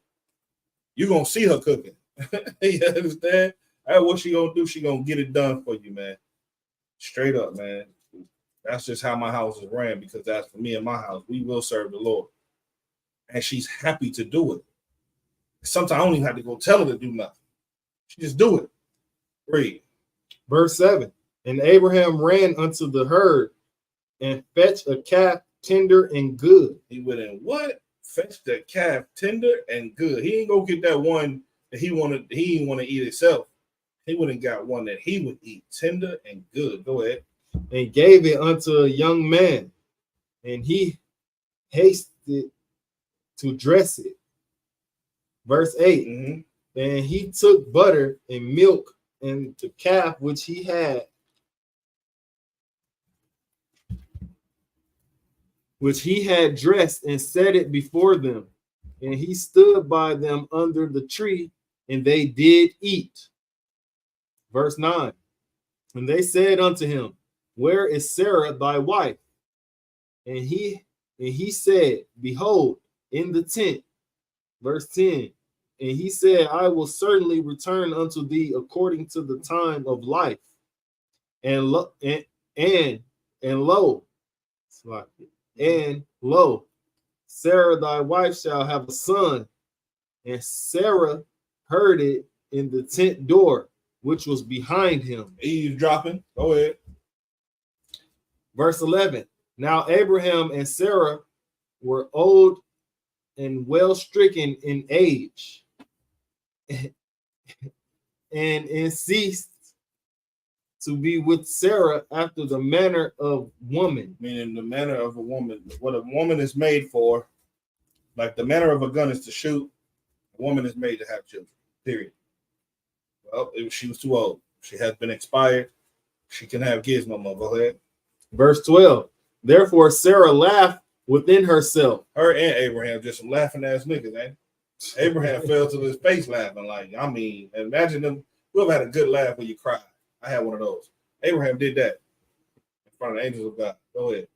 You're gonna see her cooking. You understand? That's what she gonna do. She gonna get it done for you, man. Straight up, man. That's just how my house is ran, because that's for me and my house. We will serve the Lord. And she's happy to do it. Sometimes I don't even have to go tell her to do nothing. She just do it. Read. Verse 7. And Abraham ran unto the herd and fetched a calf tender and good. He went in what? Fetched the calf tender and good. He ain't go get that one that he didn't want to eat himself. He went and got one that he would eat, tender and good. Go ahead. And gave it unto a young man, and he hasted to dress it. Verse 8. And he took butter and milk and the calf which he had, dressed, and set it before them. And he stood by them under the tree, and they did eat. Verse 9. And they said unto him, Where is Sarah thy wife? And he said, Behold, in the tent. Verse 10. And he said, I will certainly return unto thee according to the time of life. And lo, Sarah thy wife shall have a son. And Sarah heard it in the tent door, which was behind him. Eavesdropping. Go ahead. Verse 11. Now Abraham and Sarah were old and well stricken in age, and ceased to be with Sarah after the manner of woman. Meaning the manner of a woman. What a woman is made for, like the manner of a gun is to shoot, a woman is made to have children. Period. Well, she was too old. She has been expired. She can have kids no more. Go ahead. Verse 12. Therefore Sarah laughed within herself. Her and Abraham just some laughing ass niggas, eh? Abraham fell to his face laughing. Like, I mean, imagine them. Whoever had a good laugh when you cried. I had one of those. Abraham did that in front of the angels of God. Go ahead.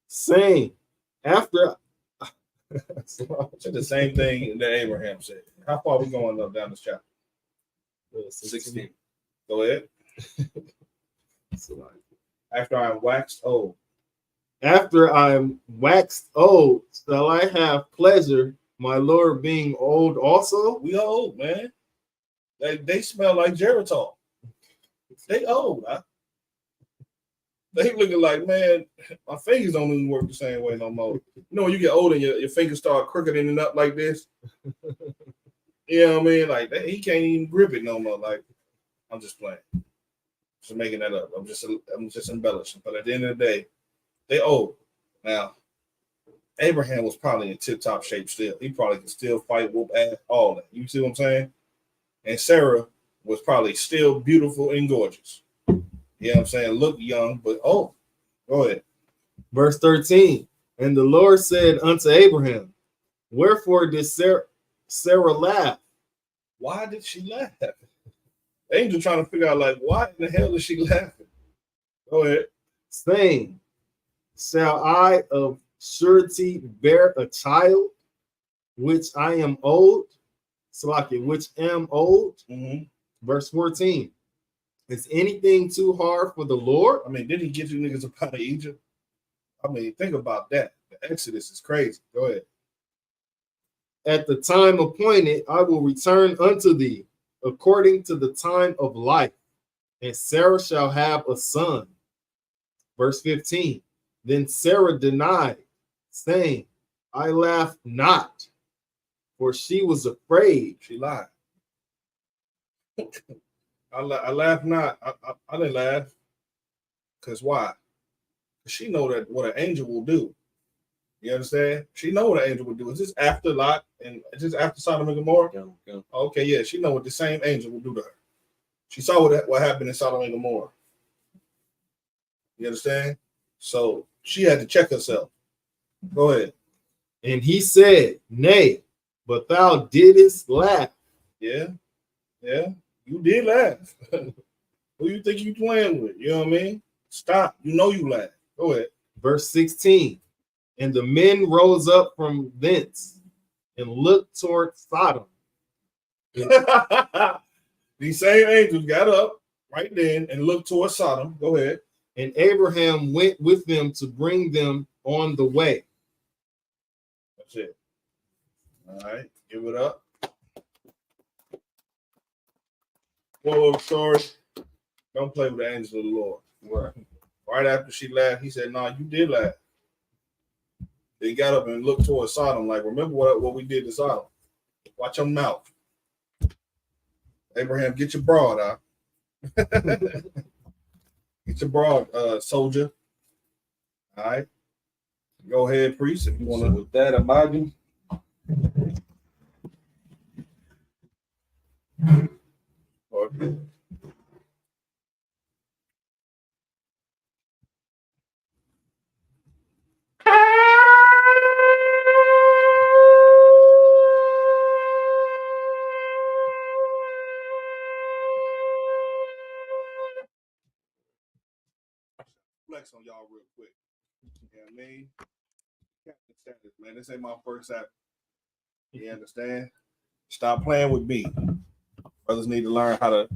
Saying, after the same thing that Abraham said. How far are we going up down this chapter? 16. Go ahead. After I'm waxed old. After I'm waxed old, shall I have pleasure, my Lord being old also? We old, man. They smell like Geritol. They old. They looking like, man, my fingers don't even work the same way no more. You know, when you get older and your fingers start crookeding up like this. You know what I mean? Like, he can't even grip it no more. Like, I'm just playing. Just making that up. I'm just embellishing. But at the end of the day, they old. Now, Abraham was probably in tip-top shape still. He probably could still fight, whoop ass, all that. You see what I'm saying? And Sarah was probably still beautiful and gorgeous. You know what I'm saying? Look young, but old. Go ahead. Verse 13. And the Lord said unto Abraham, Wherefore did Sarah laugh? Why did she laugh? The angel trying to figure out, like, why in the hell is she laughing? Go ahead. Saying, Shall I of surety bear a child, which I am old? Salaki, which am old. Verse 14. Is anything too hard for the Lord? I mean, did he get you niggas up out of Egypt? I mean, think about that. The Exodus is crazy. Go ahead. At the time appointed, I will return unto thee, according to the time of life, and Sarah shall have a son. Verse 15. Then Sarah denied, saying, I laugh not, for she was afraid. She lied. I laugh not. I didn't laugh. Because why? She know that what an angel will do. You understand? She know what an angel will do. Is this after Lot and just after Sodom and Gomorrah? Yeah. Okay, yeah. She know what the same angel will do to her. She saw what happened in Sodom and Gomorrah. You understand? So she had to check herself. Go ahead. And he said, Nay, but thou didst laugh. Yeah. You did laugh. Who you think you playing with? You know what I mean? Stop. You know you laugh. Go ahead. Verse 16. And the men rose up from thence and looked toward Sodom. These same angels got up right then and looked toward Sodom. Go ahead. And Abraham went with them to bring them on the way. That's it. All right, give it up. Moral of the story: don't play with the angels of the Lord. Right after she laughed, he said, "No, you did laugh." They got up and looked toward Sodom. Like, remember what we did to Sodom? Watch your mouth. Abraham, get your broad out. Get your broad, soldier. All right. Go ahead, priest, if you want to. With that, imagine. Flex on y'all real quick. You know what I mean? Captain status, man. This ain't my first app. You understand? Stop playing with me. Brothers need to learn how to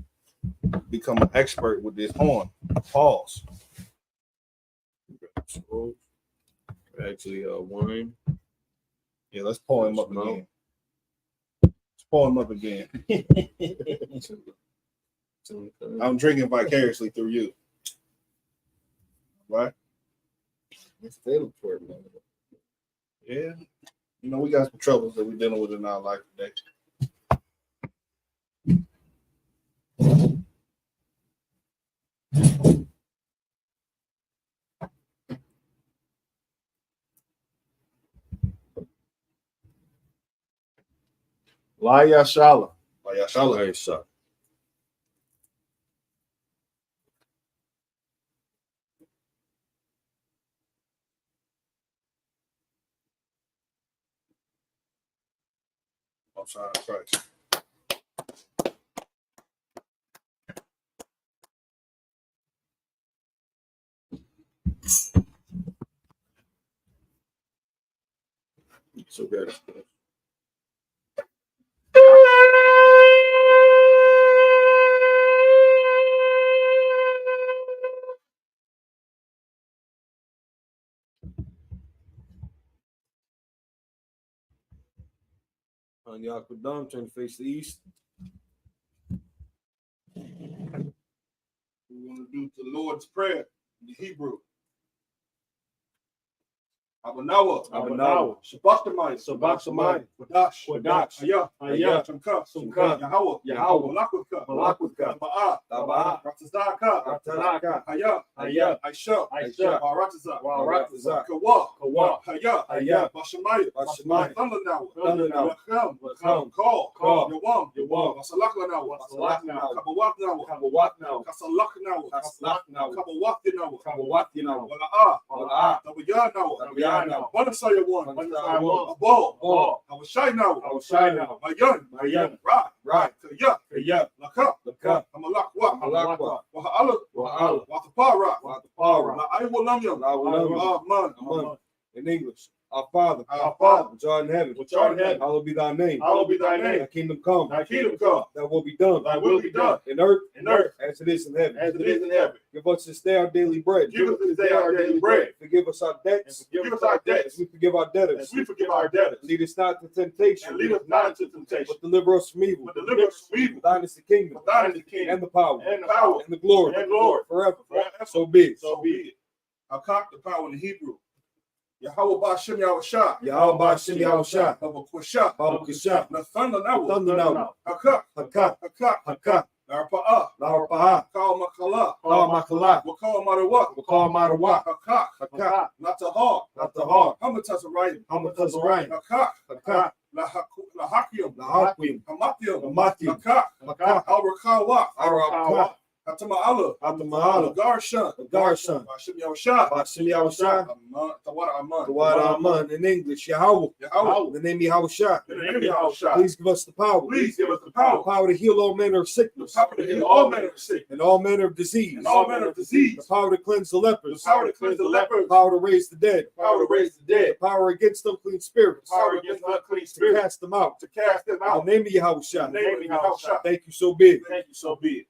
become an expert with this horn. Pause. Actually, wine. Yeah, let's pour him up again. Let's pour him up again. I'm drinking vicariously through you. Right? It's fatal for it, man. Yeah. You know, we got some troubles that we're dealing with in our life today. La Yashala. La Yashala. Yashala. Outside of Christ. So good. On Yakudam, turn to face the east. We want to do the Lord's Prayer in the Hebrew. Abanawa, Sabbath, Wadash, Ayah, Sumka, Yahweh, Malakwika, Taba'a, Ratazaka, Hayah, Aisha, Warataza, Kawa, Hayah, Bashamaya, Thundernawa, Call, Yawam, Masalakanawa, Kabawatnawa, Kabawatnawa, Wala'ah, one say one, a ball, I was shy now, my young, right, yeah, Laka, I'm a lock, Watapara, I will love you, in English. Our Father, which art in heaven, hallowed be thy name. Thy kingdom come. Thy will be done. In earth, as it is in heaven. Give us this day our daily bread. Forgive us our debts. As we forgive our debtors. Lead us not into temptation. But deliver us from evil. Thine is the kingdom. And the power. And the glory. Forever. So be it. I cock the power in the Hebrew. Yahweh Bashem Yahushua. Yahweh Bashem Yahushua. Baba Kusha. The thunder now. Hakak. Larpa'a. Call Makala. Wakal Marawa. Hakak. Not the hard. Hamatazarayim. Hakak. Lahakium. Hamatium. Hakak. Arakawa. Atama'ala. Atama'ala. Garshan. Garshan. Bashim Yahushua. Bashim Yahushua. Tawada Aman. Tawada Aman. In English, Yahweh. Yahweh. The name of Yahushua. In the name of Yahushua. Please give us the power. Please give us the power. The power to heal all manner of sickness. The power to heal all manner of sickness. And all manner of disease. And all manner of disease. The power to cleanse the lepers. The power to cleanse the lepers. The power to raise the dead. The power to raise the dead. The power against unclean spirits. The power against unclean To spirits. cast them out. To cast them out. In the name of Yahushua. In the name of Yahushua. Thank you, so be it. Thank you, so be it.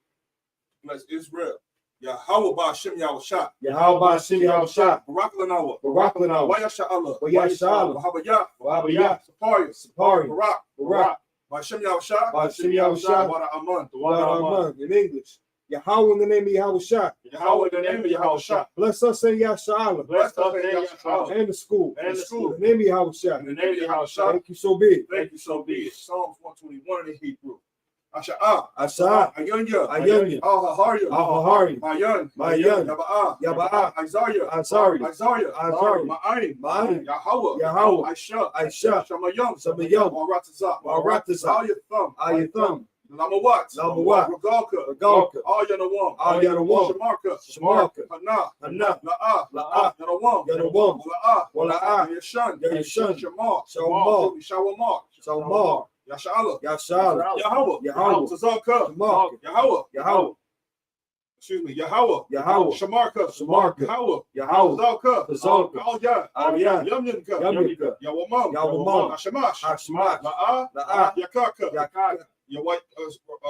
Bless Israel. Yahweh Bashim Yahushua. Yahweh Bashim Yahushua. Barak Lanawa. Barak Lanawa. Wayasha Allah. Wayasha Allah. Wahabaya. Wahabaya. Saparia. Saparia. Barak. Barak. Bashim Yahushua. Bashim Yahushua. Wada Aman. Wada Aman. In English. Yahweh in the name of Yahushua. Yahweh in the name of Yahushua. Bless us and Yahshua. Bless us and Yahshua. And the school. And the school. In the name of Yahushua. In the name of Yahushua. Thank you, so be it. Thank you, so be it. Psalms 121 in Hebrew. Asha'ah. Asha'ah. Ayanya. Ayanya. Al-Hahari. Al-Hahari. Mayan. Mayan. Yaba'ah. Yaba'ah. Isaiah. Isaiah. Isaiah. Ma'ayin. Ma'ayin. Yahweh. Yahweh. Aisha. Aisha. Shamayam. Shamayam. Waratazah. Waratazah. Ayatham. Ayatham. Lamawat. Lamawat. Regalka. Regalka. Al-Yanawam. Al-Yanawam. Shamarka. Shamarka. Hana. Hana. La'ah. La'ah. Yanawam. Yanawam. Wala'ah. Wala'ah. Yashan. Yashan. Shamar. Shamar. Shawamar. Shamar. Yashala. Yashala. Yahweh. Yahweh. Tazaka. Shamarka. Yahweh. Yahweh. Excuse me. Yahweh. Yahweh. Shamarka. Shamarka. Yahweh. Yahweh. Tazaka. Tazaka. Al-Yan. Al-Yan. Yamyanka. Yamyanka. Yawamam. Yawamam. Hashamash. Hashamash. La'ah. La'ah. Yakaka. Yakaka.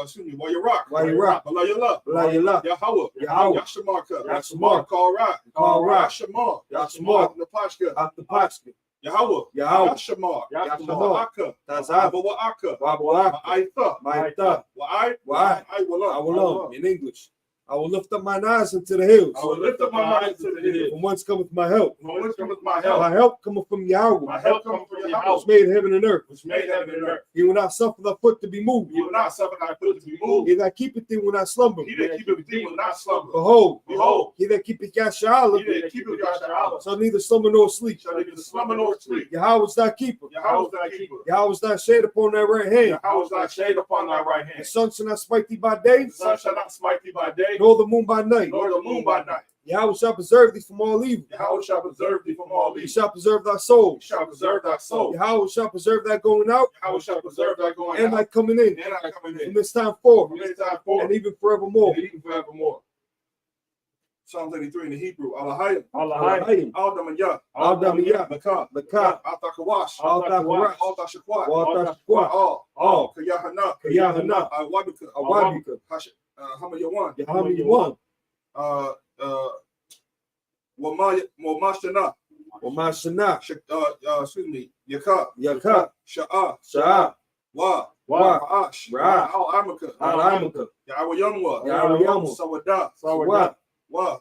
Excuse me. Wayarak. Wayarak. Balayala. Balayala. Yahweh. Yahweh. Yashamarka. Yashamarka. Kalrak. Kalrak. Yashamar. Yashamar. Napashka. Atapashka. Yahweh. Yahweh. Yashamar. Yashamar. Tazaka. Tazaka. Wa'aka. Wa'aka. Ma'aitha. Ma'aitha. Wa'ai. Wa'ai. I will Awalom. In English. I will lift up mine eyes into the hills. I will lift up my eyes to the hills. From whence cometh my help? From whence cometh my help? My help cometh from Yahweh. My help cometh from Yahweh. Which made heaven and earth. Which made heaven and earth. He will not suffer thy foot to be moved. He will not suffer thy foot to be moved. He that keepeth thee will not slumber. He that keepeth thee will not slumber. Behold, Behold, he that keepeth Yashala he that keepeth Yashala shall neither slumber nor sleep. shall neither slumber nor sleep. Yahweh is thy keeper. Yahweh is thy keeper. Yahweh is thy shade upon thy right hand. Yahweh is thy shade upon thy right hand. The sun shall not smite thee by day, The sun shall not smite thee by day, nor the moon by night. nor the moon by night. Yahweh shall preserve thee from all evil. Yahweh shall preserve thee from all He evil. shall preserve thy soul. He shall preserve thy soul. Yahweh shall preserve thy going out Yahweh shall preserve thy going and out thy coming in and thy coming from in. this time forth From this time forth and even forevermore. and even forevermore. Psalms 83 in the Hebrew. Alahayim. Alahayim. Al-Damayah. Al-Damayah. Lakah. Lakah. Al-Takawash. Al-Takawash. Al-Tashakwat. Al-Tashquat. All. Kayahana. Kayahana. Al-Wabika. Awabika. Hamayawan. Yahamiyawan. Wamashana. Wamashana. Excuse me. Yaka. Yaka. Sha'ah. Sha'ah. Wa. Ra'ash. Ra'ash. Al-Amaka. Al-Amaka. Yahweh Yamwa. Yahweh Yamwa. Sawada. Sawada. Wa.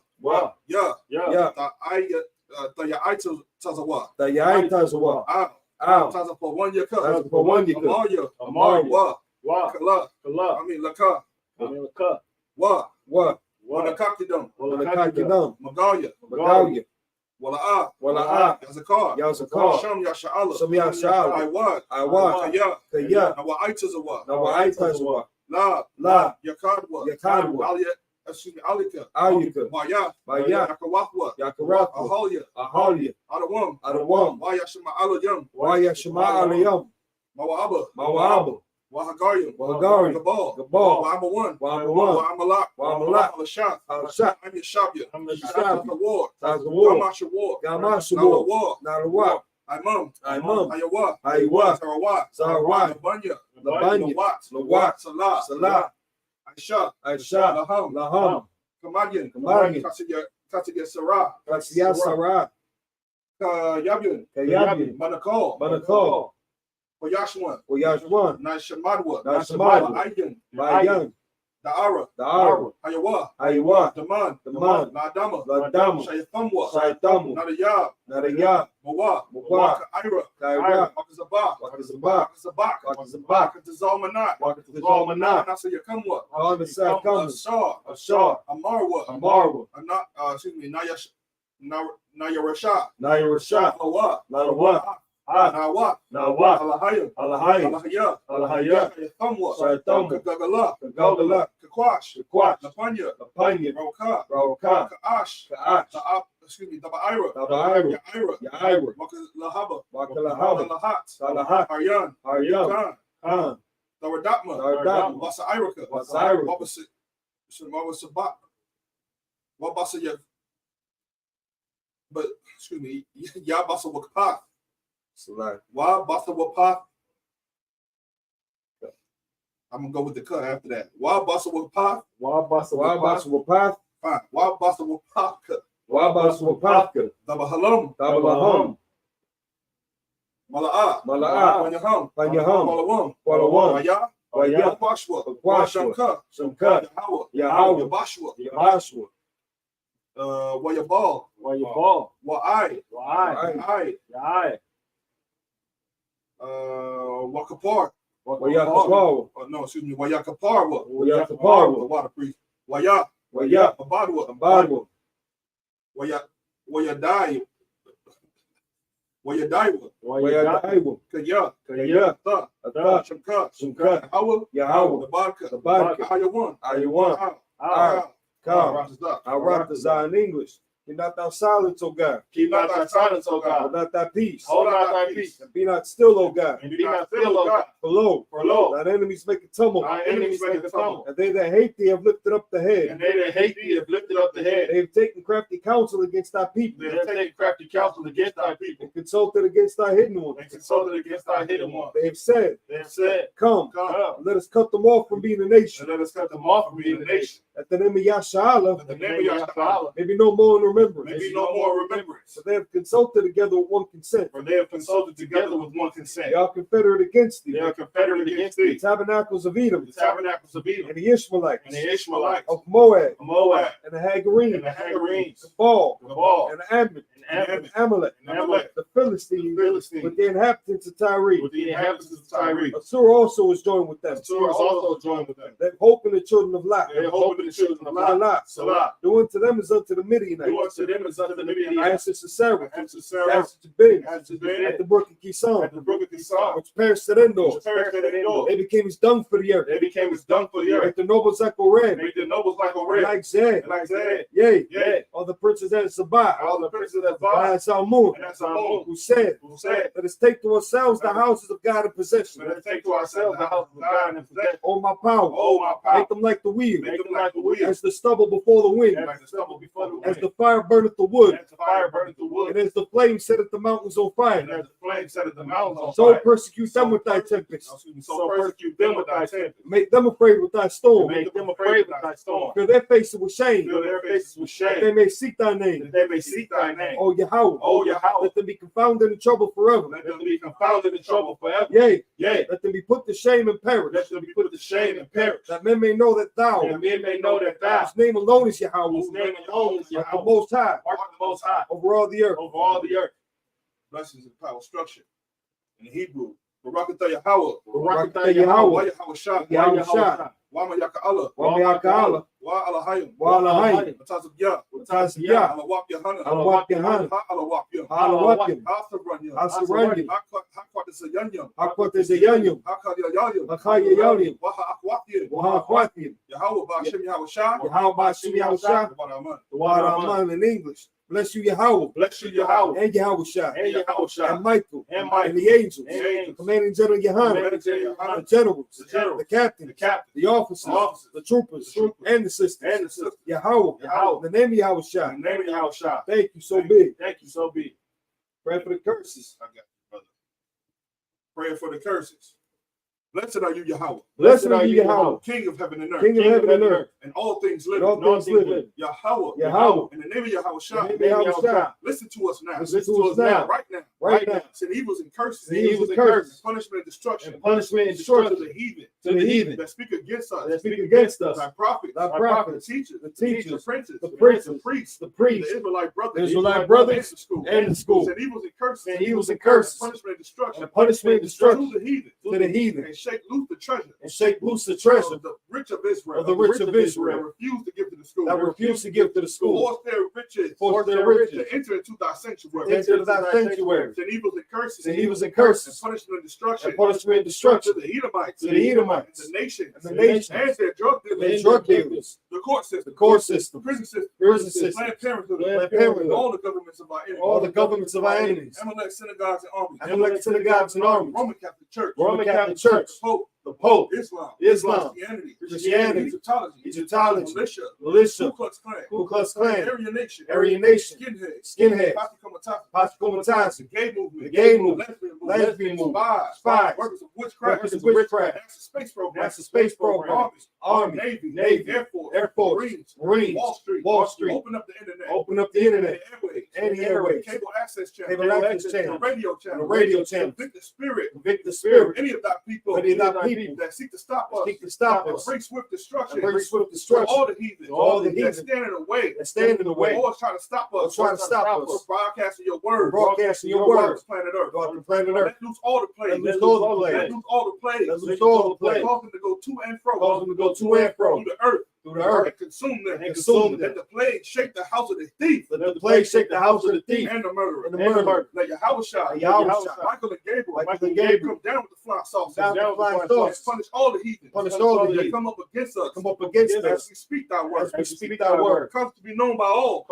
Ya. Ya. Ta'ayta Tazawa. Ta'ayta Tazawa. Ow. Taza for 1 year cut. Taza for 1 year cut. Amaria. Amaria. Wa. Kala. Kala. I mean Laka. Laka. Wa. Wa. Wanakakidam. Wanakakidam. Magalia. Magalia. Wala'ah. Wala'ah. Yazakar. Yazakar. Sham Yasha'ala. Sham Yasha'ala. Iwad. Iwad. Kaya. Kaya. Nawa'aita Zawa. Nawa'aita Zawa. La. La. Yakadwa. Yakadwa. Alia. Excuse me. Alika. Alika. Maya. Maya. Yakawahwa. Yakarahwa. Ahalia. Ahalia. Adawam. Adawam. Waya Shema Alayam. Waya Shema Alayam. Mawa'aba. Mawa'aba. Wahagarium. Wahagarium. Gabal. Gabal. Wa'amawan. Wa'amawan. Wa'amalak. Wa'amalak. Al-Shah. Al-Shah. I'm your Shabya. Shabya. Tazawar. Tazawar. Gamashawar. Gamashawar. Nalawar. Imam. Imam. Ayawa. Ayawa. Sarawat. Sarawat. Labanya. Labanya. Lawat. Lawat. Salah. Salah. Aisha. Aisha. Laham. Laham. Kamadian. Kamadian. Katiya Sarah. Katiya Sarah. Kayabian. Kayabian. Manakal. Manakal. Oyashwan. Oyashwan. Nashamadwa. Nashamadwa. Ayan. Bayan. Da'ara. Da'ara. Ayawa. Ayawa. Daman. Daman. Ladama. Ladama. Shayathamwa. Shayathamwa. Nadayab. Nadayab. Mawa. Mawa. Ira. Kaira. Wakazabak. Wakazabak. Wakazabak. Wakazabak. Wakazalmanat. Wakazalmanat. Nasayakamwa. Wakazalmanat. Ashar. Ashar. Amarwa. Amarwa. Excuse me. Nayarasha. Nayarasha. Lawa. Lawa. Nawa. Nawa. Alahaya. Alahaya. Alahaya. Alahaya. Thamwa. Thamwa. Kagala. Kagala. Kakwash. Kakwash. Napanya. Napanya. Rauka. Rauka. Kaash. Kaash. Excuse me, Dabaira. Dabaira. Yaira. Yaira. Wakalahaba. Wakalahaba. Salahat. Salahat. Aryan. Aryan. Khan. Khan. Dawadatma. Dawadatma. Wasa Irika. Wasa Irika. Wabasa Bak. Wabasa Yak. But, excuse me, Yabasa Wakpa. Wabasa Wapa. I'm going to go with the cut after that. Wabasa Wapa. Wabasa Wapa. Fine. Wabasa Wapa. Wabasa Wapa. Dabahalam. Dabalaham. Mala'a. Mala'a. Panyaham. Panyaham. Palawam. Palawam. Waya. Waya. Washwa. Washwa. Shamka. Yahweh. Yahweh. Yabashwa. Yabashwa. Wayabal. Wayabal. Wa'ai. Wa'ai. Yai. Wakapar. Wayakapar. No, excuse me. Wayakaparwa. Wayakaparwa. The water priest. Waya. Waya. Abadwa. Abadwa. Wayadai. Wayadaiwa. Wayadaiwa. Kaya. Kaya. Tha. Shamka. Shamka. Yahweh. Yahweh. The The Barka. Ayawan. Ayawan. I rock the Zah in English. Keep not thy silence, O God. Keep not thy silence, O God. Hold not thy peace. Hold not thy peace. And be not still, O God. And be not still, O God. For lo, Thine enemies make a tumult. Thy enemies make a tumult. And they that hate thee have lifted up the head. And they that hate thee have lifted up the head. They have taken crafty counsel against thy people. They have taken crafty counsel against thy people. And consulted against thy hidden ones. And consulted against thy hidden ones. They have said, Come, and let us cut them off from being a nation. And let us cut them off from being a nation. At the name of Yasha'Allah, the name of Yasha'Allah, maybe no more in remembrance. maybe no more remembrance. So they have consulted together with one consent. For they have consulted together with one consent. They are confederate against thee. They are confederate against thee. The tabernacles of Edom. The tabernacles of Edom. And the Ishmaelites. And the Ishmaelites. Of Moab. Moab. And the Hagarenes. And the Hagarenes. The Baal. The Baal. And the Ammon. And Amalek. And Amalek. The Philistines. With the inhabitants of Tyre. With the inhabitants of Tyre. Assur also is joined with them. Assur is also joined with them. They hope in the children of Lot. They hope in the children of Lot. Salah. Do unto them as unto the Midianites. Do unto them as unto the Midianites. Answer to Sarah. Answer to Sarah. Answer to Ben. Answer to Ben. At the brook of Kison. At the brook of Kison. Which perished at Endor. Which perished at Endor. They became as dung for the earth. They became as dung for the earth. Like the nobles like Oran. Make the nobles like Oran. Like Zed. Like Zed. Yea. Yea. All the princes at Sabbath. All the princes at And Sabbath. at Salmon. And at Salmon. Who said, let us take to ourselves the houses of God in possession. Let us take to ourselves the house of God in possession. Oh my power. Oh my power. Make them like the wheel. Make them like the wheel. As the stubble before the wind. As the stubble before the wind. As the fire burneth the wood. As the fire burneth the wood. And as the flame setteth the mountains on fire. And as the flame setteth the mountains on So fire. persecute them with thy tempest. So persecute them with thy tempest. Make them afraid with thy storm. Make them afraid with thy storm. Fill their faces with shame. Fill their faces with shame. That they may seek thy name. That they may seek thy name. Oh Yahweh. Oh Yahweh. Let them be confounded in trouble forever. Let them be confounded in trouble forever. Yea. Yea. Let them be put to shame and perish. Let them be put to shame and perish. That men may know that thou, that men may know that thou, whose name alone is Yahweh, whose name alone is art Yahweh, the most high, art the most high, over all the earth. over all the earth. Blessings and power structure. In Hebrew, Barakatah Yahweh, Barakatah Yahweh, Yahweh Shah, Yahweh Shah, Wama Yaka Allah, Wama Yaka Allah, Wa Alahayim, Wa Alahayim, Mataz of Yah, Mataz of Yah, Alawap Yahana, Alawap Yahana, Alawap Yah, Alawap Yah, Asaranyam, Asaranyam, Hakwat is a Yanyam, Hakwat is a Yanyam, Hakaya Yalim, Hakaya Yalim, Waha Akwatiyim, Waha Akwatiyim, Yahweh Bashim Yahweh Shah, Yahweh Bashim Yahweh Shah, the Wad Aman in English. Bless you, Yahweh. Bless you, Yahweh. And Yahweh Shah. And Yahweh Shah. And Michael. And Michael. And the angels. And the angels. The commanding general Yohanan. The generals. The generals. The captains. The officers. The troopers. And the sisters. And the sisters. Yahweh. Yahweh. The name of Yahweh Shah. The name of Yahweh Shah. Thank you so big. Thank you so big. Pray for the curses. I got you, brother. Praying for the curses. Blessed are you, Yahweh. Blessed are you, Yahweh. King of heaven and earth. King of heaven and earth. And all things living. And all things living. Yahweh. Yahweh. In the name of Yahweh Shah. In the name of Yahweh Shah. Listen to us now. Listen to us now. Right now. Right now. Send evils and curses. Send evils and curses. Punishment and destruction. And punishment and destruction. To the heathen. To the heathen. That speak against us. That speak against us. Thy prophets. Thy prophets. The teachers. The teachers. The princes. The princes. The priests. The priests. The Israelite brothers. The Israelite brothers. And the school. And the school. Send evils and curses. Send evils and curses. Punishment and destruction. And punishment and destruction. To the heathen. To the heathen. And shake loose the treasure. And shake loose the treasure. Of the rich of Israel. Of the rich of Israel. That refuse to give to the school. That refuse to give to the school. Force their riches. Force their riches. To enter into thy sanctuary. Enter thy sanctuary. earth. Send evils and curses. Send evils and curses. And punishment and destruction. And punishment and destruction. To the Edomites. To the Edomites. And the nations. And the nations. And their drug dealers. And drug dealers. The court system. The court system. The prison system. Prison system. Planned Parenthood. Planned Parenthood. All the governments of our enemies. All the governments of our enemies. Amalek synagogues and armies. Amalek synagogues and armies. Roman Catholic Church. Roman Catholic Church. The Pope. Islam. Christianity. Egyptology. Militia. Ku Klux Klan. Aryan Nation. Skinheads. Pasta Comitazi. The gay movement. Lesbian movement. Spies. Workers of witchcraft. NASA space program. Army. Navy. Air Force. Marines. Wall Street. Open up the internet. And the airways. Cable access channel. The radio channel. Convict the spirit. Any of that people. That seek to stop us. And bring swift destruction. All the heathens. That stand in the way. Always trying to stop us. Broadcasting your word. Planet Earth. Let loose all the plagues. Let loose all the plagues. Cause them to go to and fro. Through the earth. And consume them. Let the plague shake the house of the thief. And the murderer. Let Yahushua, Michael and Gabriel come down with the flying saucers. Punish all the heathens. That come up against us. As we speak thy word. Comes to be known by all.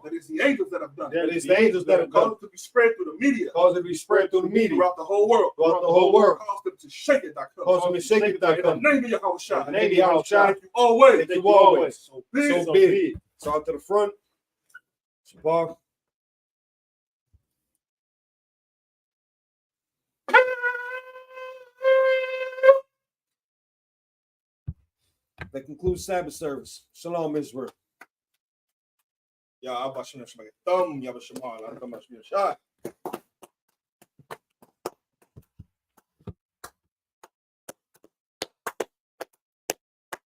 That is the angels that have done it. Cause it to be spread through the media. Throughout the whole world. Cause them to shake it. In the name of Yahushua. Always. So be it. So out to the front. Shabbat. That concludes Sabbath service. Shalom, Israel. Ya Abba Shem Shem Thumb, Ya Bashamal, I'm